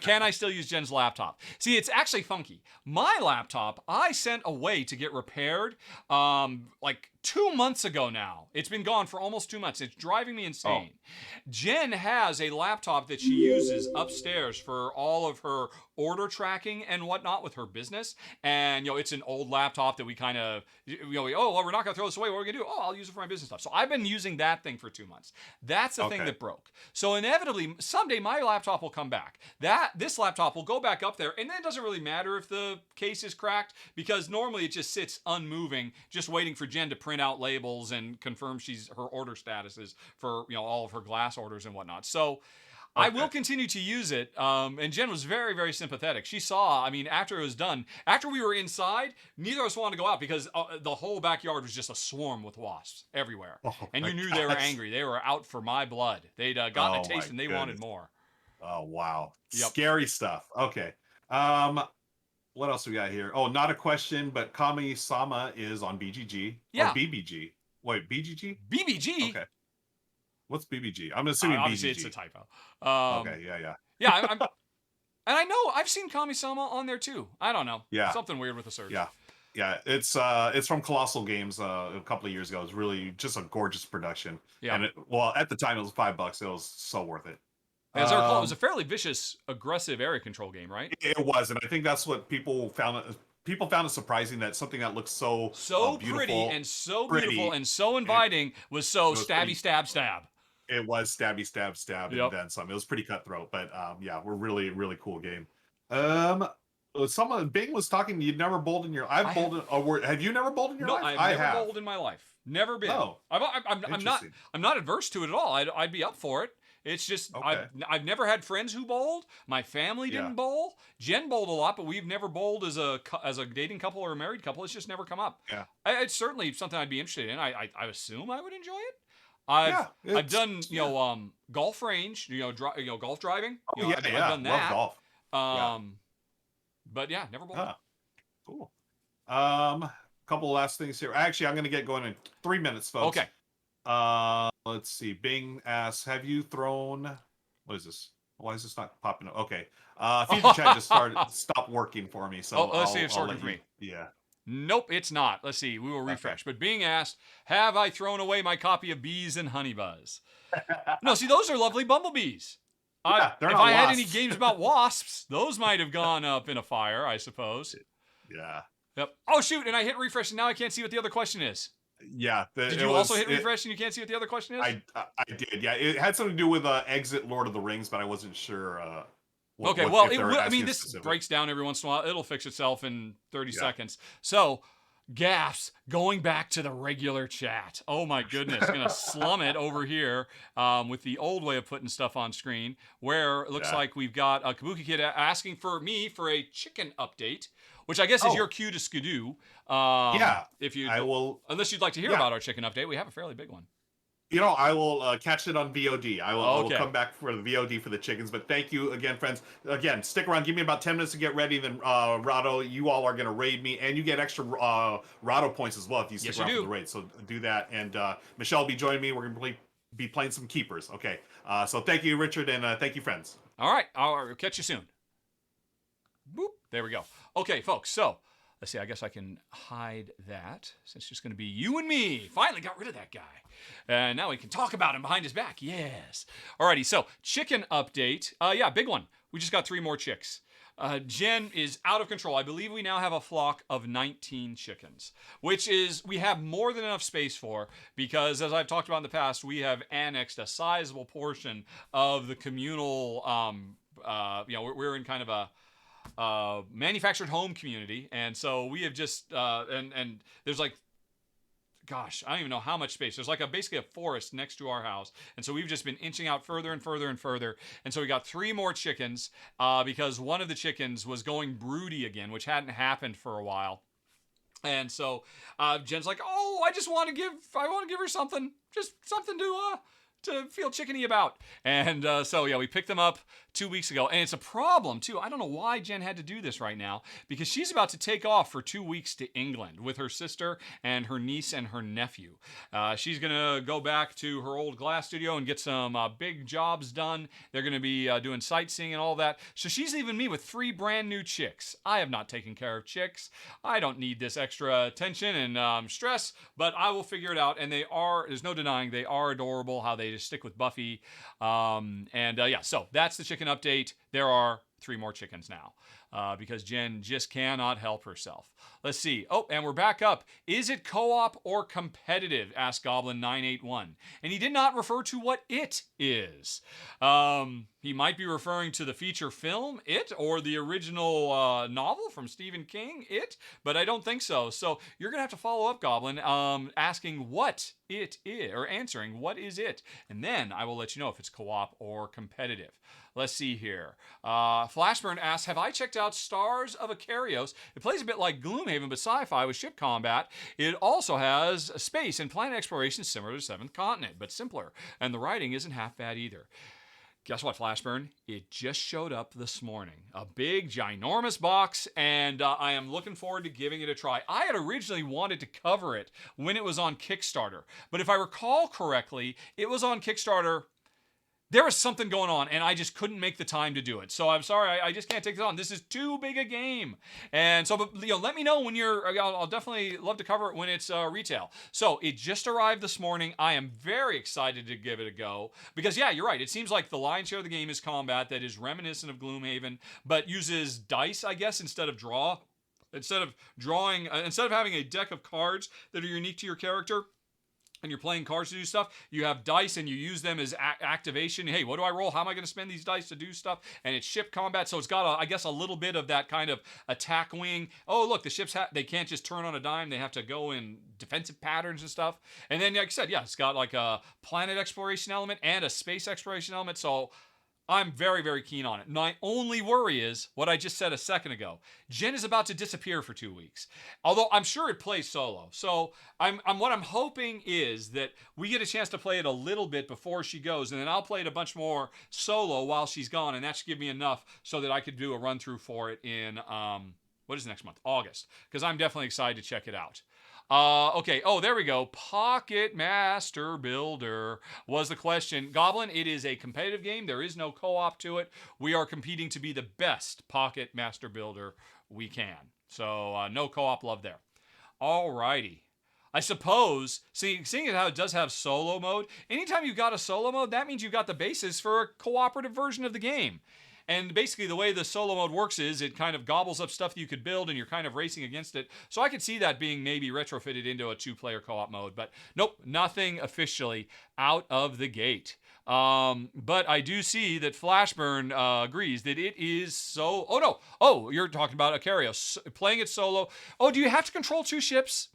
Can I still use Jen's laptop? See, it's actually funky. My laptop, I sent away to get repaired like 2 months ago now. It's been gone for almost 2 months. It's driving me insane. Jen has a laptop that she uses upstairs for all of her order tracking and whatnot with her business. And, it's an old laptop that we kind of, we're not going to throw this away. What are we going to do? Oh, I'll use it for my business stuff. So I've been using that thing for 2 months. That's the thing that broke. So inevitably, someday my laptop will come back. This laptop will go back up there. And then it doesn't really matter if the case is cracked because normally it just sits unmoving, just waiting for Jen to print out labels and confirm her order statuses for all of her glass orders and whatnot. So I will continue to use it. And Jen was very, very sympathetic. She saw, after it was done, after we were inside, neither of us wanted to go out because the whole backyard was just a swarm with wasps everywhere. And you knew they were angry. They were out for my blood. They'd gotten a taste and they wanted more. Oh, wow. Yep. Scary stuff. Okay. What else we got here? Oh, not a question, but Kami-sama is on BGG. Yeah. Or BBG. Wait, BGG? BBG? Okay. What's BBG? I'm assuming obviously BGG. It's a typo. Okay, yeah. Yeah, and I know I've seen Kami-sama on there too. I don't know. Yeah. Something weird with the search. Yeah. It's from Colossal Games a couple of years ago. It was really just a gorgeous production. Yeah. And at the time it was $5. It was so worth it. As I recall, it was a fairly vicious, aggressive area control game, right? It was, and I think that's what people found. People found it surprising that something that looks so pretty and so beautiful and so inviting was so stabby, stab. It was stabby, stab, Yep. and then some. It was pretty cutthroat, but we're really, really cool game. Someone Bing was talking. You'd never bowled in your. I've bowled. Have you never bowled in your life? I've never bowled in my life. Never been. Oh, I'm not adverse to it at all. I'd be up for it. It's just I've never had friends who bowled. My family didn't bowl. Jen bowled a lot, but we've never bowled as a dating couple or a married couple. It's just never come up. Yeah, it's certainly something I'd be interested in. I assume I would enjoy it. I've done golf range, golf driving. I've done that. Love golf. But never bowled. Cool. Couple of last things here. Actually, I'm going to get going in 3 minutes, folks. Okay. Let's see. Bing asks, have you thrown? What is this? Why is this not popping up? Okay. Feed the chat just stopped working for me. So let's see if it's working for me. Yeah. Nope, it's not. Let's see. We will refresh. But being asked, have I thrown away my copy of Bees and Honey Buzz? No, see, those are lovely bumblebees. If I had any games about wasps, those might have gone up in a fire, I suppose. Yeah. Yep. Oh, shoot, and I hit refresh, and now I can't see what the other question is. Yeah. Did you also hit refresh, and you can't see what the other question is? I did, yeah. It had something to do with exit Lord of the Rings, but I wasn't sure. This breaks down every once in a while. It'll fix itself in 30 seconds. So, gaffs, going back to the regular chat. Oh my goodness, gonna slum it over here with the old way of putting stuff on screen, where it looks like we've got a Kabuki Kid asking for me for a chicken update, which I guess is your cue to skidoo. If you, I will. Unless you'd like to hear about our chicken update, we have a fairly big one. I will catch it on VOD. I will Okay. come back for the VOD for the chickens. But thank you again, friends. Again, stick around. Give me about 10 minutes to get ready. Then Rahdo, you all are going to raid me, and you get extra Rahdo points as well if you stick Yes, you around for do. the raid. So do that. And Michelle will be joining me. We're going to be playing some keepers. Okay. So thank you, Richard, and thank you, friends. All right. I'll catch you soon. Boop. There we go. Okay, folks. So let's see. I guess I can hide that since it's just going to be you and me. Finally got rid of that guy. And now we can talk about him behind his back. Yes. Alrighty. So chicken update. Yeah, big one. We just got 3 more chicks. Jen is out of control. I believe we now have a flock of 19 chickens, which is we have more than enough space for because, as I've talked about in the past, we have annexed a sizable portion of the communal. We're in kind of a manufactured home community, and so we have just and there's like, gosh, I don't even know how much space. There's like basically a forest next to our house. And so we've just been inching out further and further and further. And so we got 3 more chickens because one of the chickens was going broody again, which hadn't happened for a while. And so Jen's like, oh, I want to give her something, just something to feel chickeny about. And so, yeah, we picked them up 2 weeks ago. And it's a problem, too. I don't know why Jen had to do this right now, because she's about to take off for 2 weeks to England with her sister and her niece and her nephew. She's going to go back to her old glass studio and get some big jobs done. They're going to be doing sightseeing and all that. So she's leaving me with 3 brand new chicks. I have not taken care of chicks. I don't need this extra attention and stress, but I will figure it out. And there's no denying, they are adorable how they just stick with Buffy. So that's the chicken update. There are 3 more chickens now because Jen just cannot help herself. Let's see. Oh, and we're back up. Is it co-op or competitive? Asked Goblin981. And he did not refer to what it is. He might be referring to the feature film, It, or the original novel from Stephen King, It, but I don't think so. So you're going to have to follow up, Goblin, asking what it is, or answering what is it. And then I will let you know if it's co-op or competitive. Let's see here. Flashburn asks, have I checked out Stars of Akarios? It plays a bit like Gloomhaven, but sci-fi with ship combat. It also has space and planet exploration similar to Seventh Continent, but simpler. And the writing isn't half bad either. Guess what, Flashburn? It just showed up this morning. A big, ginormous box, and I am looking forward to giving it a try. I had originally wanted to cover it when it was on Kickstarter, but if I recall correctly, it was on Kickstarter. There was something going on, and I just couldn't make the time to do it. So I'm sorry, I just can't take this on. This is too big a game. And so, but, let me know when I'll definitely love to cover it when it's retail. So it just arrived this morning. I am very excited to give it a go because, yeah, you're right. It seems like the lion's share of the game is combat that is reminiscent of Gloomhaven, but uses dice, I guess, instead of having a deck of cards that are unique to your character. And you're playing cards to do stuff, you have dice and you use them as activation. Hey, what do I roll? How am I going to spend these dice to do stuff? And it's ship combat, so it's got, a little bit of that kind of attack wing. Oh, look, the ships, they can't just turn on a dime. They have to go in defensive patterns and stuff. And then, like I said, yeah, it's got like a planet exploration element and a space exploration element. So I'm very, very keen on it. My only worry is what I just said a second ago. Jen is about to disappear for 2 weeks, although I'm sure it plays solo. So what I'm hoping is that we get a chance to play it a little bit before she goes, and then I'll play it a bunch more solo while she's gone, and that should give me enough so that I could do a run through for it in what is next month? August, because I'm definitely excited to check it out. Okay. Oh, there we go. Pocket Master Builder was the question. Goblin, it is a competitive game. There is no co-op to it. We are competing to be the best Pocket Master Builder we can. So no co-op love there. Alrighty. I suppose, seeing as how it does have solo mode, anytime you've got a solo mode, that means you've got the basis for a cooperative version of the game. And basically the way the solo mode works is it kind of gobbles up stuff that you could build and you're kind of racing against it. So I could see that being maybe retrofitted into a 2-player co-op mode. But nope, nothing officially out of the gate. But I do see that Flashburn agrees that it is so... Oh, no. Oh, you're talking about Akarios. Playing it solo. Oh, do you have to control 2 ships?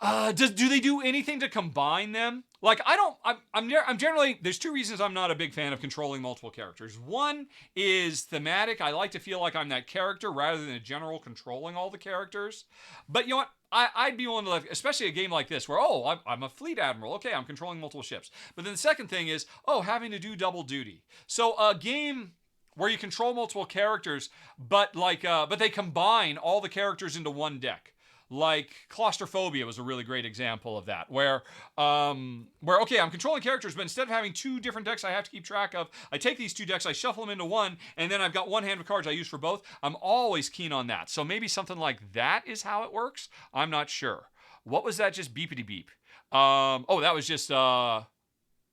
Do they do anything to combine them? Like, I'm generally, there's 2 reasons I'm not a big fan of controlling multiple characters. One is thematic. I like to feel like I'm that character rather than a general controlling all the characters. But you know what? I'd be willing to, like, especially a game like this where, oh, I'm a fleet admiral. Okay, I'm controlling multiple ships. But then the second thing is, oh, having to do double duty. So a game where you control multiple characters, but but they combine all the characters into one deck. Like Claustrophobia was a really great example of that, where okay, I'm controlling characters, but instead of having 2 different decks I have to keep track of, I take these 2 decks, I shuffle them into one, and then I've got one hand of cards I use for both. I'm always keen on that. So maybe something like that is how it works. I'm not sure. What was that? Just beepity beep. That was just that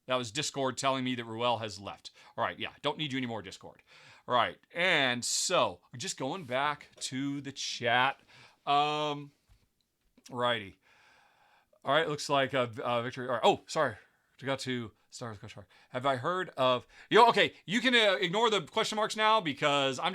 was Discord telling me that Ruel has left. All right, yeah, don't need you anymore, Discord. All right, and so just going back to the chat. Righty. All right, looks like victory. All right. Oh, sorry. I got to start with question mark. Have I heard of... Okay, you can ignore the question marks now because I've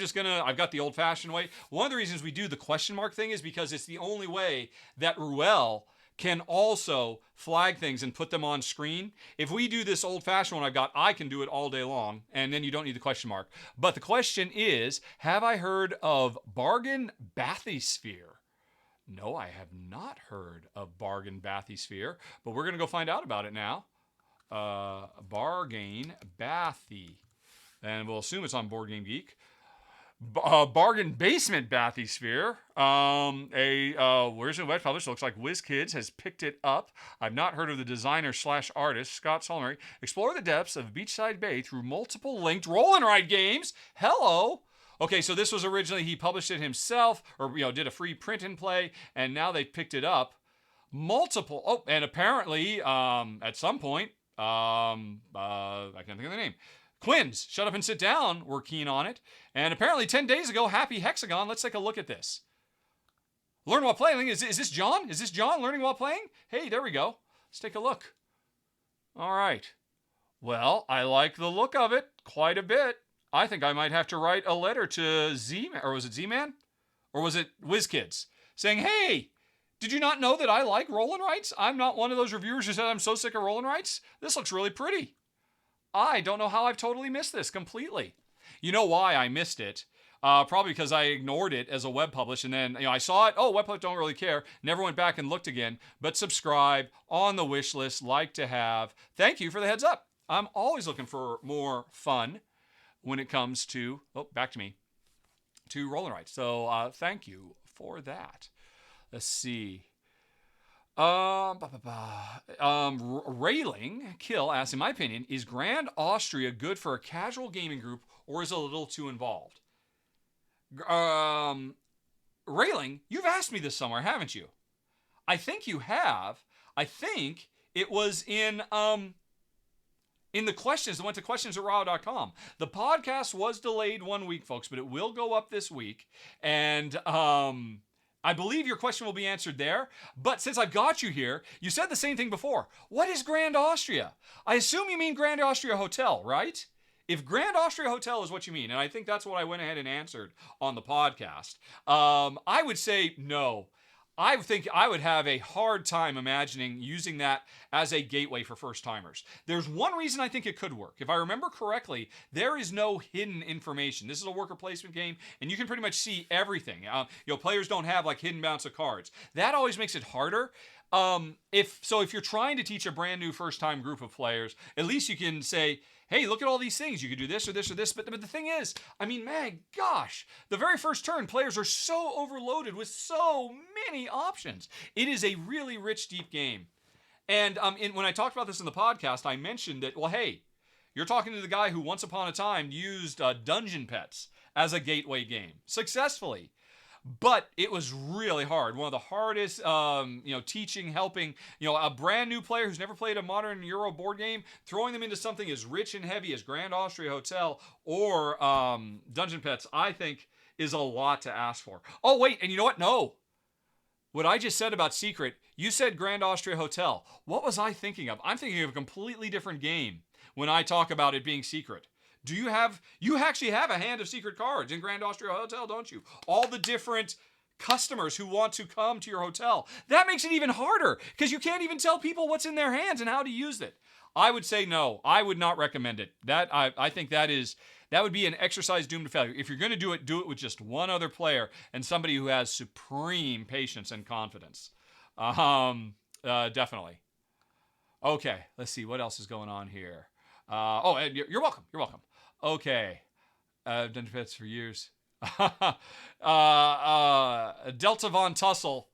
got the old-fashioned way. One of the reasons we do the question mark thing is because it's the only way that Ruel can also flag things and put them on screen. If we do this old-fashioned one I can do it all day long, and then you don't need the question mark. But the question is, have I heard of Bargain Bathysphere? No, I have not heard of Bargain Bathysphere, but we're going to go find out about it now. Bargain Bathy. And we'll assume it's on Board Game Geek. Bargain Basement Bathysphere. Where's it web published? Looks like WizKids has picked it up. I've not heard of the designer/artist, Scott Solmery. Explore the depths of Beachside Bay through multiple linked roll and ride games. Hello! Okay, so this was originally, he published it himself, or did a free print and play, and now they picked it up. And apparently, at some point, I can't think of the name. Quinn's, Shut Up and Sit Down, were keen on it. And apparently 10 days ago, Happy Hexagon, let's take a look at this. Learn while playing, is this John? Is this John learning while playing? Hey, there we go. Let's take a look. All right. Well, I like the look of it quite a bit. I think I might have to write a letter to Z-Man, or was it Z-Man? Or was it WizKids? Saying, hey, did you not know that I like roll and rights? I'm not one of those reviewers who said I'm so sick of roll and rights. This looks really pretty. I don't know how I've totally missed this completely. You know why I missed it? Probably because I ignored it as a web publish, and then I saw it. Oh, web publish, don't really care. Never went back and looked again. But subscribe, on the wish list, like to have. Thank you for the heads up. I'm always looking for more fun when it comes to, back to me, to roll and rights. So thank you for that. Let's see. Railing Kill asks, in my opinion, is Grand Austria good for a casual gaming group or is it a little too involved? Railing, you've asked me this somewhere, haven't you? I think you have. I think it was in the questions that went to questions@rahdo.com. The podcast was delayed 1 week, folks, but it will go up this week. And I believe your question will be answered there. But since I've got you here, you said the same thing before. What is Grand Austria? I assume you mean Grand Austria Hotel, right? If Grand Austria Hotel is what you mean, and I think that's what I went ahead and answered on the podcast, I would say no. I think I would have a hard time imagining using that as a gateway for first-timers. There's one reason I think it could work. If I remember correctly, there is no hidden information. This is a worker placement game, and you can pretty much see everything. Players don't have like hidden mounts of cards. That always makes it harder. If you're trying to teach a brand new first-time group of players, at least you can say, hey, look at all these things. You could do this or this or this. But the thing is, my gosh, the very first turn, players are so overloaded with so many options. It is a really rich, deep game. And when I talked about this in the podcast, I mentioned that, well, hey, you're talking to the guy who once upon a time used Dungeon Pets as a gateway game successfully. But it was really hard. One of the hardest, teaching, helping, a brand new player who's never played a modern Euro board game, throwing them into something as rich and heavy as Grand Austria Hotel or Dungeon Pets, I think is a lot to ask for. Oh, wait, and you know what? No. What I just said about Secret, you said Grand Austria Hotel. What was I thinking of? I'm thinking of a completely different game when I talk about it being Secret. You actually have a hand of secret cards in Grand Austria Hotel, don't you? All the different customers who want to come to your hotel. That makes it even harder because you can't even tell people what's in their hands and how to use it. I would say no. I would not recommend it. I think that would be an exercise doomed to failure. If you're going to do it with just one other player and somebody who has supreme patience and confidence. Definitely. Okay, let's see what else is going on here. You're welcome. You're welcome. Okay, I've done pets for years. Delta Von Tussle.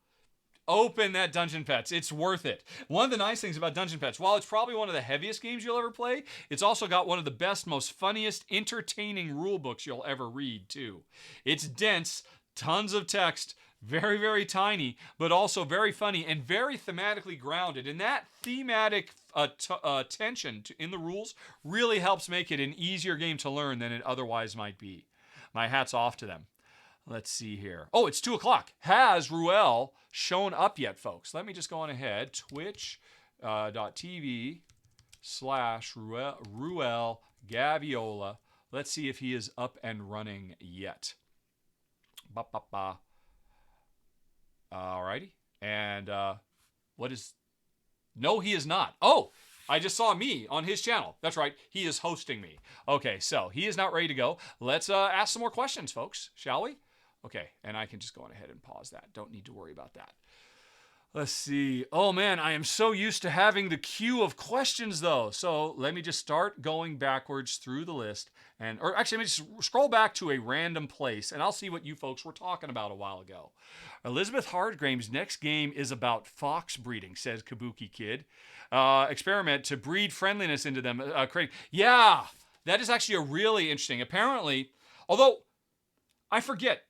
Open that Dungeon Pets. It's worth it. One of the nice things about Dungeon Pets, while it's probably one of the heaviest games you'll ever play, it's also got one of the best, most funniest, entertaining rule books you'll ever read, too. It's dense, tons of text, very, very tiny, but also very funny and very thematically grounded. And that thematic tension in the rules really helps make it an easier game to learn than it otherwise might be. My hat's off to them. Let's see here. Oh, it's 2 o'clock. Has Ruel shown up yet, folks? Let me just go on ahead. Twitch.tv/Ruel Gaviola. Let's see if he is up and running yet. Alrighty. And what is... No, he is not. Oh, I just saw me on his channel. That's right. He is hosting me. Okay, so he is not ready to go. Let's ask some more questions, folks, shall we? Okay, and I can just go on ahead and pause that. Don't need to worry about that. Let's see. Oh, man, I am so used to having the queue of questions, though. So let me just start going backwards through the list. Or actually, let me just scroll back to a random place, and I'll see what you folks were talking about a while ago. Elizabeth Hardgrave's next game is about fox breeding, says Kabuki Kid. Experiment to breed friendliness into them. Yeah, that is actually a really interesting. Apparently, although I forget,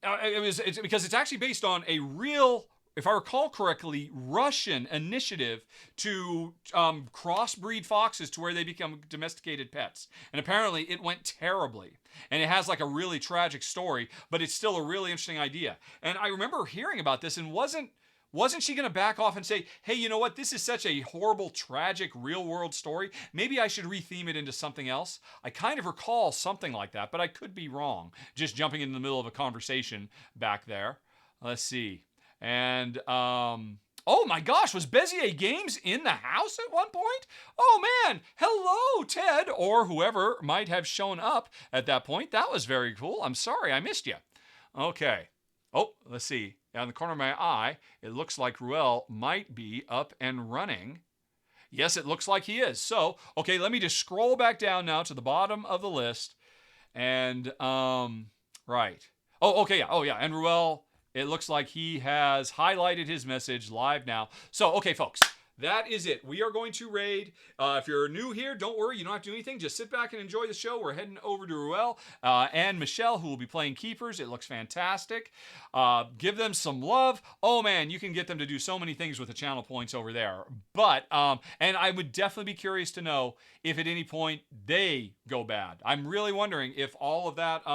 it's because it's actually based on a real, if I recall correctly, Russian initiative to crossbreed foxes to where they become domesticated pets. And apparently it went terribly. And it has like a really tragic story, but it's still a really interesting idea. And I remember hearing about this, and wasn't she going to back off and say, hey, you know what? This is such a horrible, tragic, real-world story. Maybe I should retheme it into something else. I kind of recall something like that, but I could be wrong. Just jumping in the middle of a conversation back there. Let's see. And, oh my gosh, was Bezier Games in the house at one point? Oh man, hello, Ted, or whoever might have shown up at that point. That was very cool. I'm sorry, I missed you. Okay. Oh, let's see. On the corner of my eye, it looks like Ruel might be up and running. Yes, it looks like he is. So, okay, let me just scroll back down now to the bottom of the list. And, right. Oh, okay, yeah. Oh, yeah. And Ruel, it looks like he has highlighted his message live now. So, okay, folks. That is it. We are going to raid. If you're new here, don't worry. You don't have to do anything. Just sit back and enjoy the show. We're heading over to Ruel and Michelle, who will be playing Keepers. It looks fantastic. Give them some love. Oh, man, you can get them to do so many things with the channel points over there. But, and I would definitely be curious to know if at any point they go bad. I'm really wondering if all of that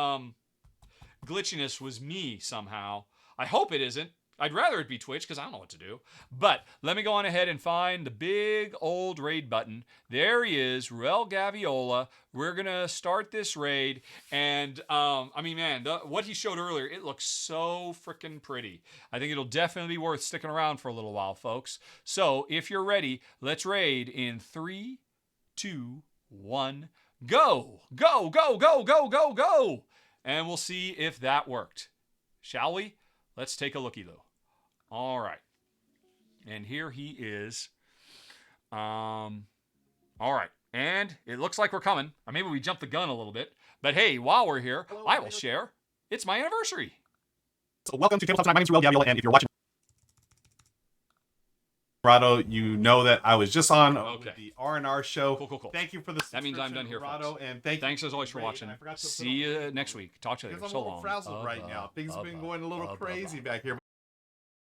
glitchiness was me somehow. I hope it isn't. I'd rather it be Twitch because I don't know what to do. But let me go on ahead and find the big old raid button. There he is, Ruel Gaviola. We're going to start this raid. And, I mean, man, what he showed earlier, it looks so freaking pretty. I think it'll definitely be worth sticking around for a little while, folks. So if you're ready, let's raid in 3, 2, 1, go! Go, go, go, go, go, go! And we'll see if that worked. Shall we? Let's take a looky-loo. All right. And here he is. All right. And it looks like we're coming. Or maybe we jumped the gun a little bit. But hey, while we're here, I will share. It's my anniversary. So welcome to Tabletop Tonight. My name's Ruel Gaviola, and if you're watching Rahdo, you know that I was just on with the R&R Show. Cool. Thank you for the That means I'm done here, Rahdo, folks. and thanks as always for watching. See you next week. Talk to you later. So long. Frazzled right now. Things have been going a little crazy back here.